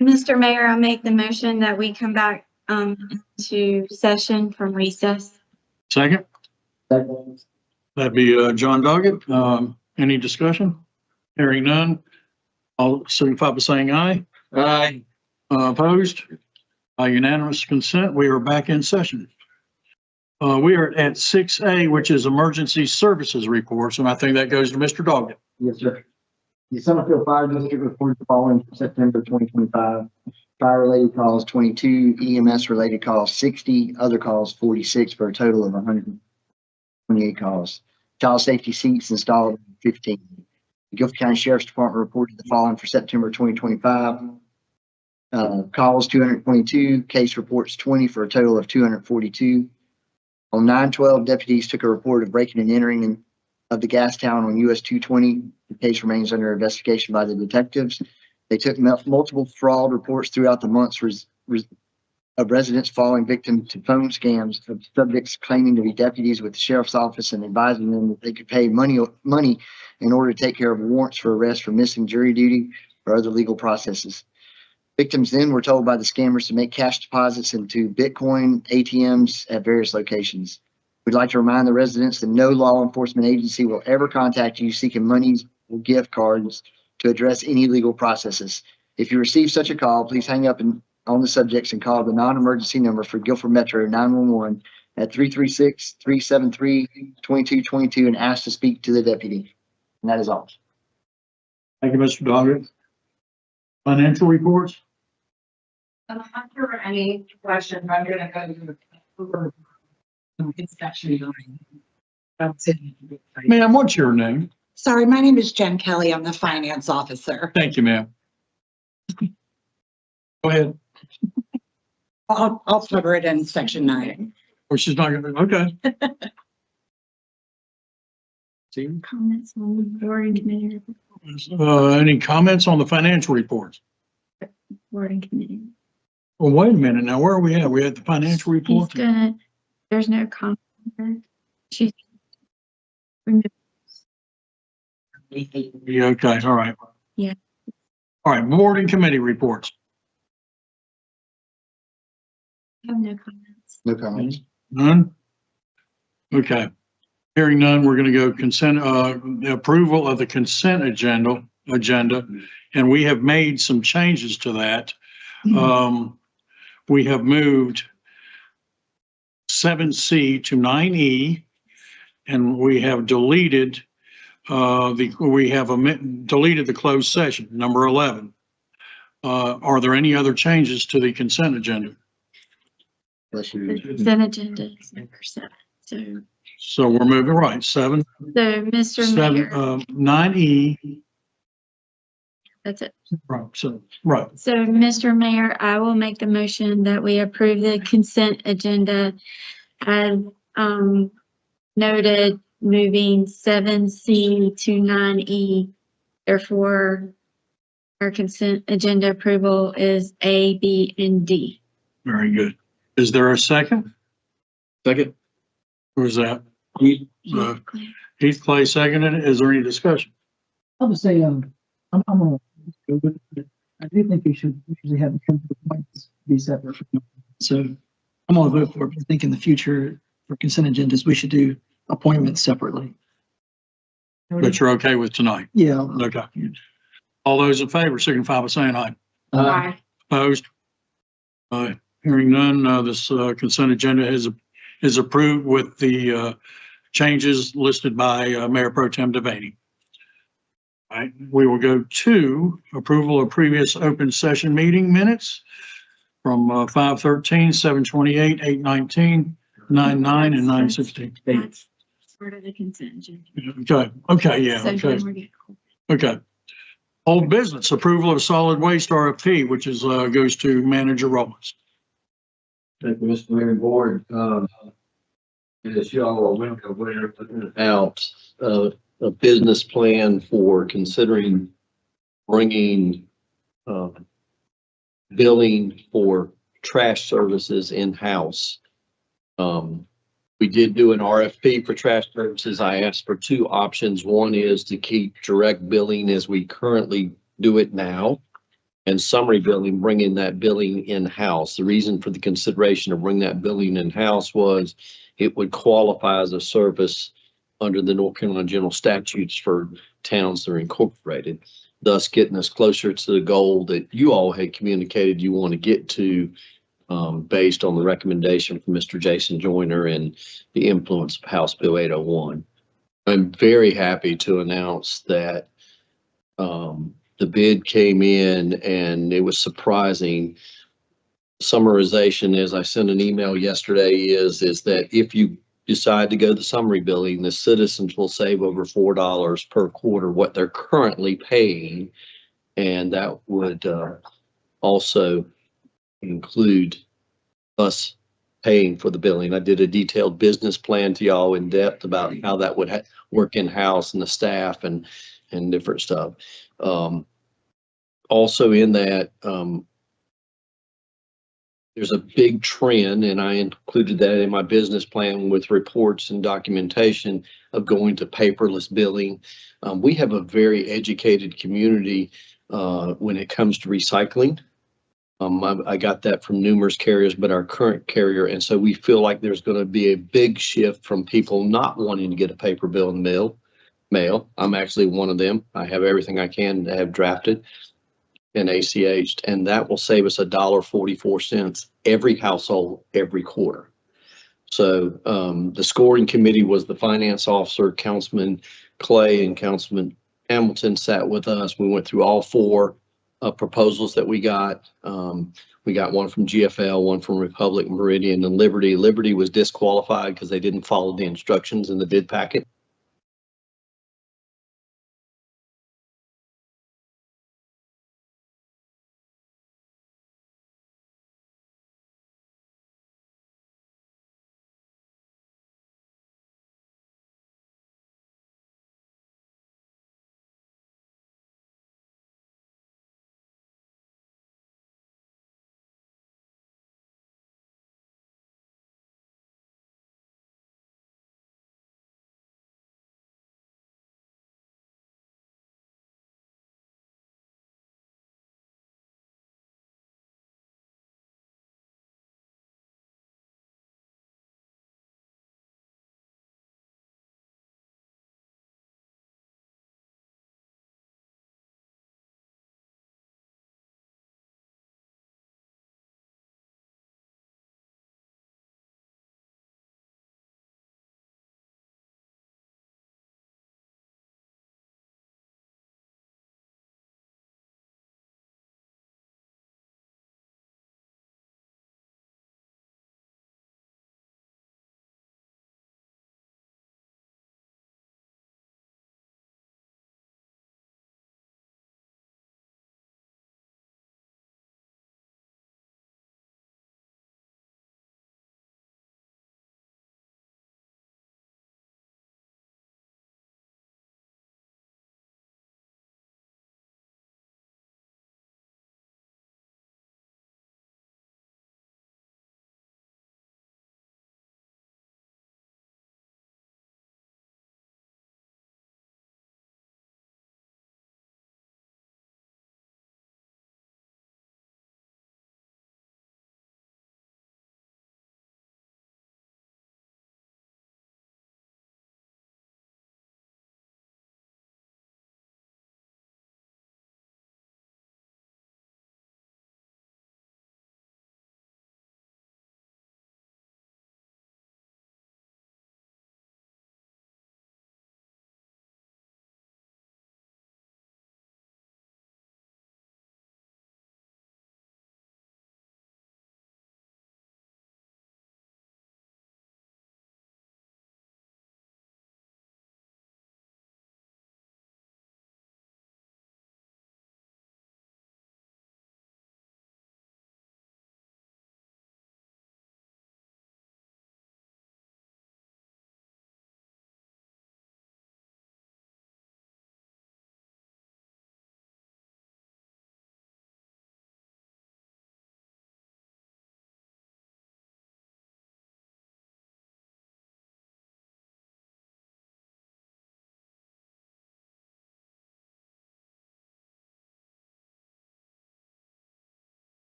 Mr. Mayor, I make the motion that we come back to session from recess. Second? That'd be John Doggett. Any discussion? Hearing none. All signify by saying aye. Aye. Opposed? By unanimous consent, we are back in session. We are at 6A, which is emergency services reports, and I think that goes to Mr. Doggett. Yes, sir. The Summerfield Fire District reported the following for September 2025. Fire-related calls 22, EMS-related calls 60, other calls 46, for a total of 128 calls. Child safety seats installed 15. The Guilford County Sheriff's Department reported the following for September 2025. Calls 222, case reports 20, for a total of 242. On 9/12, deputies took a report of breaking and entering of the gas town on US 220. The case remains under investigation by the detectives. They took multiple fraud reports throughout the months of residents falling victim to phone scams of subjects claiming to be deputies with the sheriff's office and advising them that they could pay money in order to take care of warrants for arrest for missing jury duty or other legal processes. Victims then were told by the scammers to make cash deposits into Bitcoin ATMs at various locations. We'd like to remind the residents that no law enforcement agency will ever contact you seeking monies or gift cards to address any legal processes. If you receive such a call, please hang up on the subjects and call the non-emergency number for Guilford Metro 911 at 336-373-2222 and ask to speak to the deputy. And that is all. Thank you, Mr. Doggett. Financial reports? I'm not sure any questions. I'm gonna go over section 9. That's it. Ma'am, what's your name? Sorry, my name is Jen Kelly. I'm the finance officer. Thank you, ma'am. Go ahead. I'll cover it in section 9. Or she's not gonna, okay. Comments on the board and committee reports. Any comments on the financial reports? Board and committee. Well, wait a minute now, where are we at? We had the financial He's report? gonna, there's no comment. She's. Yeah, okay, all right. Yeah. All right, board and committee reports. I have no comments. No comments. None? Okay. Hearing none, we're gonna go consent, approval of the consent agenda, and we have made some changes to that. We have moved 7C to 9E, and we have deleted deleted the closed session, number 11. Are there any other changes to the consent agenda? The consent agenda is number 7, So we're moving right, 7. so Mr. Mayor, 9E. that's it. Right, right. So Mr. Mayor, I will make the motion that we approve the consent agenda as noted, moving 7C to 9E. Therefore, our consent agenda approval is A, B, and D. Very good. Is there a second? Second. Who is that? Heath Clay seconded it. Is there any discussion? I'll just say, I'm gonna go with it. I do think we should usually have the points be separate. So I'm gonna vote for it. I think in the future for consent agendas, we should do appointments separately. But you're okay with tonight? Yeah. Okay. All those in favor signify by saying aye. Aye. Opposed? Hearing none, this consent agenda is approved with the changes listed by Mayor Pro Tem Devaney. All right, we will go to approval of previous open session meeting minutes from 5/13, 7/28, 8/19, 9/9, and 9/16. That's part of the consent agenda. Okay, yeah, So okay. then we're good. Okay. Old business, approval of solid waste RFP, which is, goes to Manager Rollins. Thank you, Mr. Mayor and Board. As y'all are aware, putting out a business plan for considering bringing billing for trash services in-house. We did do an RFP for trash services. I asked for 2 options. One is to keep direct billing as we currently do it now. And summary billing, bringing that billing in-house. The reason for the consideration of bringing that billing in-house was it would qualify as a service under the North Carolina General Statutes for towns that are incorporated, thus getting us closer to the goal that you all had communicated you want to get to, based on the recommendation from Mr. Jason Joyner and the influence of House Bill 801. I'm very happy to announce that the bid came in and it was surprising. Summarization, as I sent an email yesterday, is that if you decide to go the summary billing, the citizens will save over $4 per quarter what they're currently paying. And that would also include us paying for the billing. I did a detailed business plan to y'all in depth about how that would work in-house and the staff and different stuff. Also in that, there's a big trend, and I included that in my business plan with reports and documentation of going to paperless billing. We have a very educated community when it comes to recycling. I got that from numerous carriers, but our current carrier. And so we feel like there's going to be a big shift from people not wanting to get a paper bill in the mail. I'm actually one of them. I have everything I can to have drafted and ACH'd, and that will save us $1.44 every household every quarter. So the scoring committee was the finance officer, Councilman Clay and Councilman Hamilton sat with us. We went through all four proposals that we got. We got one from GFL, one from Republic, Meridian, and Liberty. Liberty was disqualified because they didn't follow the instructions in the bid packet.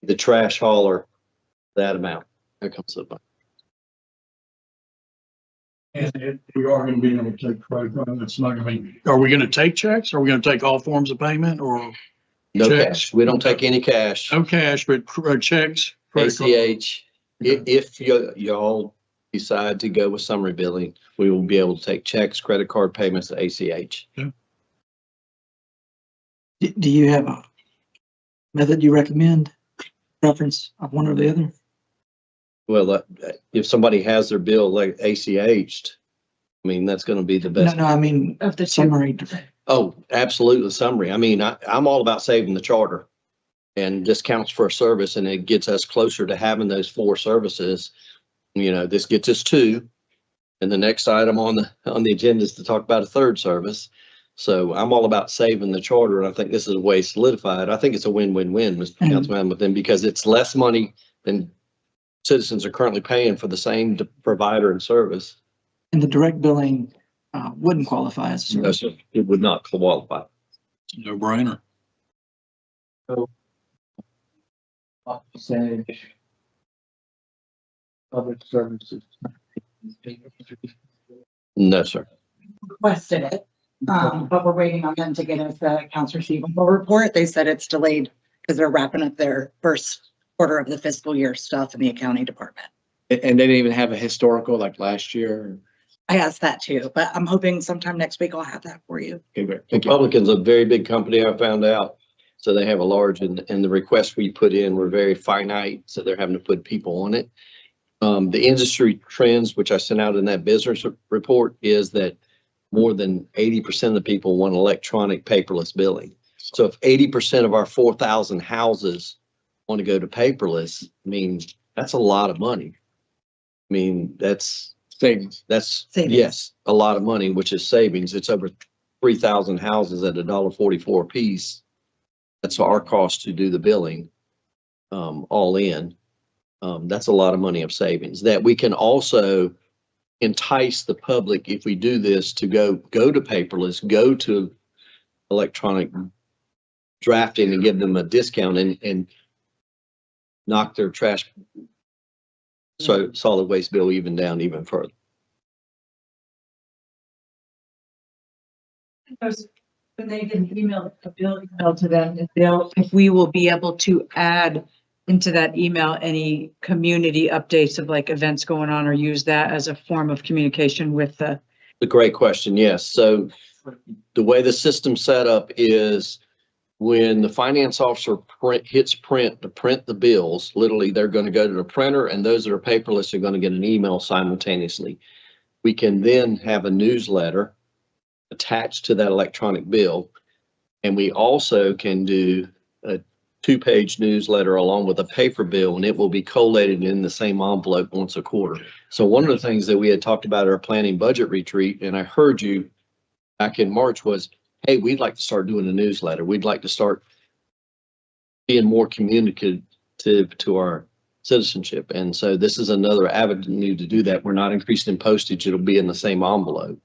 the trash hauler, that amount, that comes up. And we are gonna be able to take credit card. It's not gonna be, are we gonna take checks? Are we gonna take all forms of payment or? No Checks? cash. We don't take any cash. No cash, but checks? credit card. ACH, if y'all decide to go with summary billing, we will be able to take checks, credit card payments, ACH. Do you have a method you recommend, preference of one or the other? Well, if somebody has their bill like ACH'd, I mean, that's going to be the best. No, I mean, of the summary. Oh, absolutely. Summary. I mean, I'm all about saving the charter, and this counts for a service, and it gets us closer to having those 4 services. You know, this gets us 2, and the next item on the agenda is to talk about a 3rd service. So I'm all about saving the charter, and I think this is a way solidified. I think it's a win-win-win, Mr. Councilman, with them, because it's less money than citizens are currently paying for the same provider and service. And the direct billing wouldn't qualify as a service. No, sir, it would not qualify. No brainer. So, say, public services. No, sir. Requested it, but we're waiting on them to get us the accounts receivable report. They said it's delayed because they're wrapping up their first quarter of the fiscal year stuff in the accounting department. And they didn't even have a historical like last year? I asked that too, but I'm hoping sometime next week I'll have that for you. Okay, great. Thank you. Republican's a very big company, I found out. So they have a large, and the requests we put in were very finite, so they're having to put people on it. The industry trends, which I sent out in that business report, is that more than 80% of the people want electronic paperless billing. So if 80% of our 4,000 houses want to go to paperless, I mean, that's a lot of money. I mean, that's savings. That's savings. Yes, a lot of money, which is savings. It's over 3,000 houses at $1.44 a piece. That's our cost to do the billing, all in. That's a lot of money of savings that we can also entice the public, if we do this, to go to paperless, go to electronic drafting, and give them a discount and knock their trash solid waste bill even down even further. When they get an email, a bill email to them, if we will be able to add into that email any community updates of like events going on, or use that as a form of communication with the. A great question. Yes. So the way the system's set up is when the finance officer hits print to print the bills, literally they're going to go to the printer, and those that are paperless are going to get an email simultaneously. We can then have a newsletter attached to that electronic bill. And we also can do a 2-page newsletter along with a paper bill, and it will be collated in the same envelope once a quarter. So one of the things that we had talked about at our planning budget retreat, and I heard you back in March, was, hey, we'd like to start doing a newsletter. We'd like to start being more communicative to our citizenship. And so this is another avenue to do that. We're not increasing postage. It'll be in the same envelope.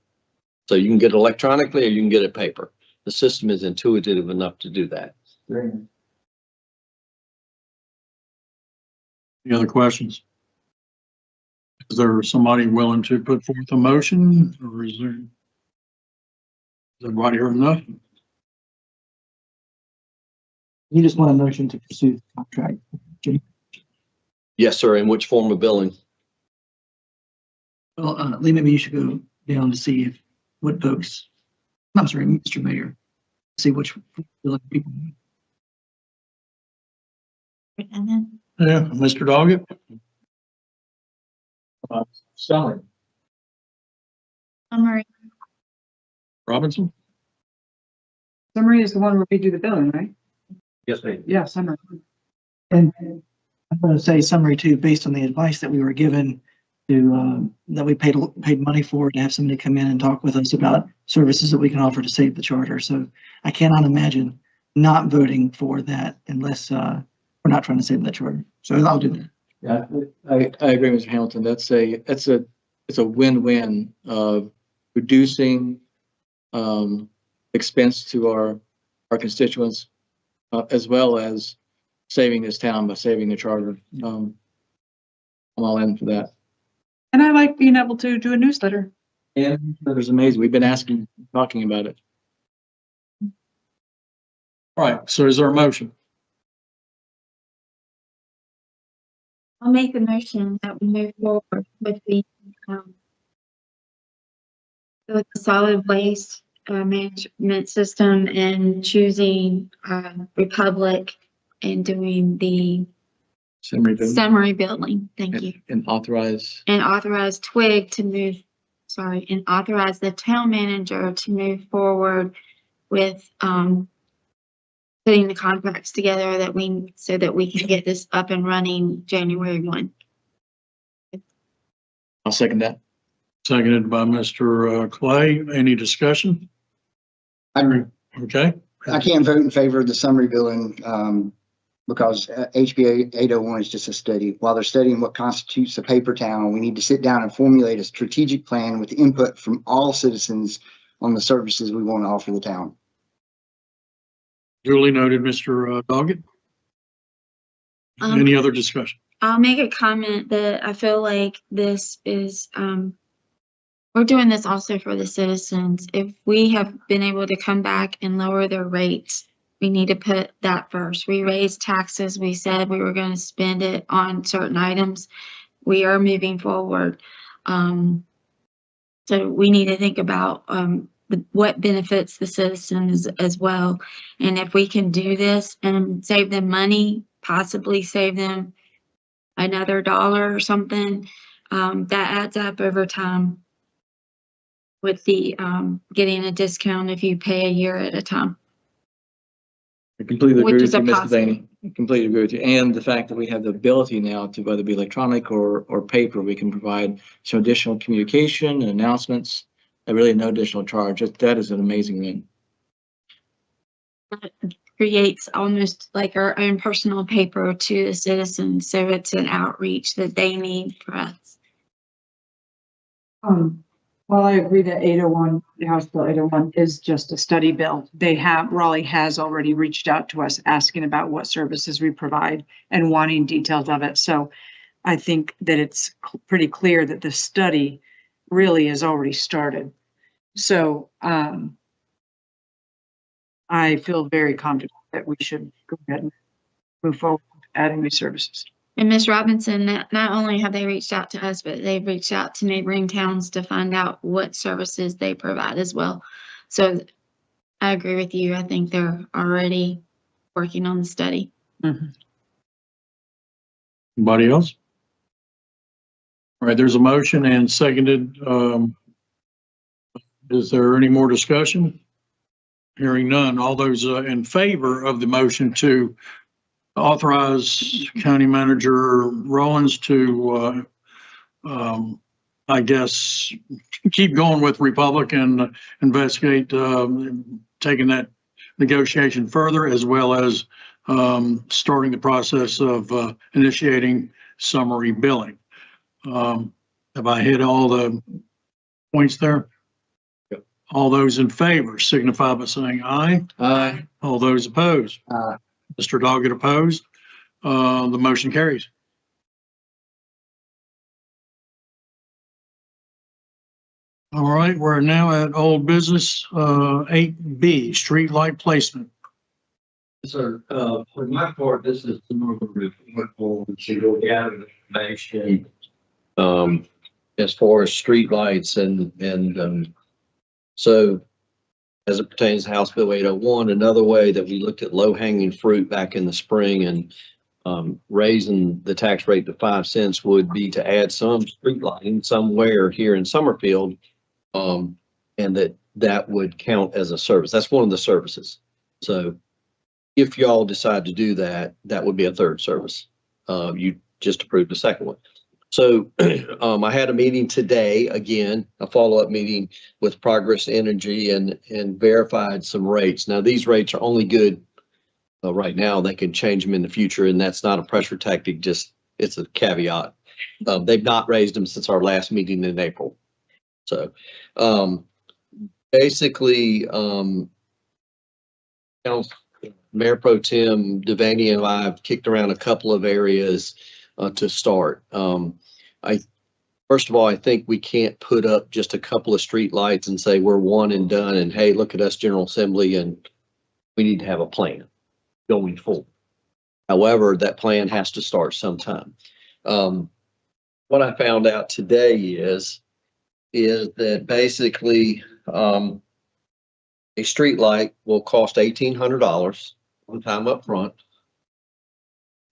So you can get it electronically or you can get it paper. The system is intuitive enough to do that. Any other questions? Is there somebody willing to put forth a motion, or is everybody heard enough? You just want a motion to pursue the contract. Jimmy? Yes, sir. In which form of billing? Well, Lee, maybe you should go down to see what folks, I'm sorry, Mr. Mayor, see which people. Yeah, Mr. Doggett? Summary. Summary. Robinson? Summary is the one where we do the billing, right? Yes, ma'am. Yeah, summary. And I'm going to say summary too, based on the advice that we were given to, that we paid money for, to have somebody come in and talk with us about services that we can offer to save the charter. So I cannot imagine not voting for that unless we're not trying to save that charter. So I'll do that. Yeah, I agree, Mr. Hamilton. It's a win-win of reducing expense to our constituents, as well as saving this town by saving the charter. I'm all in for that. And I like being able to do a newsletter. Yeah, that was amazing. We've been talking about it. All right, so is there a motion? I'll make a motion that we move forward with the solid waste management system and choosing Republic and doing the summary building. Thank you. And authorize. And authorize Twig to move, and authorize the town manager to move forward with putting the contracts together so that we can get this up and running January 1. I'll second that. Seconded by Mr. Clay. Any discussion? Okay. I can't vote in favor of the summary billing, because HB 801 is just a study. While they're studying what constitutes a paper town, we need to sit down and formulate a strategic plan with input from all citizens on the services we want to offer the town. Duly noted, Mr. Doggett. Any other discussion? I'll make a comment that I feel like this is, we're doing this also for the citizens. If we have been able to come back and lower their rates, we need to put that first. We raised taxes. We said we were going to spend it on certain items. We are moving forward. So we need to think about what benefits the citizens as well. And if we can do this and save them money, possibly save them another $1 or something, that adds up over time with the getting a discount if you pay a year at a time. I completely agree Which with is you, a Ms. positive. Devaney. I completely agree with you. And the fact that we have the ability now to whether it be electronic or paper, we can provide some additional communication and announcements at really no additional charge. That is an amazing win. It creates almost like our own personal paper to the citizens. So it's an outreach that they need for us. Well, I agree that 801, the House Bill 801 is just a study bill. Raleigh has already reached out to us asking about what services we provide and wanting details of it. So I think that it's pretty clear that the study really has already started. So I feel very confident that we should go ahead and move forward with adding these services. And Ms. Robinson, not only have they reached out to us, but they've reached out to neighboring towns to find out what services they provide as well. So I agree with you. I think they're already working on the study. Anybody else? All right, there's a motion and seconded. Is there any more discussion? Hearing none. All those in favor of the motion to authorize County Manager Rollins to, I guess, keep going with Republic and investigate taking that negotiation further, as well as starting the process of initiating summary billing. Have I hit all the points there? Yep. All those in favor signify by saying aye. Aye. All those opposed? Mr. Doggett opposed. The motion carries. All right, we're now at old business 8B, street light placement. Sir, for my part, this is the normal report on to go gather information. As far as streetlights and so as it pertains to House Bill 801, another way that we looked at low hanging fruit back in the spring and raising the tax rate to 5 cents would be to add some street lighting somewhere here in Summerfield. And that would count as a service. That's one of the services. So if y'all decide to do that, that would be a third service. You just approved the second one. So I had a meeting today, again, a follow-up meeting with Progress Energy and verified some rates. Now, these rates are only good right now. They can change them in the future, and that's not a pressure tactic, just it's a caveat. They've not raised them since our last meeting in April. So basically, Mayor Pro Tem Devaney and I have kicked around a couple of areas to start. First of all, I think we can't put up just a couple of street lights and say we're one and done and hey, look at us, General Assembly, and we need to have a plan going forward. However, that plan has to start sometime. What I found out today is that basically a street light will cost $1,800 one time up front.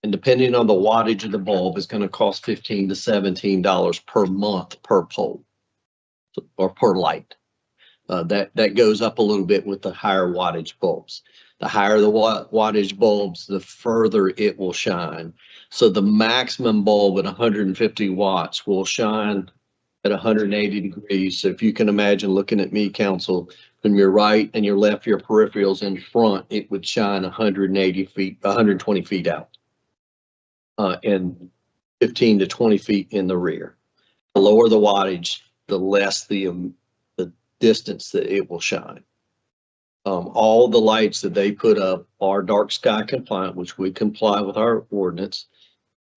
And depending on the wattage of the bulb, it's going to cost $15 to $17 per month per pole or per light. That goes up a little bit with the higher wattage bulbs. The higher the wattage bulbs, the further it will shine. So the maximum bulb at 150 watts will shine at 180 degrees. So if you can imagine looking at me, council, from your right and your left, your peripherals in front, it would shine 120 feet out. And 15 to 20 feet in the rear. The lower the wattage, the less the distance that it will shine. All the lights that they put up are dark sky compliant, which we comply with our ordinance.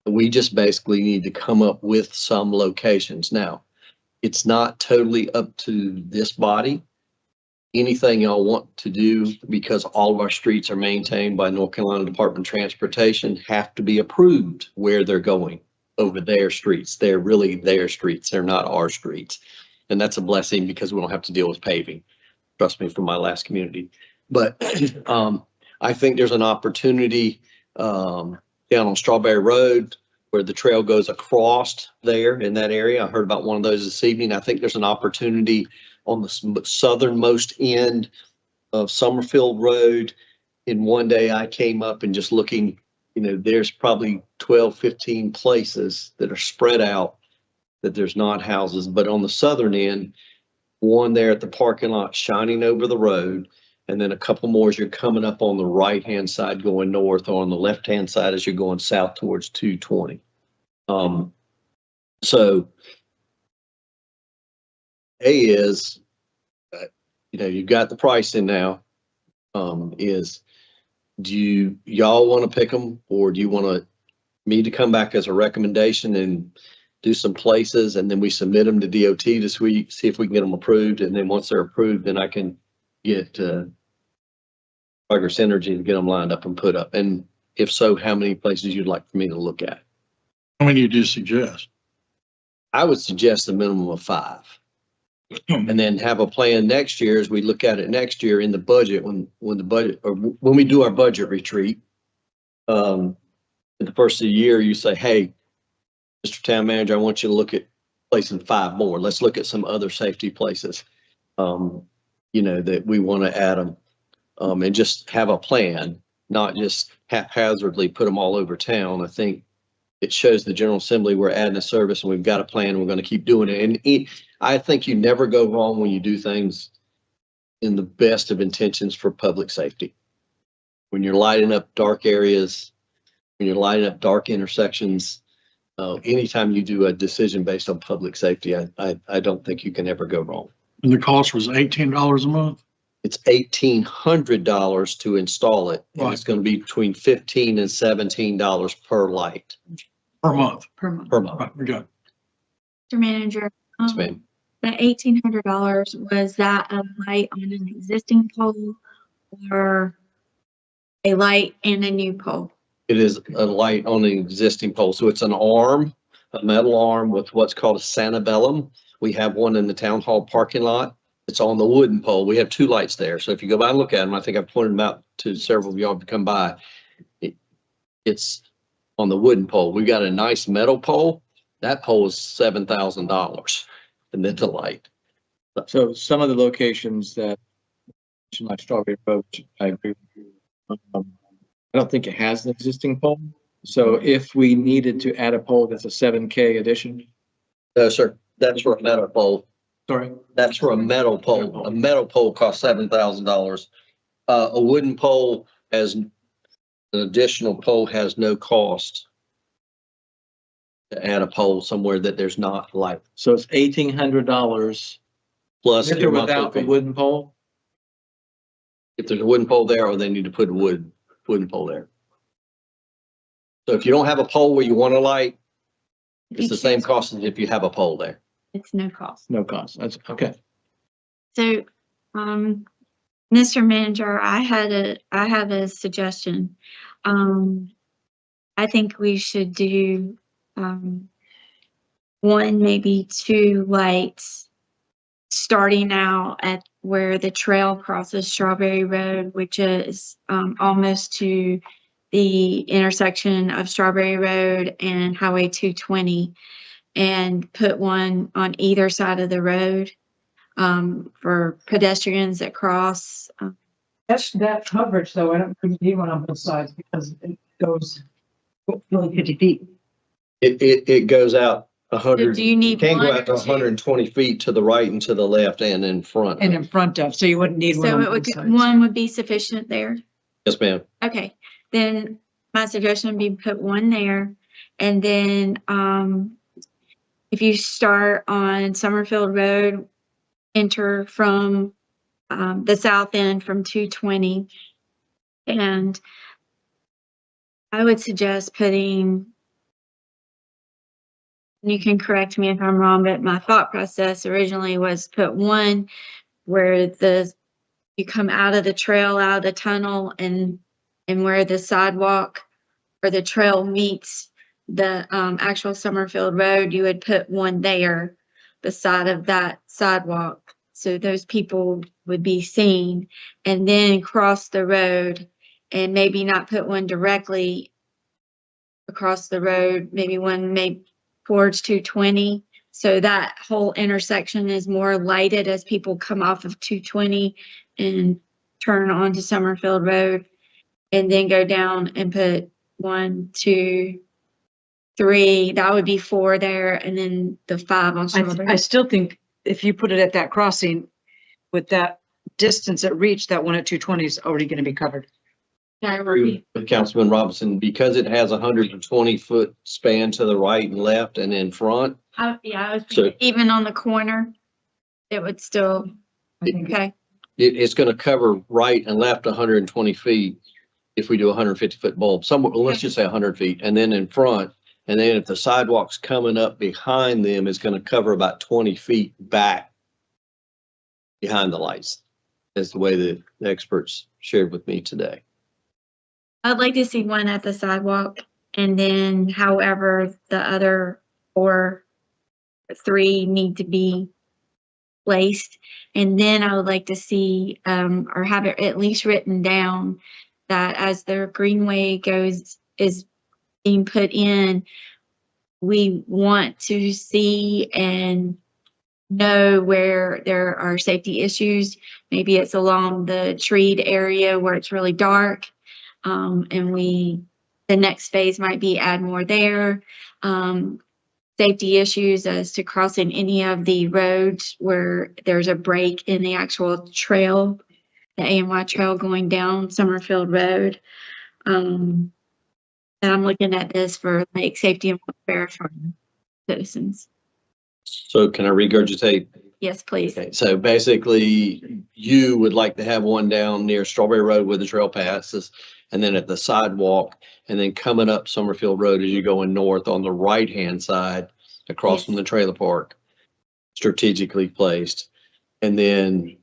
We just basically need to come up with some locations. Now, it's not totally up to this body. Anything y'all want to do, because all of our streets are maintained by North Carolina Department of Transportation, have to be approved where they're going over their streets. They're really their streets. They're not our streets. And that's a blessing because we don't have to deal with paving. Trust me, from my last community. But I think there's an opportunity down on Strawberry Road where the trail goes across there in that area. I heard about one of those this evening. I think there's an opportunity on the southernmost end of Summerfield Road. In one day I came up and just looking, there's probably 12, 15 places that are spread out that there's not houses, but on the southern end, one there at the parking lot shining over the road, and then a couple more as you're coming up on the right-hand side going north, or on the left-hand side as you're going south towards 220. So A is, you've got the pricing now. Do y'all want to pick them, or do you want me to come back as a recommendation and do some places, and then we submit them to DOT this week, see if we can get them approved, and then once they're approved, then I can get Progress Energy to get them lined up and put up? And if so, how many places you'd like for me to look at? How many do you suggest? I would suggest a minimum of 5. And then have a plan next year as we look at it next year in the budget, when the budget, or when we do our budget retreat, at the first of the year, you say, hey, Mr. Town Manager, I want you to look at placing 5 more. Let's look at some other safety places, that we want to add them, and just have a plan, not just haphazardly put them all over town. I think it shows the General Assembly we're adding a service and we've got a plan and we're going to keep doing it. And I think you never go wrong when you do things in the best of intentions for public safety. When you're lighting up dark areas, when you're lighting up dark intersections, anytime you do a decision based on public safety, I don't think you can ever go wrong. And the cost was $18 a month? It's $1,800 to install it. And Right. it's going to be between $15 and $17 per light. Per month? Per month. Per month. Right, we got it. Mr. Manager, Yes, ma'am. that $1,800, was that a light on an existing pole or a light and a new pole? It is a light on an existing pole. So it's an arm, a metal arm with what's called a santabellum. We have one in the town hall parking lot. It's on the wooden pole. We have 2 lights there. So if you go by and look at them, I think I've pointed them out to several of y'all to come by. It's on the wooden pole. We got a nice metal pole. That pole is $7,000, and then the light. So some of the locations that, like Strawberry Road, I agree with you. I don't think it has an existing pole. So if we needed to add a pole that's a 7K addition. No, sir. That's for a metal pole. Sorry? That's for a metal pole. A metal pole costs $7,000. A wooden pole as an additional pole has no cost to add a pole somewhere that there's not light. So it's $1,800 plus with or without the wooden pole? if there's a wooden pole there, or they need to put a wooden pole there. So if you don't have a pole where you want to light, it's the same cost as if you have a pole there. It's no cost. No cost. That's okay. So, Mr. Manager, I have a suggestion. I think we should do, one, maybe two lights starting out at where the trail crosses Strawberry Road, which is, almost to the intersection of Strawberry Road and Highway 220, and put one on either side of the road, for pedestrians that cross. That's that coverage though. I don't think you need one on both sides because it goes really 50 feet. It goes out 100. Do you need Can go one out to or two? 120 feet to the right and to the left and in front. And in front of, so you wouldn't need one So on it would, both sides. one would be sufficient there? Yes, ma'am. Okay, then my suggestion would be put one there. And then, if you start on Summerfield Road, enter from, the south end from 220. And I would suggest putting, you can correct me if I'm wrong, but my thought process originally was put one where you come out of the trail, out of the tunnel, and where the sidewalk or the trail meets the actual Summerfield Road, you would put one there beside of that sidewalk. So those people would be seen, and then cross the road, and maybe not put one directly across the road, maybe one towards 220. So that whole intersection is more lighted as people come off of 220 and turn onto Summerfield Road, and then go down and put 1, 2, 3. That would be 4 there, and then the 5 on Strawberry. I still think if you put it at that crossing with that distance at reach, that one at 220 is already going to be covered. I agree. With Councilman Robinson, because it has 120-foot span to the right and left and in front. I was thinking even on the corner, it would still, okay. It's going to cover right and left 120 feet if we do a 150-foot bulb. Somewhere, let's just say 100 feet, and then in front. And then if the sidewalk's coming up behind them, it's going to cover about 20 feet back behind the lights. That's the way the experts shared with me today. I'd like to see one at the sidewalk, and then however the other 3 need to be placed. And then I would like to see, or have it at least written down that as the greenway is being put in, we want to see and know where there are safety issues. Maybe it's along the treed area where it's really dark. And the next phase might be add more there. Safety issues as to crossing any of the roads where there's a break in the actual trail, the AMY trail going down Summerfield Road. And I'm looking at this for like safety and welfare for citizens. So can I regurgitate? Yes, please. Okay, so basically you would like to have one down near Strawberry Road where the trail passes, and then at the sidewalk, and then coming up Summerfield Road as you're going north on the right-hand side across from the trailer park, strategically placed. And then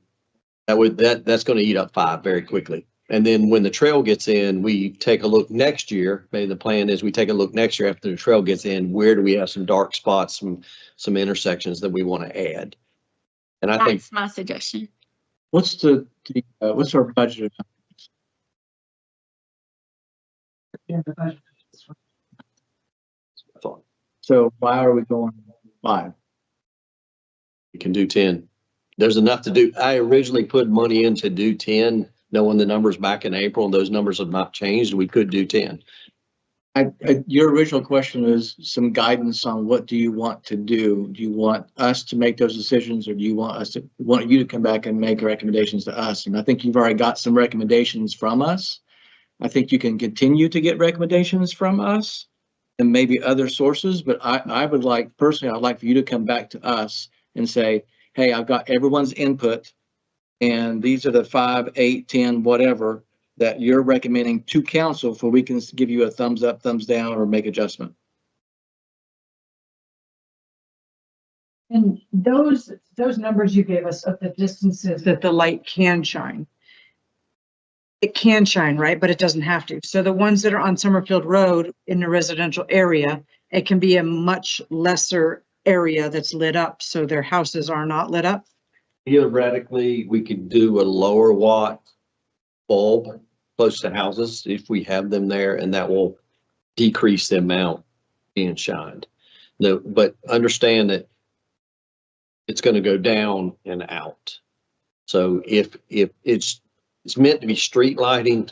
that's going to eat up 5 very quickly. And then when the trail gets in, we take a look next year. Maybe the plan is we take a look next year after the trail gets in, where do we have some dark spots, some intersections that we want to add? And I think That's my suggestion. What's what's our budget? So why are we going 5? we can do 10. There's enough to do. I originally put money in to do 10, knowing the numbers back in April, and those numbers have not changed. We could do 10. Your original question is some guidance on what do you want to do? Do you want us to make those decisions, or do you want you to come back and make recommendations to us? And I think you've already got some recommendations from us. I think you can continue to get recommendations from us and maybe other sources, but I would like, personally, I'd like for you to come back to us and say, hey, I've got everyone's input. And these are the 5, 8, 10, whatever that you're recommending to council for we can give you a thumbs up, thumbs down, or make adjustment. And those numbers you gave us of the distances that the light can shine. It can shine, right? But it doesn't have to. So the ones that are on Summerfield Road in the residential area, it can be a much lesser area that's lit up, so their houses are not lit up. Theoretically, we could do a lower watt bulb close to houses if we have them there, and that will decrease the amount being shined. No, but understand that it's going to go down and out. So if it's meant to be street lighting,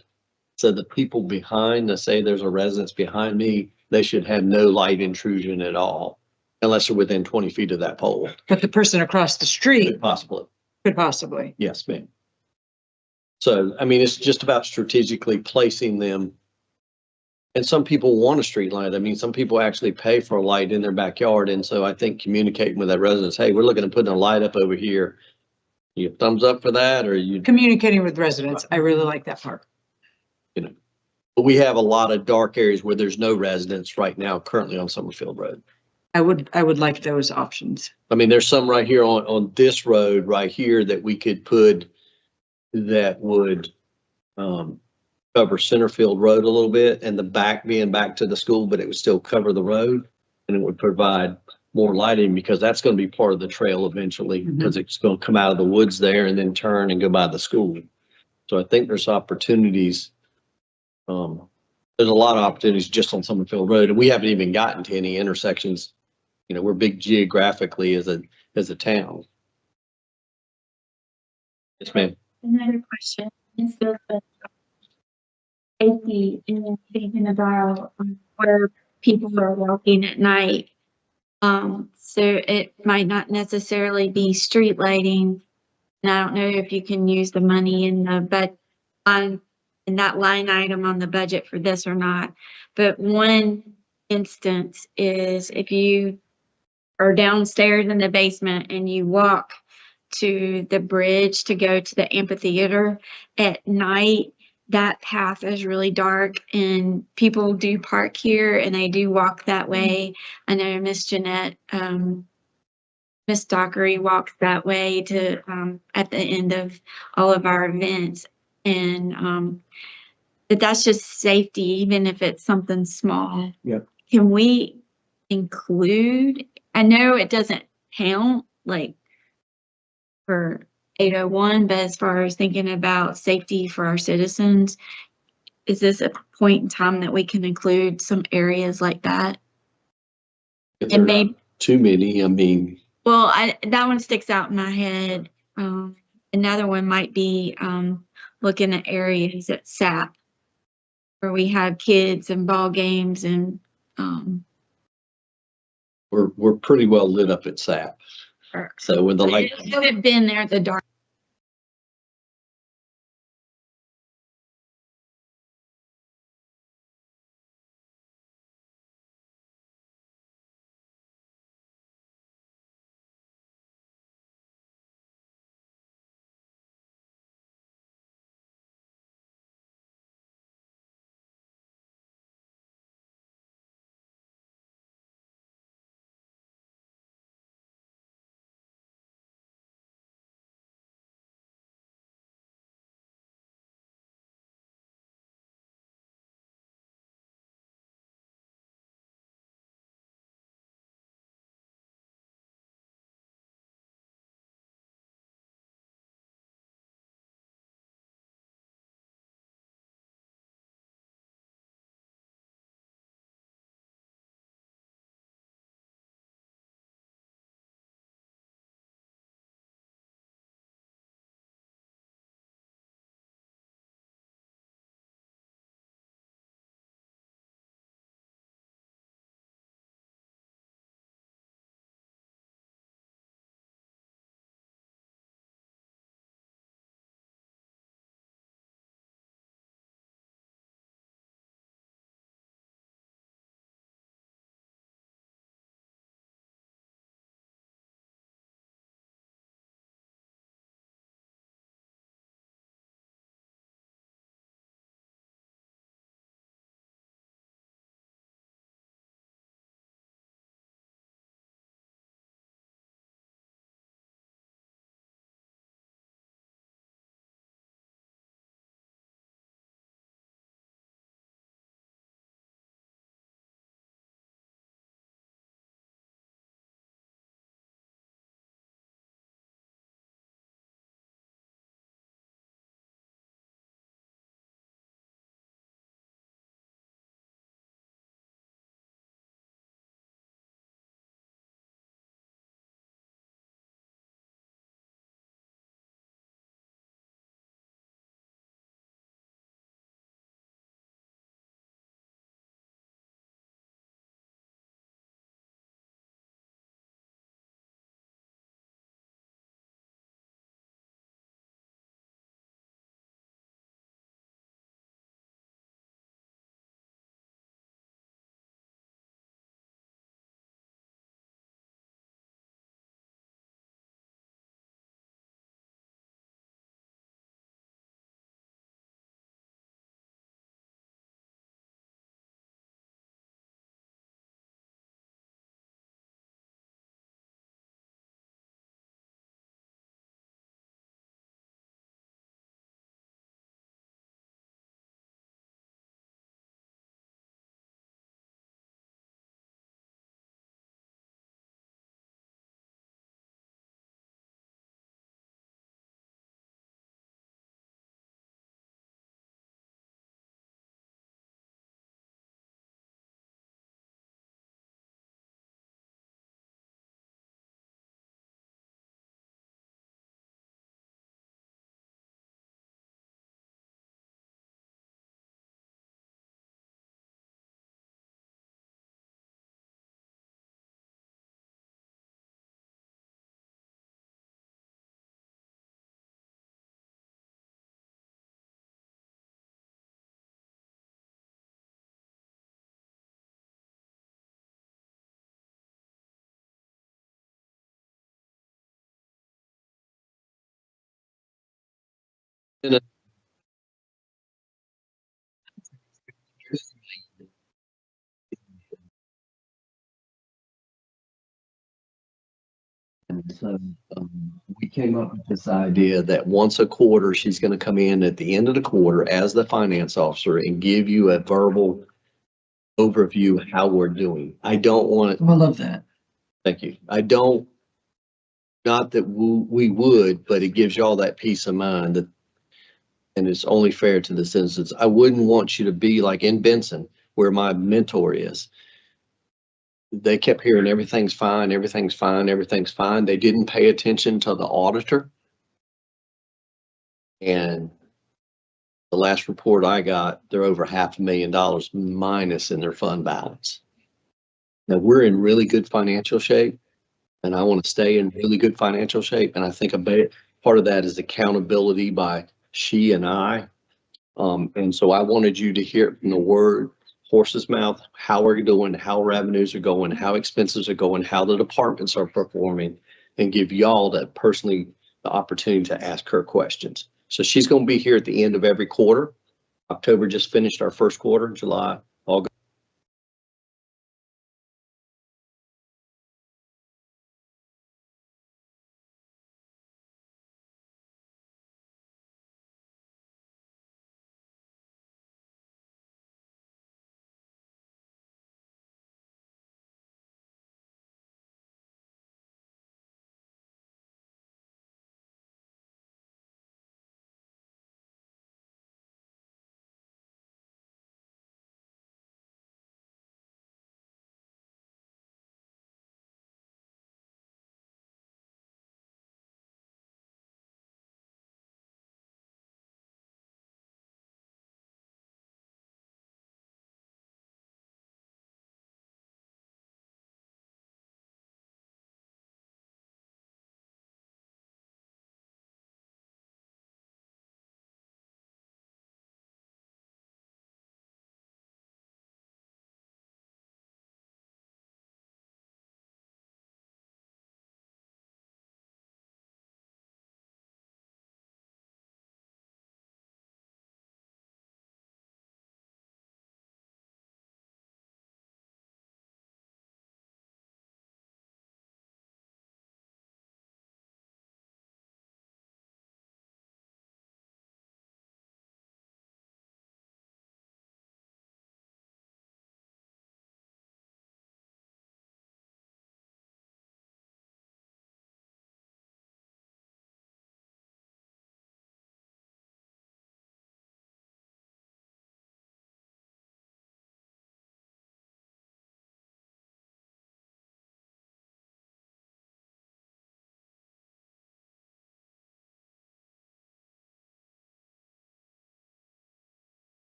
so the people behind, let's say there's a residence behind me, they should have no light intrusion at all, unless they're within 20 feet of that pole. But the person across the street Possibly. could possibly. Yes, ma'am. So, I mean, it's just about strategically placing them. And some people want a street light. I mean, some people actually pay for a light in their backyard. And so I think communicating with that residents, hey, we're looking at putting a light up over here. You thumbs up for that, or you? Communicating with residents, I really like that part. You know, but we have a lot of dark areas where there's no residents right now currently on Summerfield Road. I would like those options. I mean, there's some right here on this road right here that we could put that would cover Centerfield Road a little bit, and the back being back to the school, but it would still cover the road, and it would provide more lighting because that's going to be part of the trail eventually, because it's going to come out of the woods there and then turn and go by the school. So I think there's opportunities. There's a lot of opportunities just on Summerfield Road, and we haven't even gotten to any intersections. You know, we're big geographically as a town. Yes, ma'am. Another question is the safety and thinking about where people are walking at night. So it might not necessarily be street lighting. And I don't know if you can use the money in that line item on the budget for this or not. But one instance is if you are downstairs in the basement and you walk to the bridge to go to the amphitheater at night, that path is really dark and people do park here and they do walk that way. I know Miss Jeanette, Miss Dockery walks that way to at the end of all of our events. And but that's just safety, even if it's something small. Yep. Can we include, I know it doesn't count like for 801, but as far as thinking about safety for our citizens, is this a point in time that we can include some areas like that? If And there are maybe, too many, I mean, well, that one sticks out in my head. Another one might be looking at areas at SAP where we have kids and ball games and we're pretty well lit up at SAP. So when the light. I haven't been there at the dark. And so we came up with this idea that once a quarter, she's going to come in at the end of the quarter as the finance officer and give you a verbal overview of how we're doing. I don't want it. I love that. Thank you. I don't, not that we would, but it gives y'all that peace of mind that, and it's only fair to the citizens. I wouldn't want you to be like in Benson, where my mentor is. They kept hearing everything's fine, everything's fine, everything's fine. They didn't pay attention to the auditor. And the last report I got, they're over $500,000 minus in their fund balance. Now we're in really good financial shape, and I want to stay in really good financial shape. And I think a bit part of that is accountability by she and I. And so I wanted you to hear it from the word horse's mouth, how we're doing, how revenues are going, how expenses are going, how the departments are performing, and give y'all that personally the opportunity to ask her questions. So she's going to be here at the end of every quarter. October just finished our first quarter, July, August.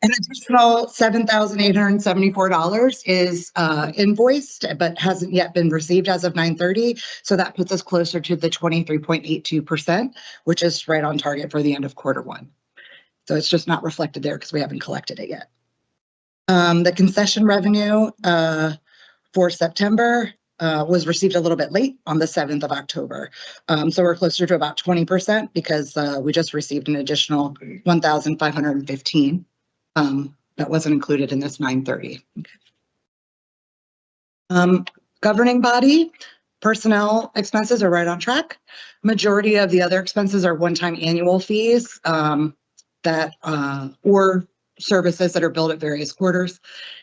An additional $7,874 is invoiced, but hasn't yet been received as of 9:30. So that puts us closer to the 23.82%, which is right on target for the end of Q1. So it's just not reflected there because we haven't collected it yet. The concession revenue for September was received a little bit late on the 7th of October. So we're closer to about 20% because we just received an additional 1,515 that wasn't included in this 9:30. Governing body, personnel expenses are right on track. Majority of the other expenses are one-time annual fees that or services that are billed at various quarters.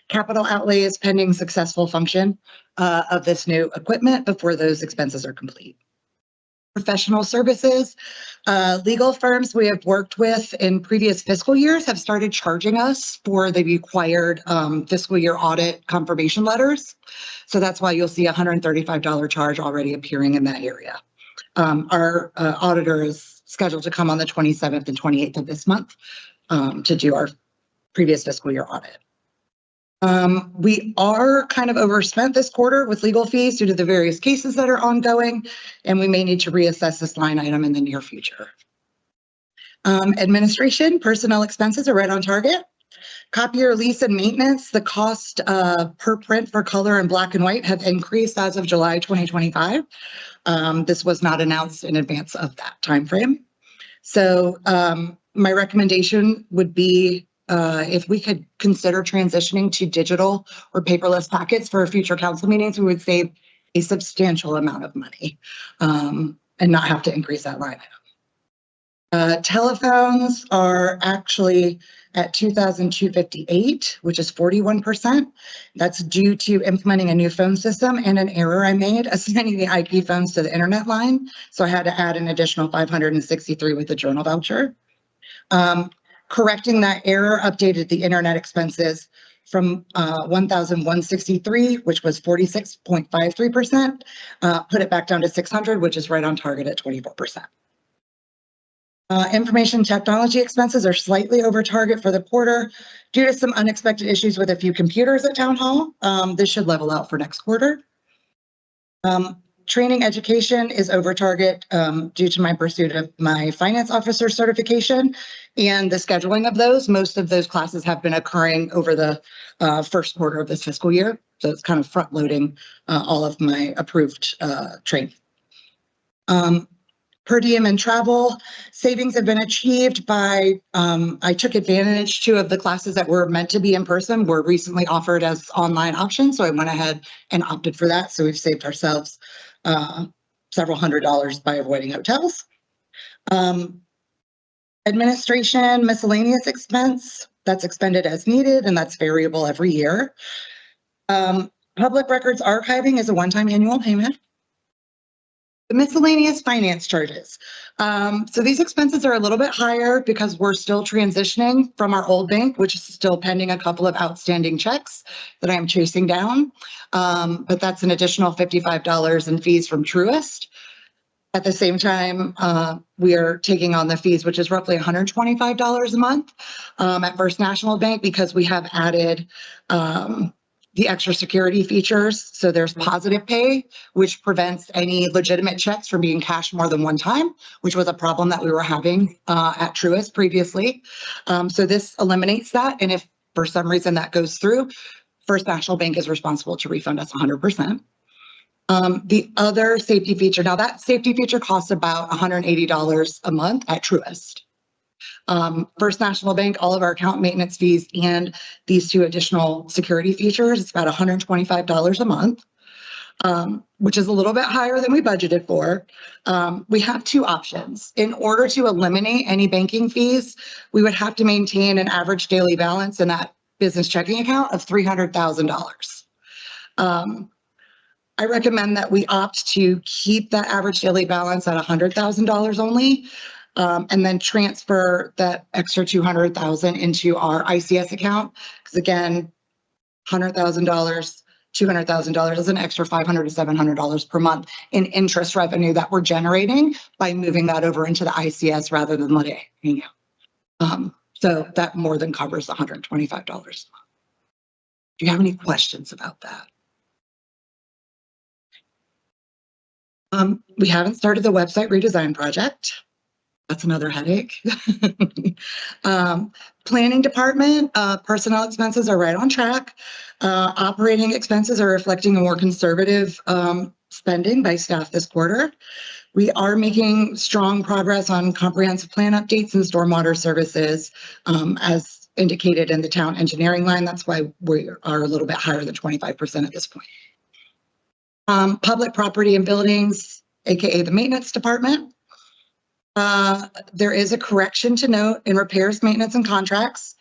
Capital outlay is pending successful function of this new equipment before those expenses are complete. Professional services, legal firms we have worked with in previous fiscal years have started charging us for the required fiscal year audit confirmation letters. So that's why you'll see a $135 charge already appearing in that area. Our auditor is scheduled to come on the 27th and 28th of this month to do our previous fiscal year audit. We are kind of overspent this quarter with legal fees due to the various cases that are ongoing, and we may need to reassess this line item in the near future. Administration, personnel expenses are right on target. Copier lease and maintenance, the cost per print for color and black and white have increased as of July 2025. This was not announced in advance of that timeframe. So my recommendation would be if we could consider transitioning to digital or paperless packets for future council meetings, we would save a substantial amount of money and not have to increase that line item. Telephones are actually at 2,258, which is 41%. That's due to implementing a new phone system and an error I made assigning the IP phones to the internet line. So I had to add an additional 563 with the journal voucher. Correcting that error updated the internet expenses from 1,163, which was 46.53%, put it back down to 600, which is right on target at 24%. Information technology expenses are slightly over target for the quarter due to some unexpected issues with a few computers at Town Hall. This should level out for next quarter. Training education is over target due to my pursuit of my finance officer certification and the scheduling of those. Most of those classes have been occurring over the first quarter of this fiscal year. So it's kind of front loading all of my approved training. Per diem and travel, savings have been achieved by, I took advantage, 2 of the classes that were meant to be in person were recently offered as online options. So I went ahead and opted for that. So we've saved ourselves several $100s by avoiding hotels. Administration, miscellaneous expense, that's expended as needed, and that's variable every year. Public records archiving is a one-time annual payment. The miscellaneous finance charges. So these expenses are a little bit higher because we're still transitioning from our old bank, which is still pending a couple of outstanding checks that I'm chasing down. But that's an additional $55 in fees from Truist. At the same time, we are taking on the fees, which is roughly $125 a month at First National Bank because we have added the extra security features. So there's positive pay, which prevents any legitimate checks from being cashed more than one time, which was a problem that we were having at Truist previously. So this eliminates that. And if for some reason that goes through, First National Bank is responsible to refund us 100%. The other safety feature, now that safety feature costs about $180 a month at Truist. First National Bank, all of our account maintenance fees and these 2 additional security features, it's about $125 a month, which is a little bit higher than we budgeted for. We have 2 options. In order to eliminate any banking fees, we would have to maintain an average daily balance in that business checking account of $300,000. I recommend that we opt to keep that average daily balance at $100,000 only. And then transfer that extra $200,000 into our ICS account. Because again, $100,000 $200,000. That's an extra $500 to $700 per month in interest revenue that we're generating by moving that over into the ICS rather than letting it hang out. So that more than covers the $125. Do you have any questions about that? We haven't started the website redesign project. That's another headache. Planning department, personnel expenses are right on track. Operating expenses are reflecting a more conservative spending by staff this quarter. We are making strong progress on comprehensive plan updates and stormwater services, as indicated in the town engineering line. That's why we are a little bit higher than 25% at this point. Public property and buildings, AKA the maintenance department. There is a correction to note in repairs, maintenance, and contracts.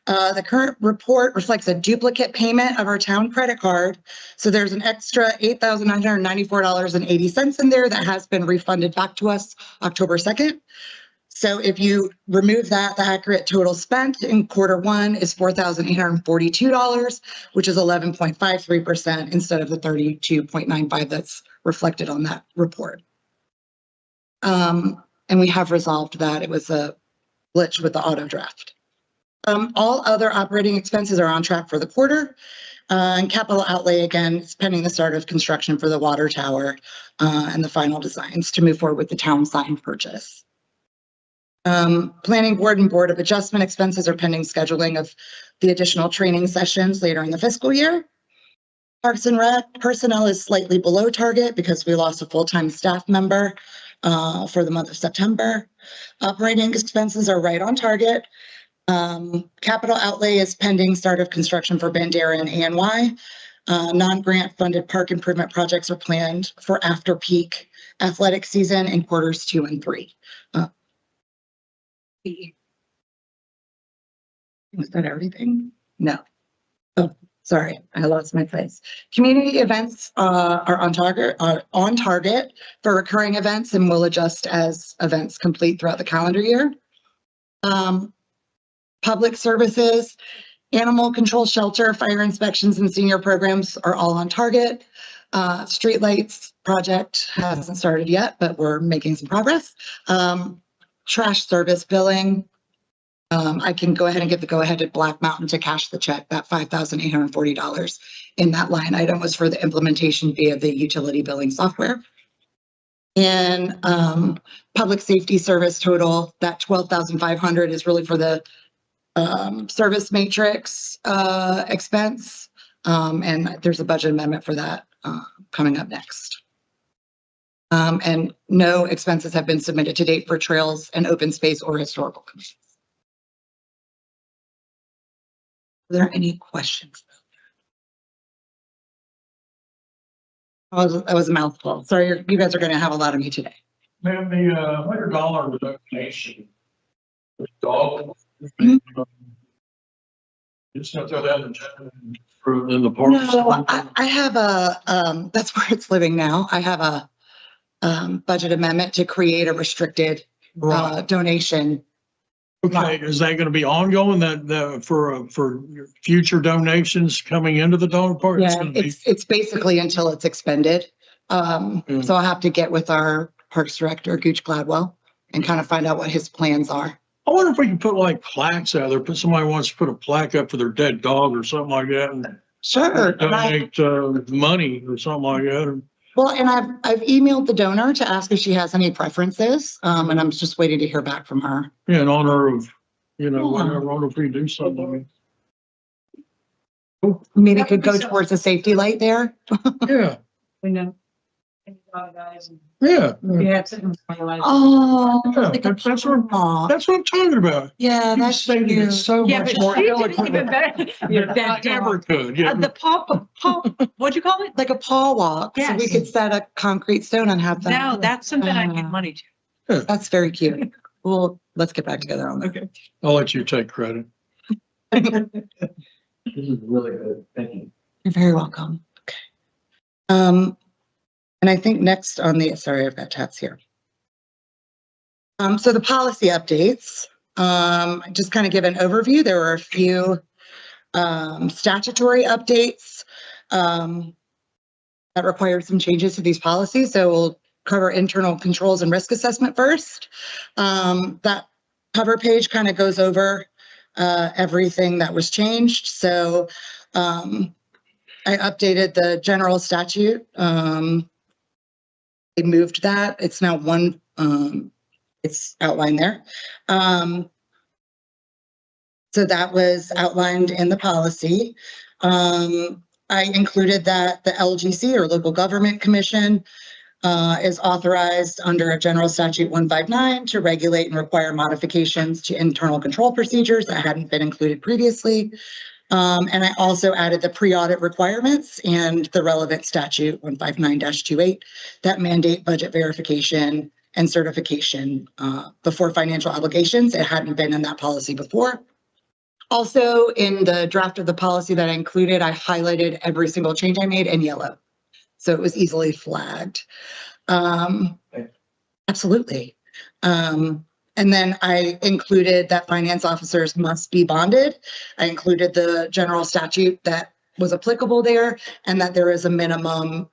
The current report reflects a duplicate payment of our town credit card. So there's an extra $8,994.80 in there that has been refunded back to us October 2nd. So if you remove that, the accurate total spent in Q1 is $4,842, which is 11.53% instead of the 32.95 that's reflected on that report. And we have resolved that. It was a glitch with the auto draft. All other operating expenses are on track for the quarter. And capital outlay, again, is pending the start of construction for the water tower and the final designs to move forward with the town sign purchase. Planning board and board of adjustment expenses are pending scheduling of the additional training sessions later in the fiscal year. Parks and Rec personnel is slightly below target because we lost a full-time staff member for the month of September. Operating expenses are right on target. Capital outlay is pending start of construction for Bandera and ANY. Non-grant funded park improvement projects are planned for after peak athletic season in quarters 2 and 3. Was that everything? No. Oh, sorry, I lost my place. Community events are on target for recurring events and will adjust as events complete throughout the calendar year. Public services, animal control shelter, fire inspections, and senior programs are all on target. Streetlights project hasn't started yet, but we're making some progress. Trash service billing. I can go ahead and get the go-ahead at Black Mountain to cash the check. That $5,840 in that line item was for the implementation via the utility billing software. And public safety service total, that $12,500 is really for the service matrix expense. And there's a budget amendment for that coming up next. And no expenses have been submitted to date for trails and open space or historical commissions. Are there any questions? That was a mouthful. Sorry, you guys are going to have a lot of me today. Ma'am, the $100 donation. Dog. Just not throw that in the park. No, I have a, that's where it's living now. I have a budget amendment to create a restricted donation. Okay, is that going to be ongoing for future donations coming into the dog park? Yeah, it's basically until it's expended. So I'll have to get with our parks director, Gooch Gladwell, and kind of find out what his plans are. I wonder if we can put like plaques out there, but somebody wants to put a plaque up for their dead dog or something like that. And sure. Donate money or something like that. Well, and I've emailed the donor to ask if she has any preferences, and I'm just waiting to hear back from her. Yeah, in honor of, whatever, I wonder if we do something. I mean, it could go towards a safety light there. Yeah. We know. Yeah. Yeah. Oh, yeah, that's what I'm talking about. Yeah, You that's stated it so Yeah, much but more she did eloquently even better. than I ever could. Yeah. The paw, What'd you call it? like a paw walk. So we Yes. could set a concrete stone and have that. Now that's something I give money to. That's very cute. Well, let's get back together on that. Okay. I'll let you take credit. This is really good. Thank you. You're very welcome. Okay. And I think next on the, sorry, I've got tabs here. So the policy updates, just kind of give an overview. There were a few statutory updates. that required some changes to these policies. So we'll cover internal controls and risk assessment first. That cover page kind of goes over everything that was changed. So I updated the general statute. They moved that. It's now one, it's outlined there. So that was outlined in the policy. I included that the LGC, or Local Government Commission, is authorized under a General Statute 159 to regulate and require modifications to internal control procedures that hadn't been included previously. And I also added the pre-audit requirements and the relevant statute 159-28 that mandate budget verification and certification before financial obligations. It hadn't been in that policy before. Also, in the draft of the policy that I included, I highlighted every single change I made in yellow, so it was easily flagged. Absolutely. And then I included that finance officers must be bonded. I included the general statute that was applicable there, and that there is a minimum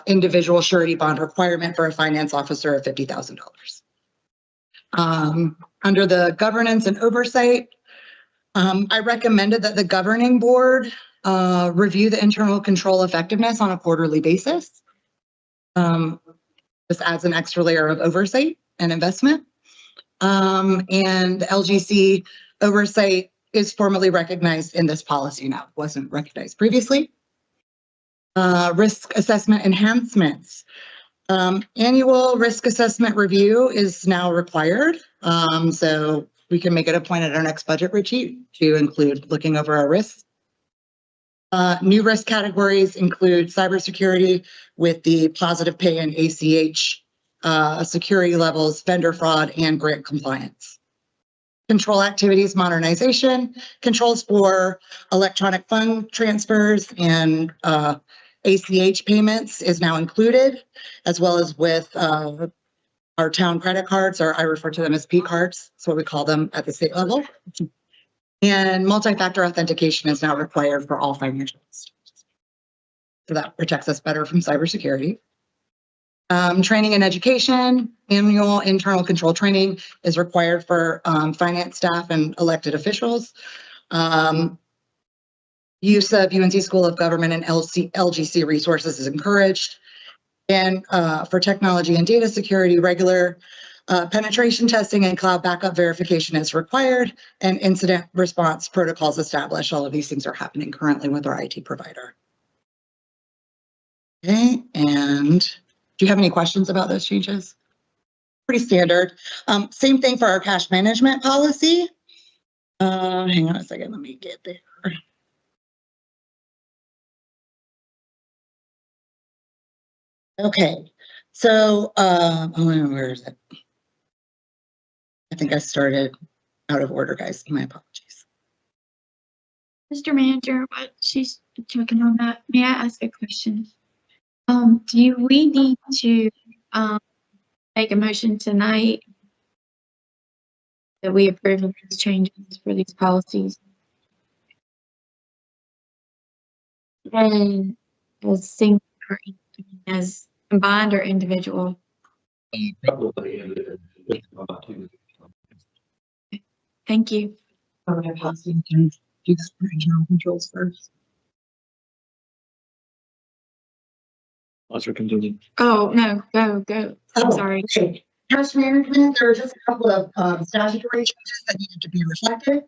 individual surety bond requirement for a finance officer of $50,000. Under the governance and oversight, I recommended that the governing board review the internal control effectiveness on a quarterly basis. This adds an extra layer of oversight and investment. And the LGC oversight is formally recognized in this policy now, wasn't recognized previously. Risk assessment enhancements. Annual risk assessment review is now required. So we can make it a point at our next budget retreat to include looking over our risks. New risk categories include cybersecurity with the positive pay and ACH security levels, vendor fraud, and grant compliance. Control activities modernization, controls for electronic fund transfers and ACH payments is now included, as well as with our town credit cards, or I refer to them as P cards. That's what we call them at the state level. And multi-factor authentication is now required for all financial institutions. So that protects us better from cybersecurity. Training and education, annual internal control training is required for finance staff and elected officials. Use of UNC School of Government and LGC resources is encouraged. And for technology and data security, regular penetration testing and cloud backup verification is required, and incident response protocols established. All of these things are happening currently with our IT provider. Okay, and do you have any questions about those changes? Pretty standard. Same thing for our cash management policy. Hang on a second, let me get there. Okay, so where is it? I think I started out of order, guys. My apologies. Mr. Manager, while she's checking on that, may I ask a question? Do we need to make a motion tonight that we approve of these changes for these policies? And as single or as combined or individual? Probably. Thank you. Policy, can you do this for internal controls first? Also continue. Oh, no, go. I'm sorry. Okay. Cash management, there are just a couple of statutory changes that needed to be reflected.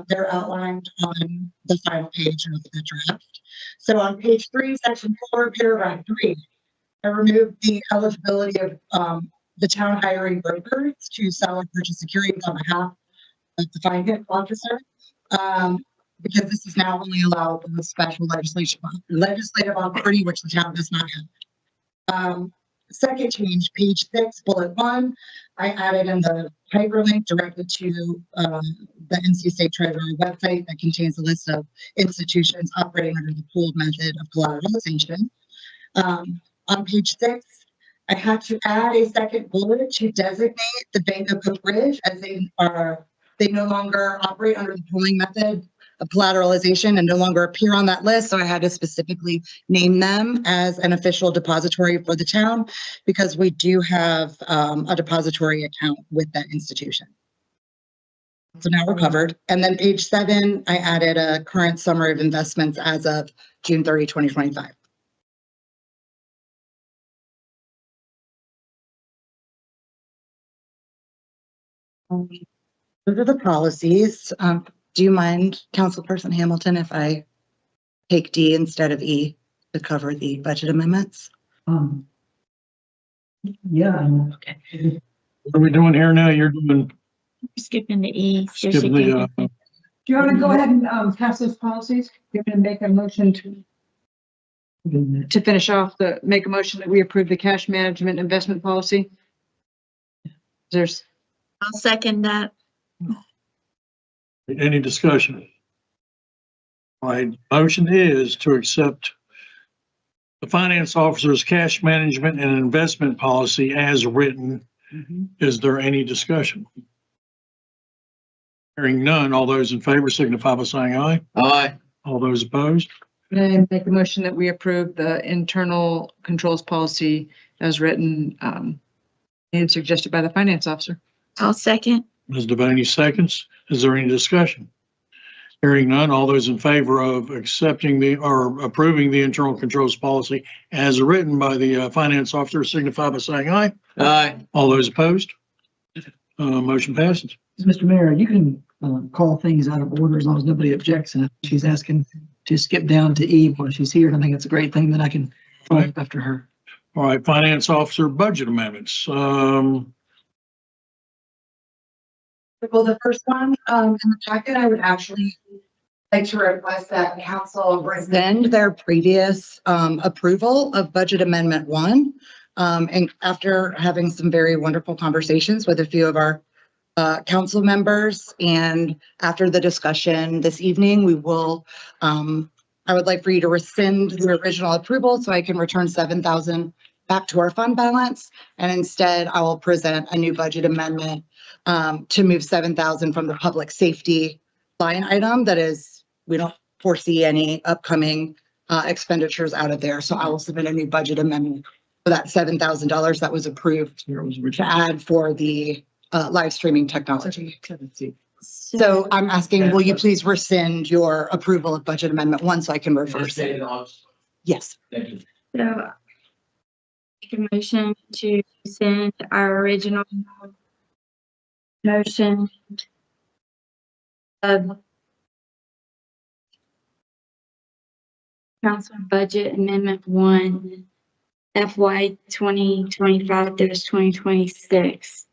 They're outlined on the final page of the draft. So on page 3, section 4, paragraph 3, I removed the eligibility of the town hiring brokers to sell and purchase securities on behalf of the finance officer, because this is now only allowed with special legislative authority, which the town does not have. Second change, page 6, bullet 1, I added in the hyperlink directed to the NC State Treasury website that contains a list of institutions operating under the pooled method of collateralization. On page 6, I had to add a second bullet to designate the Bank of Cook Ridge as they no longer operate under the pooling method of collateralization and no longer appear on that list. So I had to specifically name them as an official depository for the town because we do have a depository account with that institution. So now we're covered. And then page 7, I added a current summary of investments as of June 30, 2025. Those are the policies. Do you mind, Councilperson Hamilton, if I take D instead of E to cover the budget amendments? Yeah. Okay. What are we doing here now? You're doing, Skipping the E. so she skipping the, can- Do you want to go ahead and pass those policies? You're going to make a motion To finish off make a motion that we approve the cash management investment policy. There's, I'll second that. any discussion? My motion is to accept the finance officer's cash management and investment policy as written. Is there any discussion? Hearing none, all those in favor signify by saying aye. Aye. All those opposed? I make a motion that we approve the internal controls policy as written and suggested by the finance officer. I'll second. Ms. Devaney seconds. Is there any discussion? Hearing none, all those in favor of accepting or approving the internal controls policy as written by the finance officer signify by saying aye. Aye. All those opposed? Motion passes. Mr. Mayor, you can call things out of order as long as nobody objects. And if she's asking to skip down to E while she's here, I think it's a great thing that I can follow up after her. All right, finance officer budget amendments. Well, the first one, in the packet, I would actually like to request that council rescind their previous, approval of budget amendment 1. And after having some very wonderful conversations with a few of our, council members, and after the discussion this evening, we will, I would like for you to rescind the original approval so I can return 7,000 back to our fund balance. And instead, I will present a new budget amendment to move 7,000 from the public safety line item. That is, we don't foresee any upcoming expenditures out of there. So I will submit a new budget amendment for that $7,000 that was approved to add for the live streaming technology. So I'm asking, will you please rescind your approval of budget amendment 1 so I can reverse it? Yes. Thank you. So make a motion to send our original motion of council budget amendment 1 FY 2025 to 2026.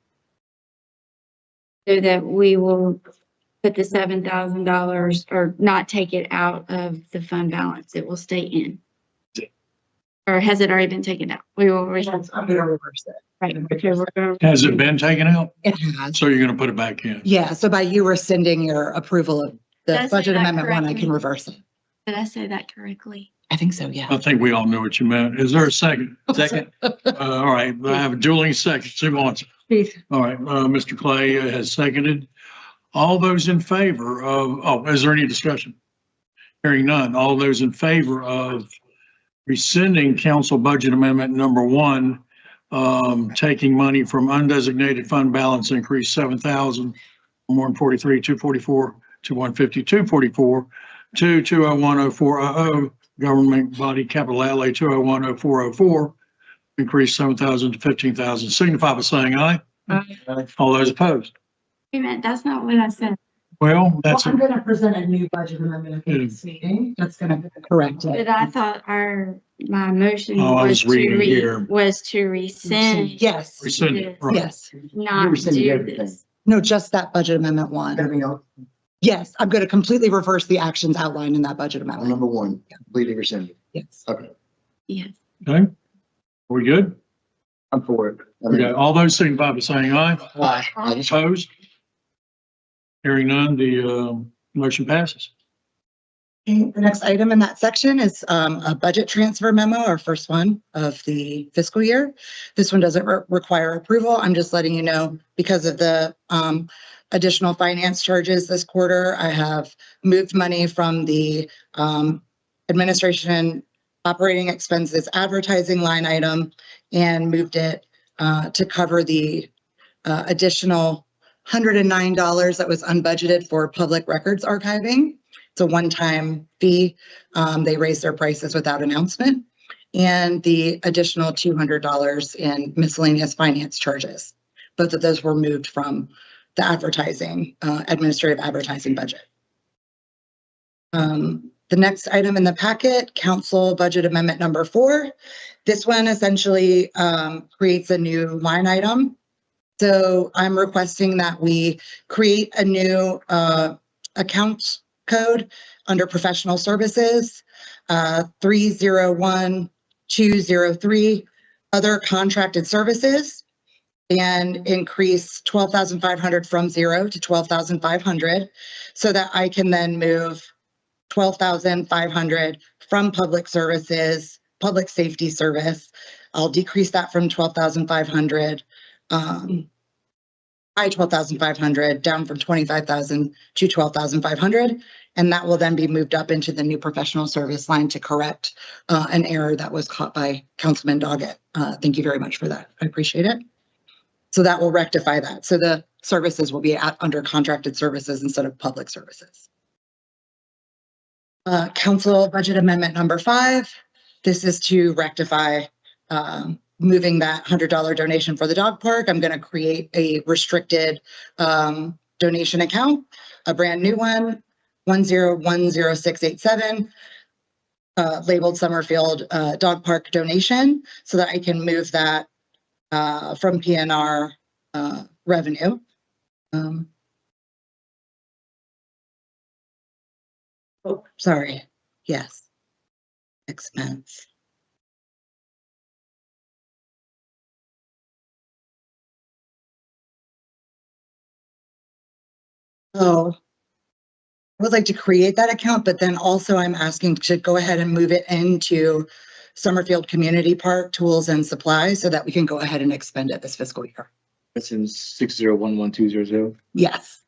So that we will put the $7,000 or not take it out of the fund balance. It will stay in. Or has it already been taken out? We will. I'm going to reverse it. Right. Okay, we're going. Has it been taken out? It has. So you're going to put it back in? Yeah, so by you rescinding your approval of Did the I say budget that amendment 1, I correctly? can reverse it. Did I say that correctly? I think so, yeah. I think we all know what you meant. Is there a second? Second. All right, I have a dueling second. Who wants it? All right, Mr. Clay has seconded. All those in favor of, is there any discussion? Hearing none. All those in favor of rescinding council budget amendment number 1, taking money from undesignated fund balance, increase 7,000, 143, 244 to 150, 244 to 2010400, government body capital outlay 2010404, increase 7,000 to 15,000. Signify by saying aye. Aye. All those opposed? Wait a minute, that's not what I said. Well, that's, I'm going to present a new budget amendment at this meeting. That's going to correct it. But I thought my motion Oh, I was was reading here. to rescind. Yes, rescind it, right. yes. Not do this. No, just that budget amendment 1. Yes, I'm going to completely reverse the actions outlined in that budget amendment. Number 1, completely rescinded. Yes. Okay, Yes. Okay. Are we good? I'm for it. Okay, all those signify by saying aye. Aye. Opposed? Hearing none, the motion passes. Okay, the next item in that section is a budget transfer memo, our first one of the fiscal year. This one doesn't require approval. I'm just letting you know because of the additional finance charges this quarter. I have moved money from the administration operating expenses advertising line item and moved it to cover the additional $109 that was unbudgeted for public records archiving. It's a one-time fee. They raised their prices without announcement. And the additional $200 in miscellaneous finance charges. Both of those were moved from the advertising, administrative advertising budget. The next item in the packet, council budget amendment number 4. This one essentially creates a new line item. So I'm requesting that we create a new account code under professional services, 301203, other contracted services, and increase 12,500 from 0 to 12,500 so that I can then move 12,500 from public services, public safety service. I'll decrease that from 12,500 by 12,500 down from 25,000 to 12,500. And that will then be moved up into the new professional service line to correct an error that was caught by Councilman Doggett. Thank you very much for that. I appreciate it. So that will rectify that. So the services will be under contracted services instead of public services. Council budget amendment number 5. This is to rectify moving that $100 donation for the dog park. I'm going to create a restricted donation account, a brand new one, 1010687, labeled Summerfield Dog Park donation, so that I can move that from PNR revenue. Oh, sorry. Yes. Expense. Oh, I would like to create that account, but then also I'm asking to go ahead and move it into Summerfield Community Park tools and supplies so that we can go ahead and expend it this fiscal year. That's in 60111200. Yes.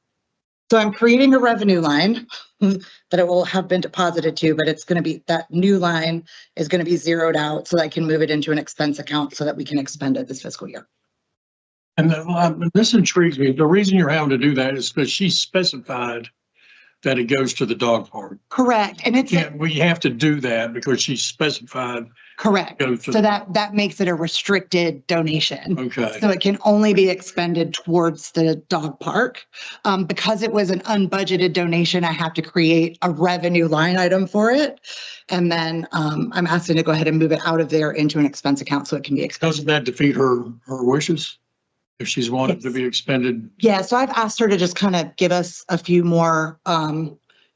So I'm creating a revenue line that it will have been deposited to, but it's going to be, that new line is going to be zeroed out so that I can move it into an expense account so that we can expend it this fiscal year. And this intrigues me. The reason you're having to do that is because she specified that it goes to the dog park. Correct. And it's we have to do that because she specified. Correct. So that makes it a restricted donation. Okay. So it can only be expended towards the dog park. Because it was an unbudgeted donation, I have to create a revenue line item for it. And then I'm asking to go ahead and move it out of there into an expense account so it can be expended. Doesn't that defeat her wishes? If she's wanted to be expended? Yeah, so I've asked her to just kind of give us a few more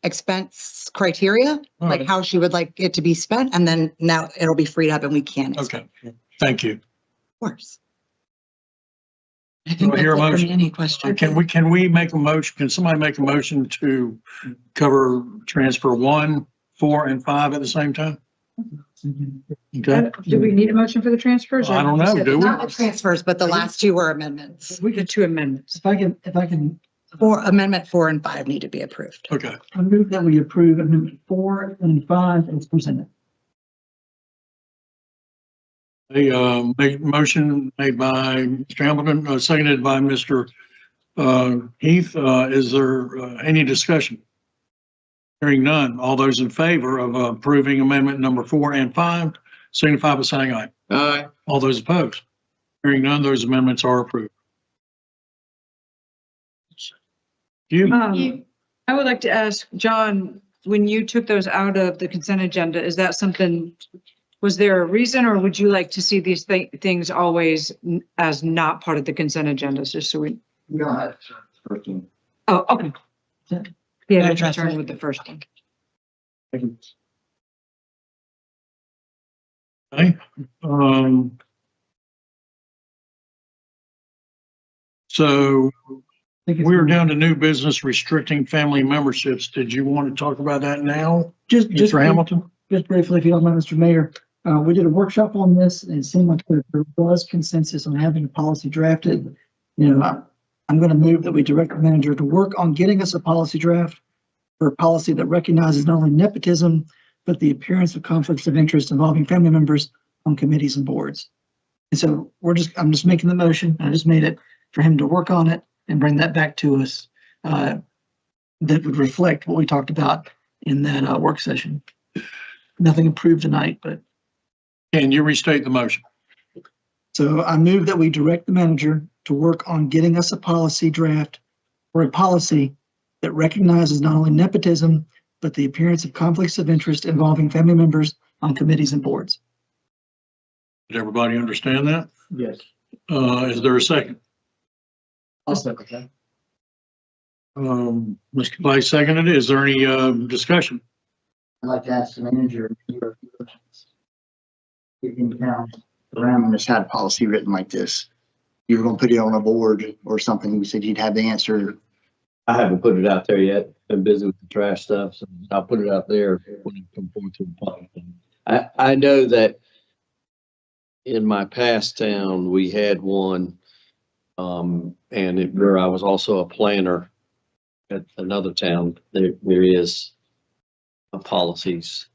expense criteria, like how she would like it to be spent, and then now it'll be freed up and we can. Okay, thank you. Of course. Do I hear a motion? Any question? Can we make a motion? Can somebody make a motion to cover transfer 1, 4, and 5 at the same time? Okay. Do we need a motion for the transfers? I don't know. Do we? Not the transfers, but the last 2 were amendments. We did 2 amendments. If I can, For amendment 4 and 5 need to be approved. Okay. I move that we approve amendment 4 and 5 as presented. A motion made by Mr. Hamilton, seconded by Mr. Heath. Is there any discussion? Hearing none. All those in favor of approving amendment number 4 and 5, signify by saying aye. Aye. All those opposed? Hearing none, those amendments are approved. I would like to ask John, when you took those out of the consent agenda, is that something, was there a reason, or would you like to see these things always as not part of the consent agenda? Just so we. No. Oh, okay. Yeah, I'm concerned with the first one. Okay. So we're down to new business restricting family memberships. Did you want to talk about that now? Just Mr. Hamilton? Just briefly, if you don't mind, Mr. Mayor, we did a workshop on this and it seemed like there was consensus on having a policy drafted. You know, I'm going to move that we direct the manager to work on getting us a policy draft for a policy that recognizes not only nepotism, but the appearance of conflicts of interest involving family members on committees and boards. And so I'm just making the motion. I just made it for him to work on it and bring that back to us. That would reflect what we talked about in that work session. Nothing approved tonight, but. Can you restate the motion? So I move that we direct the manager to work on getting us a policy draft or a policy that recognizes not only nepotism, but the appearance of conflicts of interest involving family members on committees and boards. Did everybody understand that? Yes. Is there a second? I'll second that. Mr. Clay seconded it. Is there any discussion? I'd like to ask the manager in town, Graham has had a policy written like this. You were gonna put it on a board or something. You said you'd have the answer. I haven't put it out there yet. Been busy with the trash stuff, so I'll put it out there when it comes forward to the public. I know that in my past town, we had one, where I was also a planner at another town. There is policies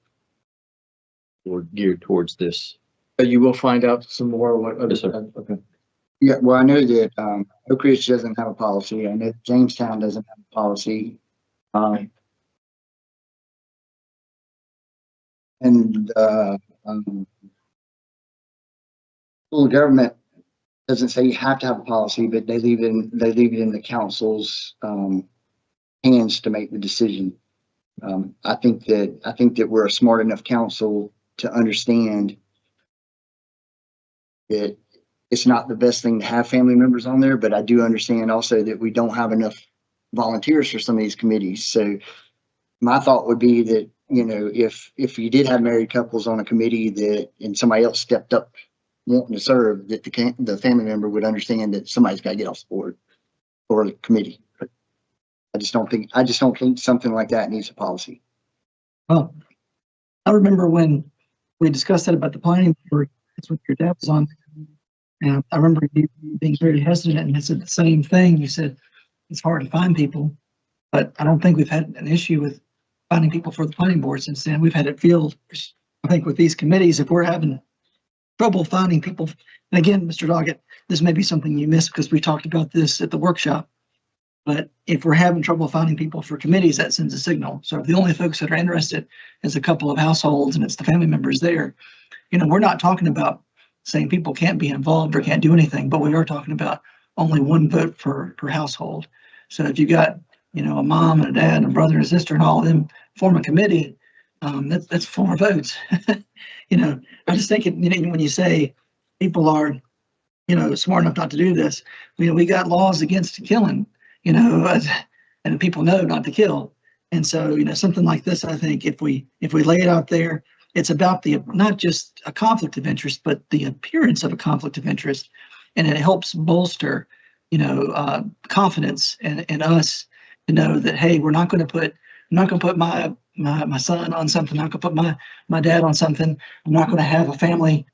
or geared towards this. But you will find out some more what. Yes, sir. Okay. Yeah, well, I know that Oak Ridge doesn't have a policy. I know Jamestown doesn't have a policy. School government doesn't say you have to have a policy, but they leave it in the council's hands to make the decision. I think that we're a smart enough council to understand that it's not the best thing to have family members on there, but I do understand also that we don't have enough volunteers for some of these committees. So my thought would be that, you know, if you did have married couples on a committee and somebody else stepped up wanting to serve, that the family member would understand that somebody's got to get off the board or the committee. But I just don't think something like that needs a policy. Well, I remember when we discussed that about the planning board, that's what your dad was on. And I remember you being very hesitant and you said the same thing. You said it's hard to find people, but I don't think we've had an issue with finding people for the planning board since then. We've had it filled. I think with these committees, if we're having trouble finding people, and again, Mr. Doggett, this may be something you missed because we talked about this at the workshop. But if we're having trouble finding people for committees, that sends a signal. So if the only folks that are interested is a couple of households and it's the family members there, you know, we're not talking about saying people can't be involved or can't do anything, but we are talking about only one vote per household. So if you got, you know, a mom and a dad and a brother and a sister and all of them form a committee, that's 4 votes. You know, I just think, you know, when you say people are, you know, smart enough not to do this, you know, we got laws against killing, you know, and people know not to kill. And so, you know, something like this, I think if we lay it out there, it's about not just a conflict of interest, but the appearance of a conflict of interest. And it helps bolster, you know, confidence in us to know that, hey, I'm not going to put my son on something. I'm not going to put my dad on something. I'm not going to have a family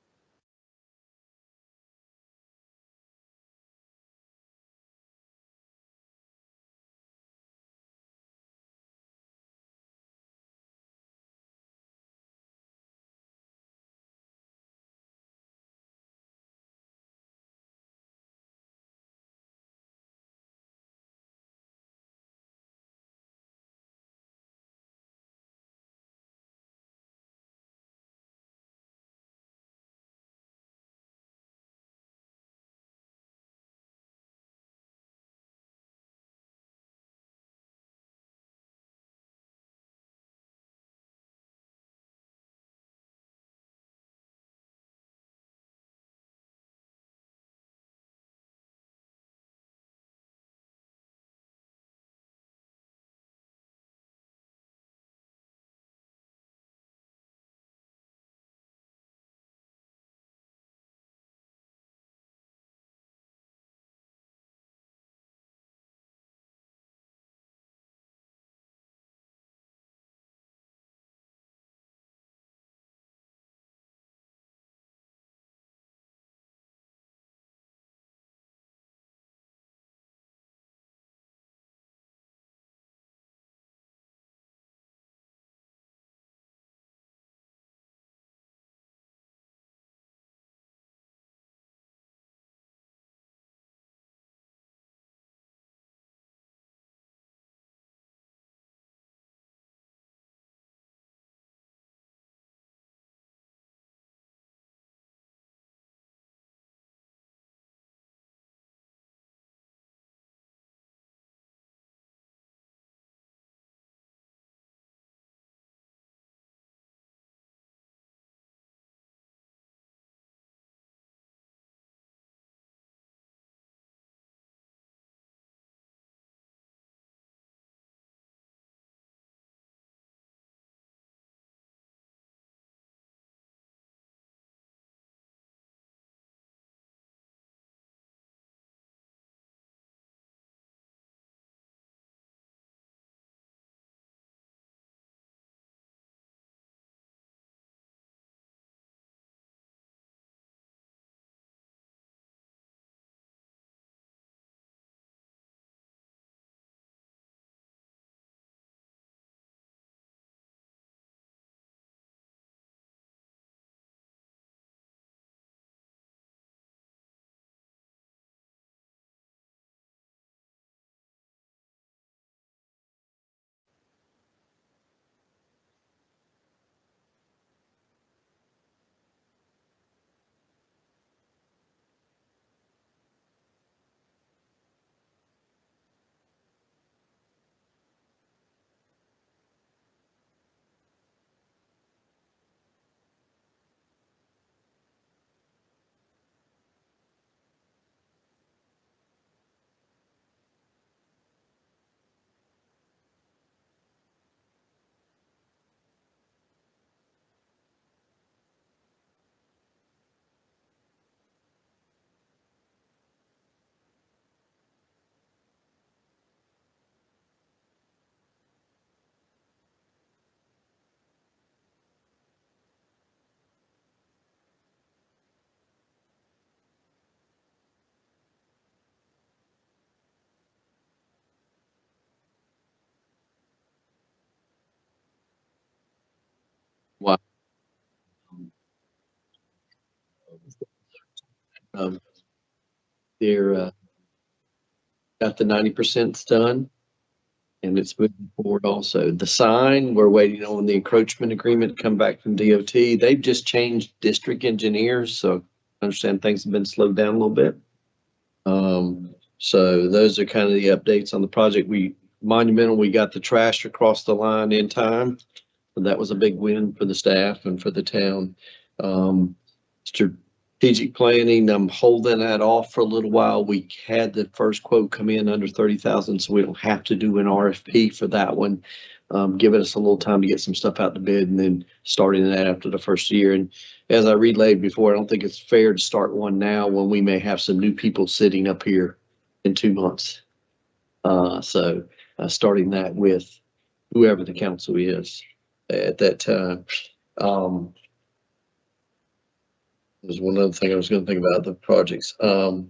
They're got the 90% done. And it's moving forward also. The sign, we're waiting on the encroachment agreement to come back from DOT. They've just changed district engineers, so I understand things have been slowed down a little bit. So those are kind of the updates on the project. Monumental, we got the trash across the line in time. So that was a big win for the staff and for the town. Strategic planning, I'm holding that off for a little while. We had the first quote come in under 30,000, so we don't have to do an RFP for that one. Giving us a little time to get some stuff out to bid and then starting that after the first year. And as I relayed before, I don't think it's fair to start one now when we may have some new people sitting up here in 2 months. So starting that with whoever the council is at that time. There's one other thing I was going to think about the projects. One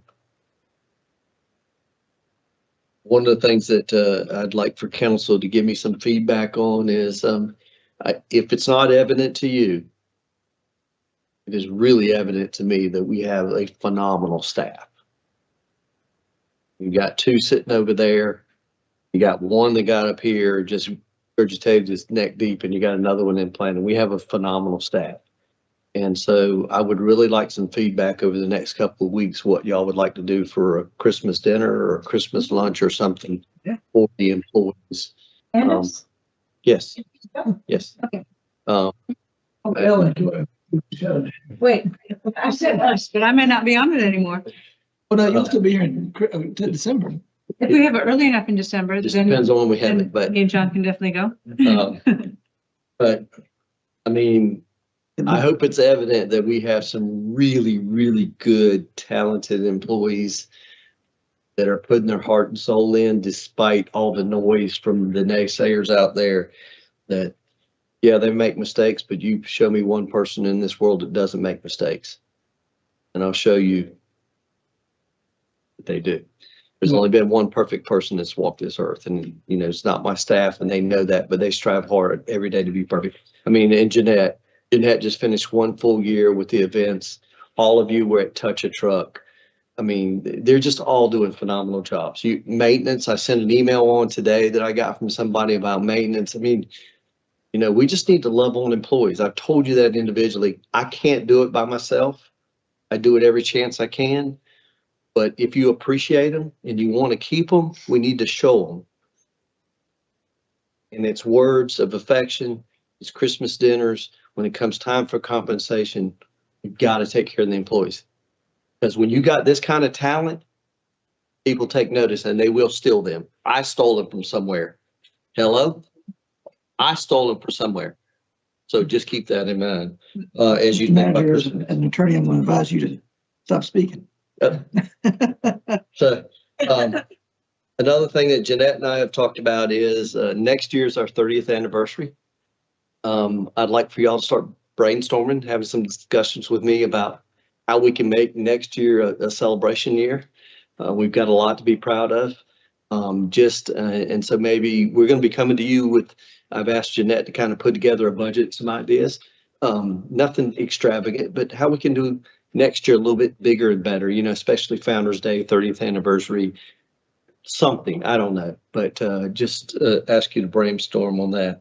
of the things that I'd like for council to give me some feedback on is if it's not evident to you, it is really evident to me that we have a phenomenal staff. You got 2 sitting over there. You got one that got up here, just regurgitated his neck deep, and you got another one in planning. We have a phenomenal staff. And so I would really like some feedback over the next couple of weeks, what y'all would like to do for a Christmas dinner or a Christmas lunch or something for the employees. Yes. Yes. Okay. Wait, I said us, but I may not be on it anymore. Well, no, you'll still be here in December. If we have it early enough in December, Just then depends on when we have it, but me and John can definitely go. but I mean, I hope it's evident that we have some really, really good, talented employees that are putting their heart and soul in despite all the noise from the naysayers out there that, yeah, they make mistakes, but you show me one person in this world that doesn't make mistakes. And I'll show you that they do. There's only been one perfect person that's walked this earth, and you know, it's not my staff, and they know that, but they strive hard every day to be perfect. I mean, and Jeanette just finished 1 full year with the events. All of you were at Touch a Truck. I mean, they're just all doing phenomenal jobs. Maintenance, I sent an email on today that I got from somebody about maintenance. I mean, you know, we just need to love on employees. I've told you that individually. I can't do it by myself. I do it every chance I can. But if you appreciate them and you want to keep them, we need to show them. And it's words of affection. It's Christmas dinners. When it comes time for compensation, you've got to take care of the employees. Because when you got this kind of talent, people take notice and they will steal them. I stole them from somewhere. Hello? I stole them from somewhere. So just keep that in mind as you think about As an attorney, I'm going to advise you to stop speaking. So another thing that Jeanette and I have talked about is next year's our 30th anniversary. I'd like for y'all to start brainstorming, having some discussions with me about how we can make next year a celebration year. We've got a lot to be proud of. And so maybe we're going to be coming to you with, I've asked Jeanette to kind of put together a budget, some ideas. Nothing extravagant, but how we can do next year a little bit bigger and better, you know, especially Founders Day, 30th anniversary, something, I don't know, but just ask you to brainstorm on that.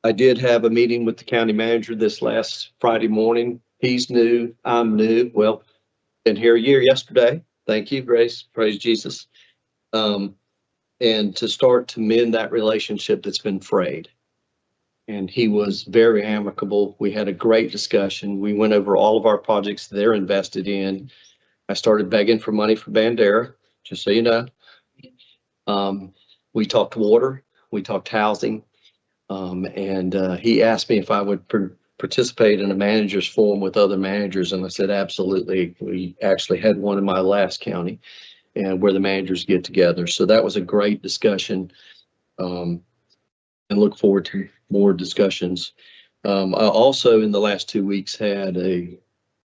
I did have a meeting with the county manager this last Friday morning. He's new, I'm new. Well, been here a year yesterday. Thank you, Grace. Praise Jesus. And to start to mend that relationship that's been frayed. And he was very amicable. We had a great discussion. We went over all of our projects they're invested in. I started begging for money for Bandera, just so you know. We talked water, we talked housing, and he asked me if I would participate in a manager's forum with other managers, and I said absolutely. We actually had one in my last county, and where the managers get together. So that was a great discussion, and look forward to more discussions. I also, in the last 2 weeks, had a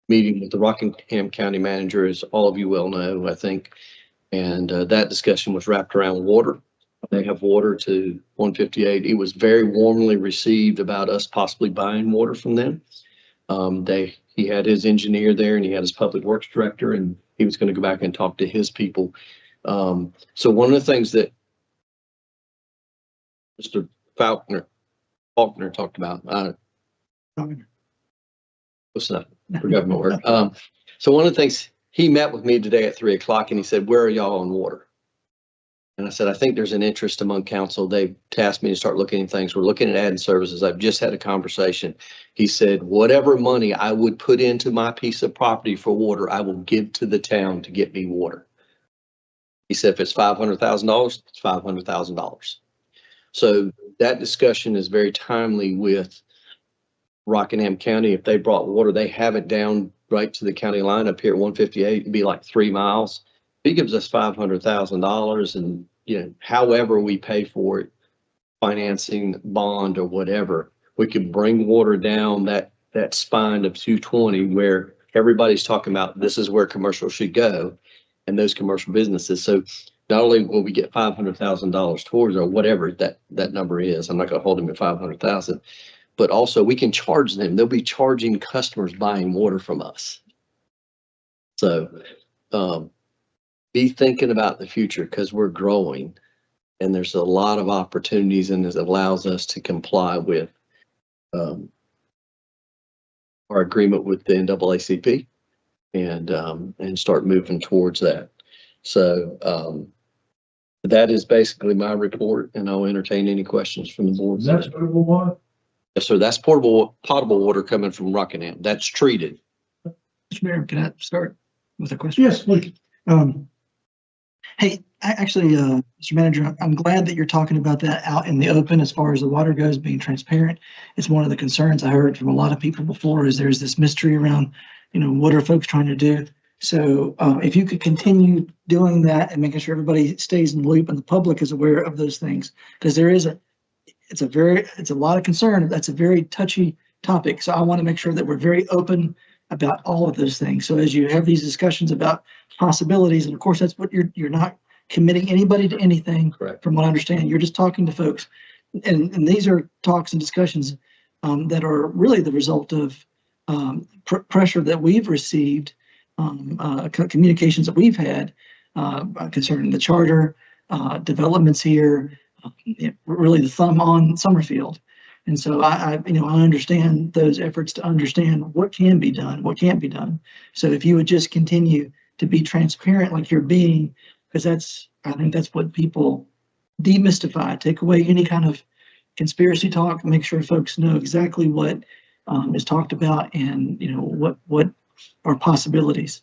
meeting with the Rockingham County manager, as all of you well know, I think. And that discussion was wrapped around water. They have water to 158. It was very warmly received about us possibly buying water from them. He had his engineer there and he had his public works director, and he was going to go back and talk to his people. So one of the things that Mr. Faulkner talked about, what's that for government work? So one of the things, he met with me today at 3:00 and he said, "Where are y'all on water?" And I said, "I think there's an interest among council. They've tasked me to start looking at things. We're looking at adding services. I've just had a conversation." He said, "Whatever money I would put into my piece of property for water, I will give to the town to get me water." He said, "If it's $500,000, it's $500,000. So that discussion is very timely with Rockingham County. If they brought water, they have it down right to the county line up here at 158. It'd be like 3 miles. If he gives us $500,000 and, however we pay for it, financing, bond or whatever, we could bring water down that spine of 220 where everybody's talking about this is where commercial should go and those commercial businesses. So not only will we get $500,000 towards or whatever that number is, I'm not going to hold him at 500,000, but also we can charge them. They'll be charging customers buying water from us. So be thinking about the future because we're growing and there's a lot of opportunities, and it allows us to comply with our agreement with the NAACP and start moving towards that. So that is basically my report, and I'll entertain any questions from the board. Is that potable water? Yes, sir. That's potable water coming from Rockingham. That's treated. Mr. Mayor, can I start with a question? Yes, please. Hey, Mr. Manager, I'm glad that you're talking about that out in the open as far as the water goes, being transparent. It's one of the concerns I heard from a lot of people before is there's this mystery around, what are folks trying to do? So if you could continue doing that and making sure everybody stays in the loop and the public is aware of those things, because it's a lot of concern. That's a very touchy topic. So I want to make sure that we're very open about all of those things. So as you have these discussions about possibilities, and of course, that's what you're not committing anybody to anything. Correct. From what I understand, you're just talking to folks. And these are talks and discussions that are really the result of pressure that we've received, communications that we've had concerning the charter, developments here, really the thumb on Summerfield. And so I understand those efforts to understand what can be done, what can't be done. So if you would just continue to be transparent like you're being, because I think that's what people demystify, take away any kind of conspiracy talk, make sure folks know exactly what is talked about and, what are possibilities.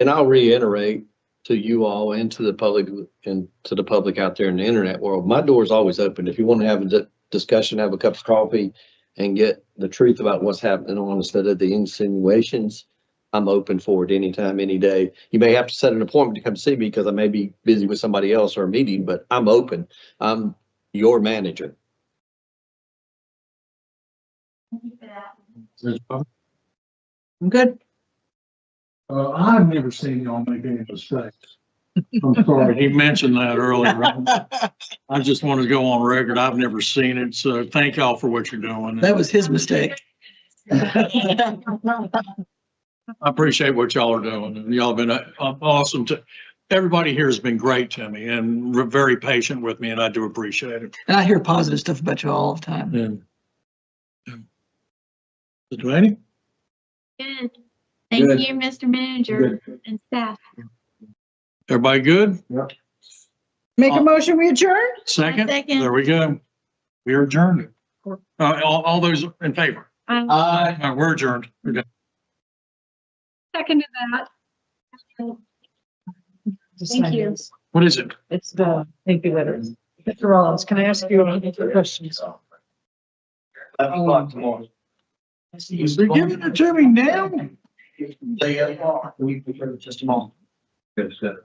And I'll reiterate to you all and to the public and to the public out there in the internet world, my door is always open. If you want to have a discussion, have a cup of coffee and get the truth about what's happening on instead of the insinuations, I'm open for it anytime, any day. You may have to set an appointment to come see me because I may be busy with somebody else or a meeting, but I'm open. I'm your manager. I'm good. I've never seen y'all make any mistakes. I'm sorry, he mentioned that earlier. I just want to go on record. I've never seen it, so thank y'all for what you're doing. That was his mistake. I appreciate what y'all are doing, and y'all have been awesome. Everybody here has been great to me and very patient with me, and I do appreciate it. And I hear positive stuff about you all the time. Delaney? Good. Thank Good. you, Mr. Manager and staff. Everybody good? Yep. Make a motion, we adjourn? Second? Second. There we go. We are adjourned. All those in favor? Aye. We're adjourned. Okay. Second to that. Thank you. What is it? It's the thank you letter. Mr. Rollins, can I ask you a questions? You're giving it to me now? We prefer just a moment. Good, good.